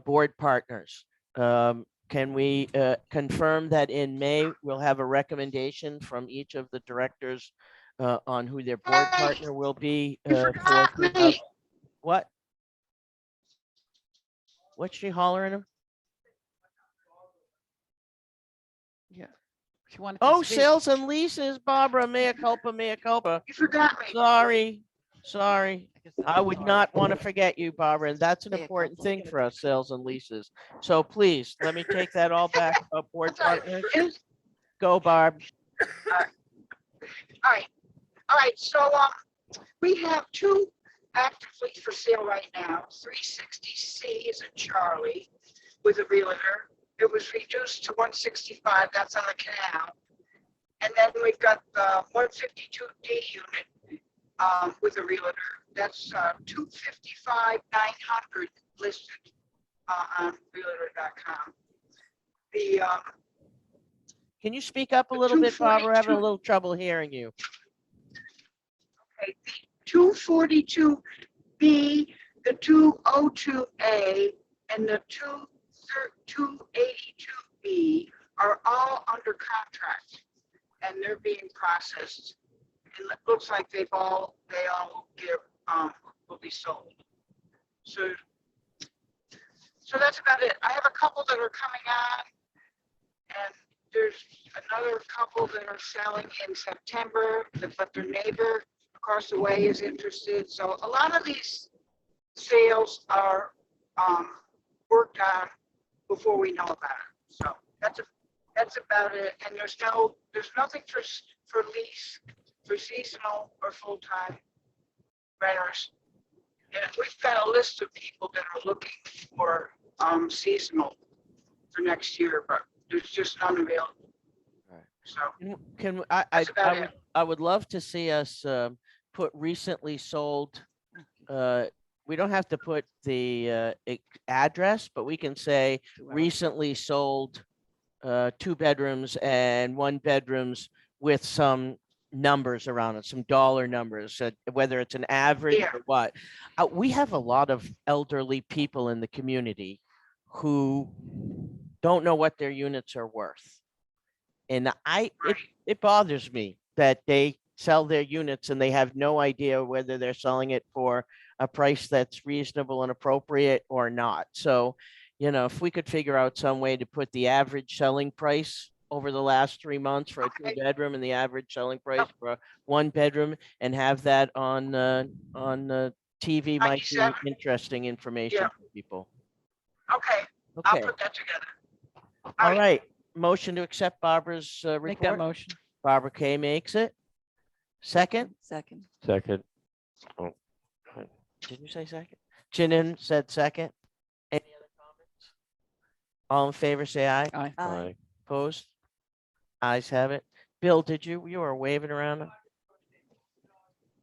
board partners. Can we confirm that in May, we'll have a recommendation from each of the directors on who their board partner will be? What? What's she hollering him? Yeah. She wanted to Oh, speak. sales and leases, Barbara, mea culpa, mea culpa. You forgot me. Sorry. I would not want to forget you, Barbara, and that's an important thing for us, sales and leases. So please, let me take that all back, board partners. Go, Barb. All right, so we have two actively for sale right now. 360C is in Charlie with a realtor. It was reduced to 165, that's on the canal. And then we've got the 152D unit with a realtor. That's 255,900 listed on realtor.com. The Can you speak up a little bit, Bob? We're having a 242. little trouble hearing you. Okay, the 242B, the 202A, and the 282B are all under contract, and they're being processed. And it looks like they all will be sold. So that's about it. I have a couple that are coming on, and there's another couple that are selling in September, but their neighbor across the way is interested. So a lot of these sales are worked on before we know about it. So that's about it. And there's nothing for lease, for seasonal or full-time renters. And we've got a list of people that are looking for seasonal for next year, but there's just none available. Right. So That's about it. I would love to see us put recently sold. We don't have to put the address, but we can say recently sold 2 bedrooms and 1 bedrooms with some numbers around it, some dollar numbers, whether it's an average Yeah. or what. We have a lot of elderly people in the community who don't know what their units are worth. And it bothers me that they sell their units and they have no idea whether they're selling it for a price that's reasonable and appropriate or not. So, you know, if we could figure out some way to put the average selling price over the last 3 months for a 2-bedroom and the average selling price for a 1-bedroom and have that on TV might be 97. interesting information Yeah. for people. Okay, I'll Okay, put that together. all right. Motion to accept Barbara's Make that report. motion. Barbara Kay makes it. Second, Second. Second. did you say second? Jinin said second. Any other comments? All in favor, say aye. Aye. Aye. Opposed? Ayes have it. Bill, did you were waving around?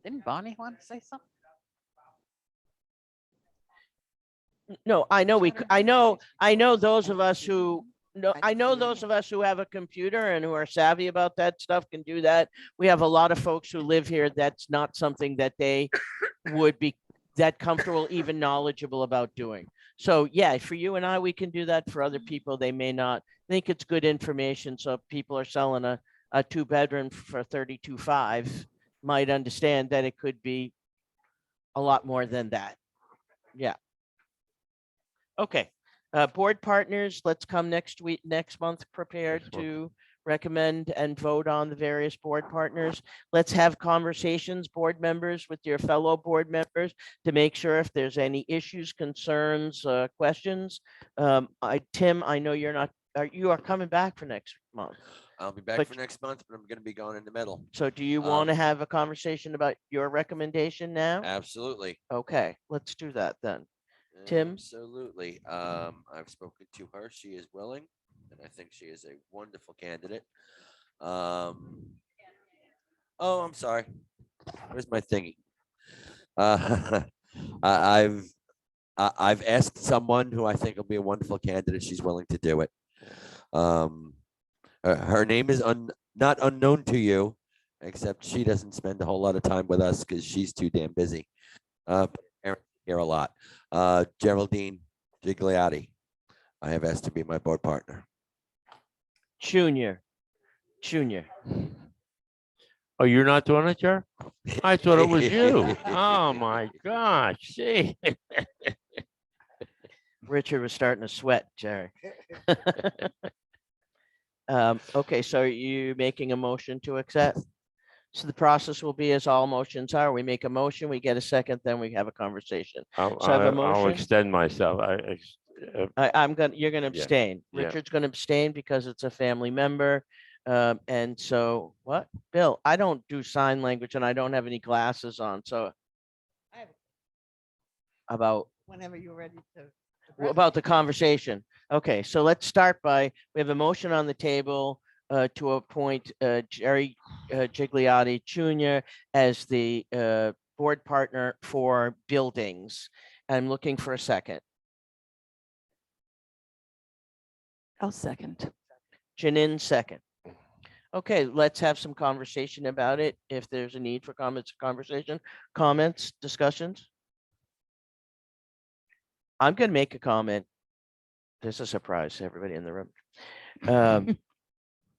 Didn't Bonnie want to say something? No, I know I know those of us who, no, I know those of us who have a computer and who are savvy about that stuff can do that. We have a lot of folks who live here. That's not something that they would be that comfortable, even knowledgeable about doing. So yeah, for you and I, we can do that. For other people, they may not think it's good information. So if people are selling a 2-bedroom for 32.5, might understand that it could be a lot more than that. Yeah. Okay. Board partners, let's come next month prepared Next month. to recommend and vote on the various board partners. Let's have conversations, board members, with your fellow board members to make sure if there's any issues, concerns, questions. Tim, I know you are coming back for next month. I'll be back But- for next month, but I'm gonna be gone in the middle. So do you Um, want to have a conversation about your recommendation now? Absolutely. Okay, let's do that then. Tim? Absolutely. I've spoken to her. She is willing, and I think she is a wonderful candidate. Oh, I'm sorry. Where's my thingy? I've asked someone who I think will be a wonderful candidate. She's willing to do it. Her name is not unknown to you, except she doesn't spend a whole lot of time with us because she's too damn busy. Here a lot. Geraldine Gigliotti. I have asked to be my board partner. Junior. Oh, you're not doing it, Jer? I thought it was you. Oh, my gosh, see? Richard was starting to sweat, Jerry. Okay, so are you making a motion to accept? So the process will be as all motions are. We make a motion, we get a second, then we have a conversation. I'll So I have a I'll motion? extend myself. You're gonna Yeah, abstain. yeah. Richard's gonna abstain because it's a family member. And so what? Bill, I don't do sign language and I don't have any glasses on, so. About Whenever you're ready to. about the conversation. Okay, so let's start by, we have a motion on the table to appoint Jerry Gigliotti Jr. as the board partner for buildings. I'm looking for a second. I'll second. Janine, second. Okay, let's have some conversation about it. If there's a need for comments, discussions. I'm gonna make a comment. This is a surprise to everybody in the room.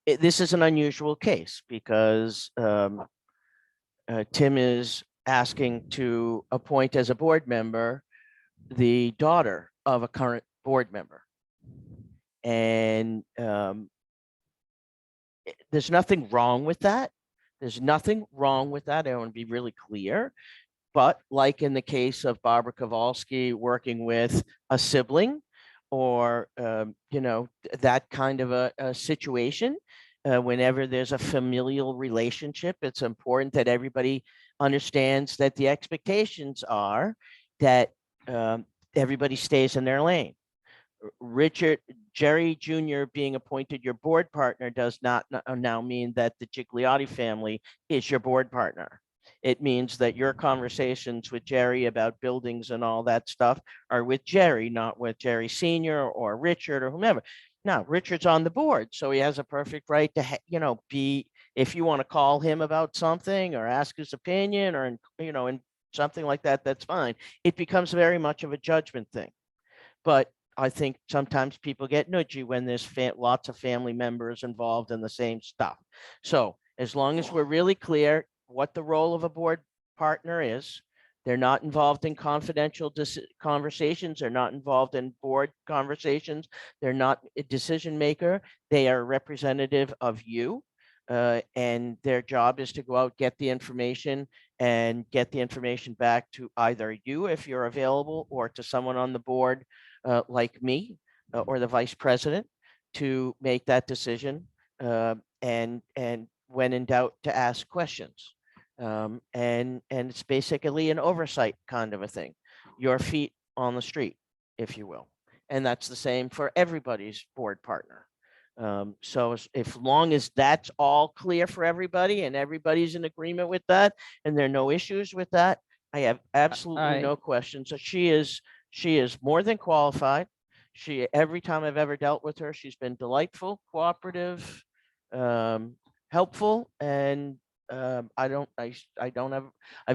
This is an unusual case because Tim is asking to appoint as a board member the daughter of a current board member. And there's nothing wrong with that. There's nothing wrong with that. I want to be really clear. But like in the case of Barbara Kowalski working with a sibling or, that kind of a situation, whenever there's a familial relationship, it's important that everybody understands that the expectations are that everybody stays in their lane. Jerry Jr. being appointed your board partner does not now mean that the Gigliotti family is your board partner. It means that your conversations with Jerry about buildings and all that stuff are with Jerry, not with Jerry Senior or Richard or whomever. Now, Richard's on the board, so he has a perfect right to, be, if you want to call him about something or ask his opinion or, and something like that, that's fine. It becomes very much of a judgment thing. But I think sometimes people get nudgy when there's lots of family members involved in the same stuff. So as long as we're really clear what the role of a board partner is, they're not involved in confidential conversations. They're not involved in board conversations. They're not a decision maker. They are a representative of you. And their job is to go out, get the information and get the information back to either you if you're available or to someone on the board like me or the vice president to make that decision and when in doubt to ask questions. And it's basically an oversight kind of a thing, your feet on the street, if you will. And that's the same for everybody's board partner. So if long as that's all clear for everybody and everybody's in agreement with that and there are no issues with that, I have absolutely no questions. So she is more than qualified. Every time I've ever dealt with her, she's been delightful, cooperative, helpful, and I've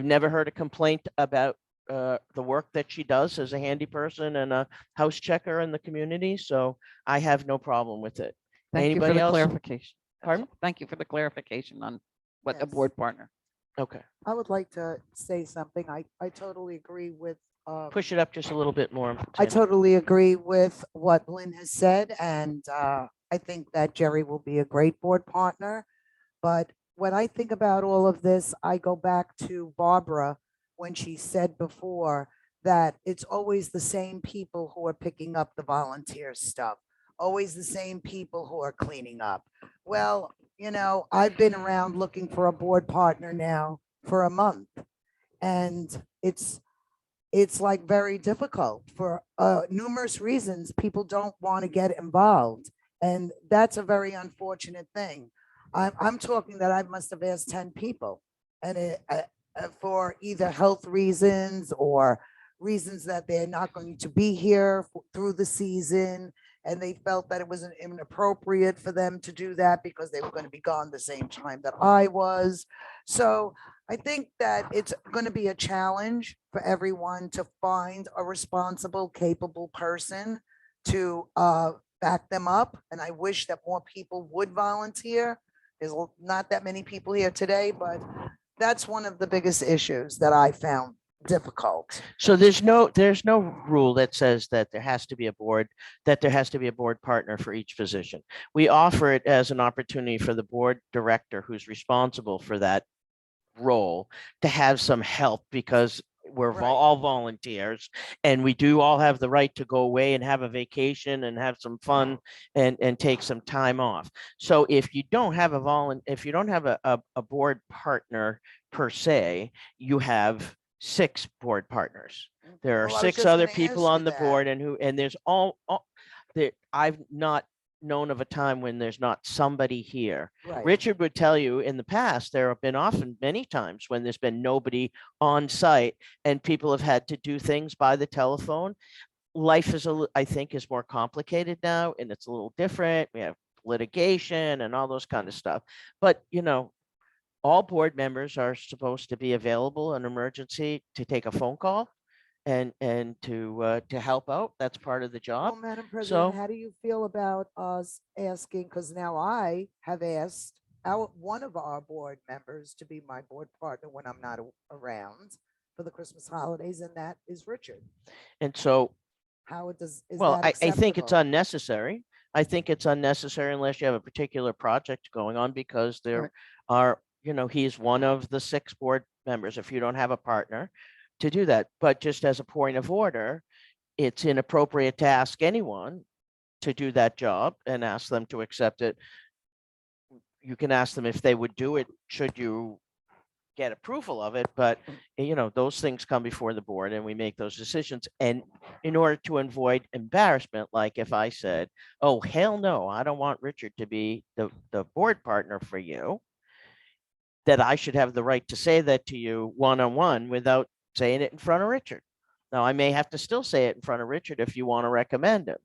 never heard a complaint about the work that she does as a handy person and a house checker in the community. So I have no problem with it. Thank you for Anybody the else? clarification. Pardon? Thank you for the clarification on what a Yes. board partner. Okay, I would like to say something. I totally agree with, push it up just a little bit more. I Tammy. totally agree with what Lynn has said, and I think that Jerry will be a great board partner. But when I think about all of this, I go back to Barbara when she said before that it's always the same people who are picking up the volunteer stuff, always the same people who are cleaning up. Well, I've been around looking for a board partner now for a month, and it's like very difficult for numerous reasons. People don't want to get involved, and that's a very unfortunate thing. I'm talking that I must have asked 10 people, and for either health reasons or reasons that they're not going to be here through the season, and they felt that it was inappropriate for them to do that because they were going to be gone the same time that I was. So I think that it's going to be a challenge for everyone to find a responsible, capable person to back them up. And I wish that more people would volunteer. There's not that many people here today, but that's one of the biggest issues that I found difficult. So there's no rule that says that there has to be a board partner for each position. We offer it as an opportunity for the board director who's responsible for that role to have some help because we're Right. all volunteers and we do all have the right to go away and have a vacation and have some fun and take some time off. So if you don't have a board partner per se, you have 6 board partners. There are Well, I was 6 just other gonna people ask on you the that. board and there's all there. I've not known of a time when there's not somebody here. Right. Richard would tell you in the past, there have been often many times when there's been nobody on site and people have had to do things by the telephone. Life I think is more complicated now and it's a little different. We have litigation and all those kind of stuff. But, all board members are supposed to be available in emergency to take a phone call and to help out. That's part of the Well, job. Madam President, So- how do you feel about us asking, because now I have asked one of our board members to be my board partner when I'm not around for the Christmas holidays, and that is Richard. And so How is well, that I think it's acceptable? unnecessary, I think it's unnecessary unless you have a particular project going on, because there are, he's one of the 6 board members, if you don't have a partner, to do that. But just as a point of order, it's inappropriate to ask anyone to do that job and ask them to accept it. You can ask them if they would do it, should you get approval of it, but those things come before the board and we make those decisions. And in order to avoid embarrassment, like if I said, oh, hell no, I don't want Richard to be the board partner for you, that I should have the right to say that to you one-on-one without saying it in front of Richard. Now, I may have to still say it in front of Richard if you want to recommend him.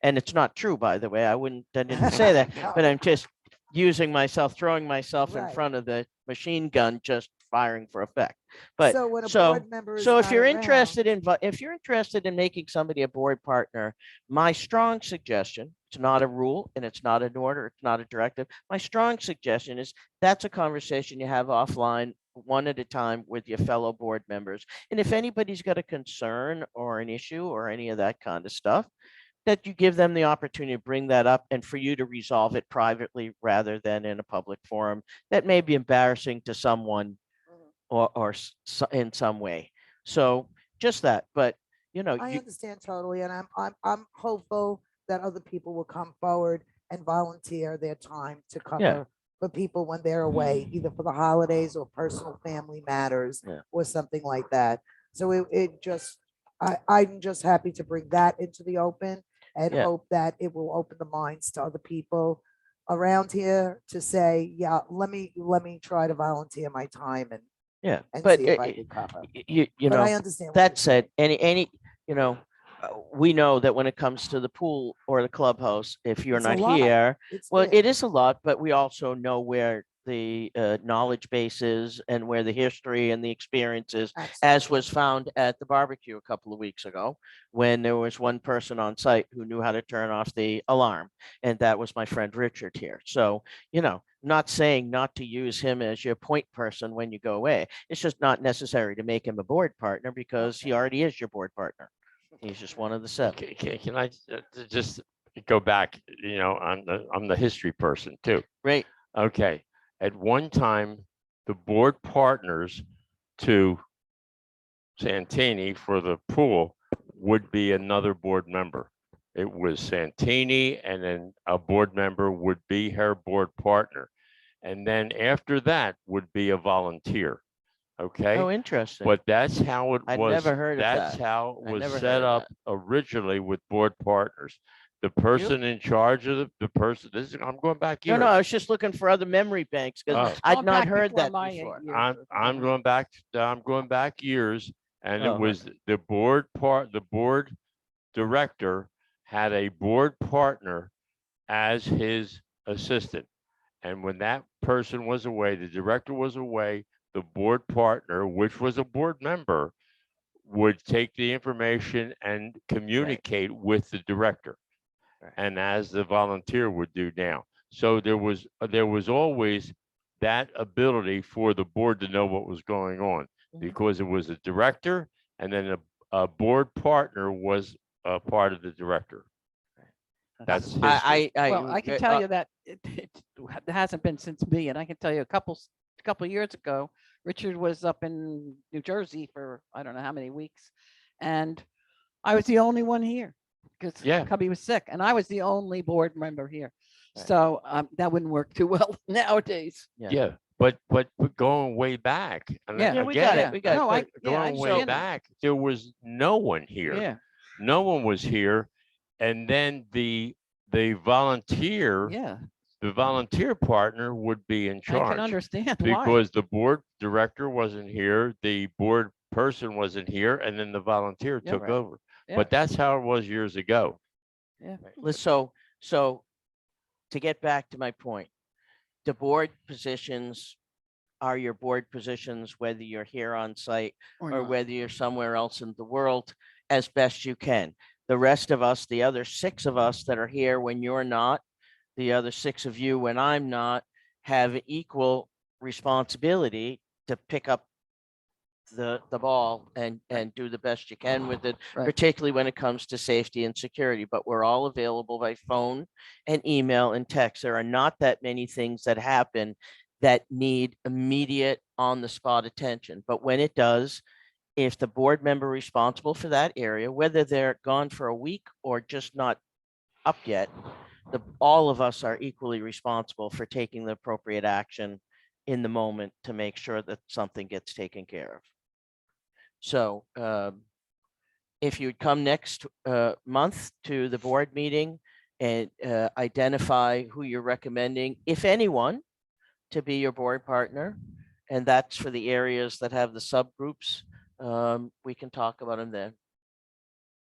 And it's not true, by the way. I didn't say that, but I'm just throwing myself in Right. front of the machine gun, just firing for effect. But So when a board member is so if not you're around- interested in making somebody a board partner, my strong suggestion, it's not a rule and it's not an order, it's not a directive. My strong suggestion is that's a conversation you have offline, one at a time, with your fellow board members. And if anybody's got a concern or an issue or any of that kind of stuff, that you give them the opportunity to bring that up and for you to resolve it privately rather than in a public forum that may be embarrassing to someone or in some way. So just that, but I understand totally, and I'm hopeful that other people will come forward and volunteer their time to cover for people when they're away, either for the holidays or personal family matters or something like that. So I'm just happy to bring that into the open and hope that it will open the minds to other people around here to say, yeah, let me try to volunteer my time and but see if I can cover. you But know, I understand what that you're said, we know that when it comes to the pool or the clubhouse, if you're It's a not lot. here, It's well, big. it is a lot, but we also know where the knowledge base is and where the history and the experience is, as was found at the barbecue a couple of weeks ago, when there was one person on site who knew how to turn off the alarm. And that was my friend Richard here. So, not saying not to use him as your point person when you go away. It's just not necessary to make him a board partner because he already is your board partner. He's just one of the 7. Can I just go back? I'm the history person too. Great. Okay. At one time, the board partners to Santini for the pool would be another board member. It was Santini, and then a board member would be her board partner. And then after that would be a volunteer. Okay. Oh, interesting. But that's how it I'd was. never heard of That's that. how it I was never set heard of up originally with board partners. The person in charge of the person. I'm going back No, years. no, I was just looking for other memory banks because Oh. I'd Going not back heard before that my before. years. I'm going back. I'm going back years, and Oh, it was the board director had a board partner as his assistant, and when that person was away, the director was away, the board partner, which was a board member, would take the information and communicate with the director, and as the volunteer would do now. So there was always that ability for the board to know what was going on, because it was a director, and then a board partner was a part of the director. That's history. Well, I can tell you that it hasn't been since me, and I can tell you a couple years ago, Richard was up in New Jersey for I don't know how many weeks, and I was the only one here because Cubby was sick, and I was the only board member here. So that wouldn't work too well nowadays. Yeah, but going way back. And Yeah, again, we got it. We got No, it. going way back, there was no one here. Yeah. No one was here, and then the volunteer. Yeah. The volunteer partner would be in charge. I can understand why. Because the board director wasn't here, the board person wasn't here, and then the volunteer Yeah, took right. over. Yeah. But that's how it was years ago. Yeah. So to get back to my point, the board positions are your board positions, whether you're here on site or not. whether you're somewhere else in the world, as best you can. The rest of us, the other 6 of us that are here when you're not, the other 6 of you when I'm not, have equal responsibility to pick up the ball and do the best you can with it, Right. particularly when it comes to safety and security. But we're all available by phone and email and text. There are not that many things that happen that need immediate on the spot attention. But when it does, if the board member responsible for that area, whether they're gone for a week or just not up yet, all of us are equally responsible for taking the appropriate action in the moment to make sure that something gets taken care of. So if you'd come next month to the board meeting and identify who you're recommending, if anyone, to be your board partner, and that's for the areas that have the subgroups, we can talk about them then.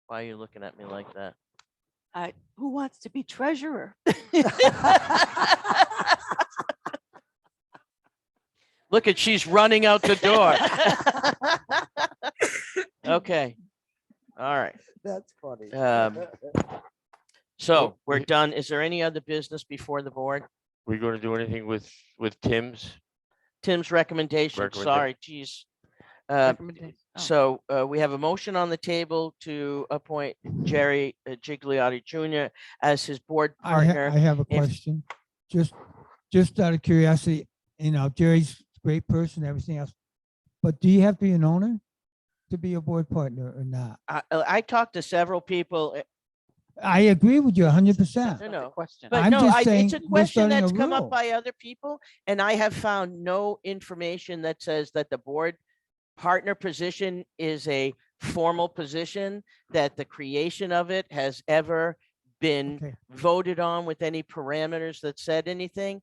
Why are you looking at me like that? Who wants to be treasurer? Look at, she's running out the door. Okay. All right. That's funny. So we're done. Is there any other business before the board? We going to do anything with Tim's? Tim's recommendation, sorry, geez. Recommendation. Oh. So we have a motion on the table to appoint Jerry Gigliotti Jr. as his board I partner. have a If- question. Just out of curiosity, Jerry's a great person, everything else. But do you have to be an owner to be a board partner or not? I talked to several people. I agree with you 100%. No, That's a no. question. But I'm no, just it's saying a we're question starting a that's come up rule. by other people, and I have found no information that says that the board partner position is a formal position, that the creation of it has ever been Okay. voted on with any parameters that said anything.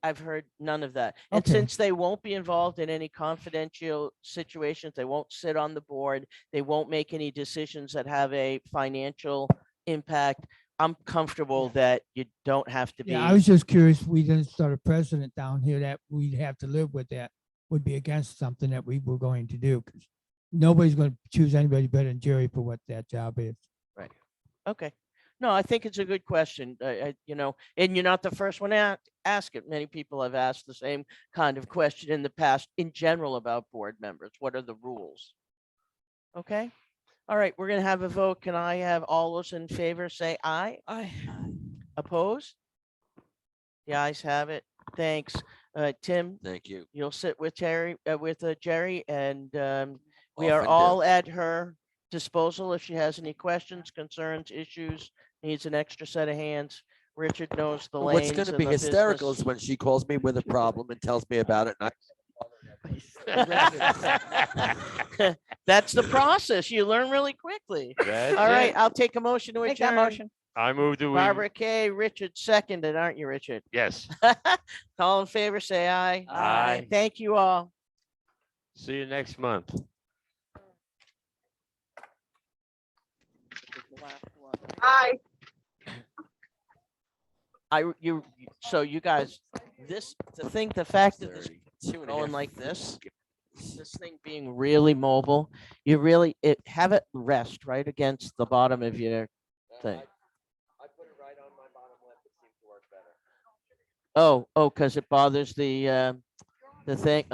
I've heard none of that. And Okay. since they won't be involved in any confidential situations, they won't sit on the board, they won't make any decisions that have a financial impact. I'm comfortable that you don't have to be. Yeah, I was just curious, we didn't start a precedent down here that we'd have to live with that would be against something that we were going to do. Because nobody's going to choose anybody better than Jerry for what that job is. Right. Okay. No, I think it's a good question. And you're not the first one to ask it. Many people have asked the same kind of question in the past in general about board members. What are the rules? Okay. All right. We're going to have a vote. Can I have all those in favor say aye? Aye. Opposed? The ayes have it. Thanks. Tim, Thank you. you'll sit with Jerry, and we are Often do. all at her disposal if she has any questions, concerns, issues, needs an extra set of hands. Richard knows the lanes. What's going to and be the hysterical business. is when she calls me with a problem and tells me about it. And That's the process. You learn really quickly. That's All right, it. I'll take a motion to Make that adjourn. motion. I move to. Barbara K. Richard seconded, aren't you, Richard? Yes. All in favor, say aye. Aye. Thank you all. See you next month. Hi. So you guys, the fact that this is going like this thing being really mobile, you really have it rest right against the bottom of your thing. I put it right on my bottom left. It seems to work better. Oh, because it bothers the thing.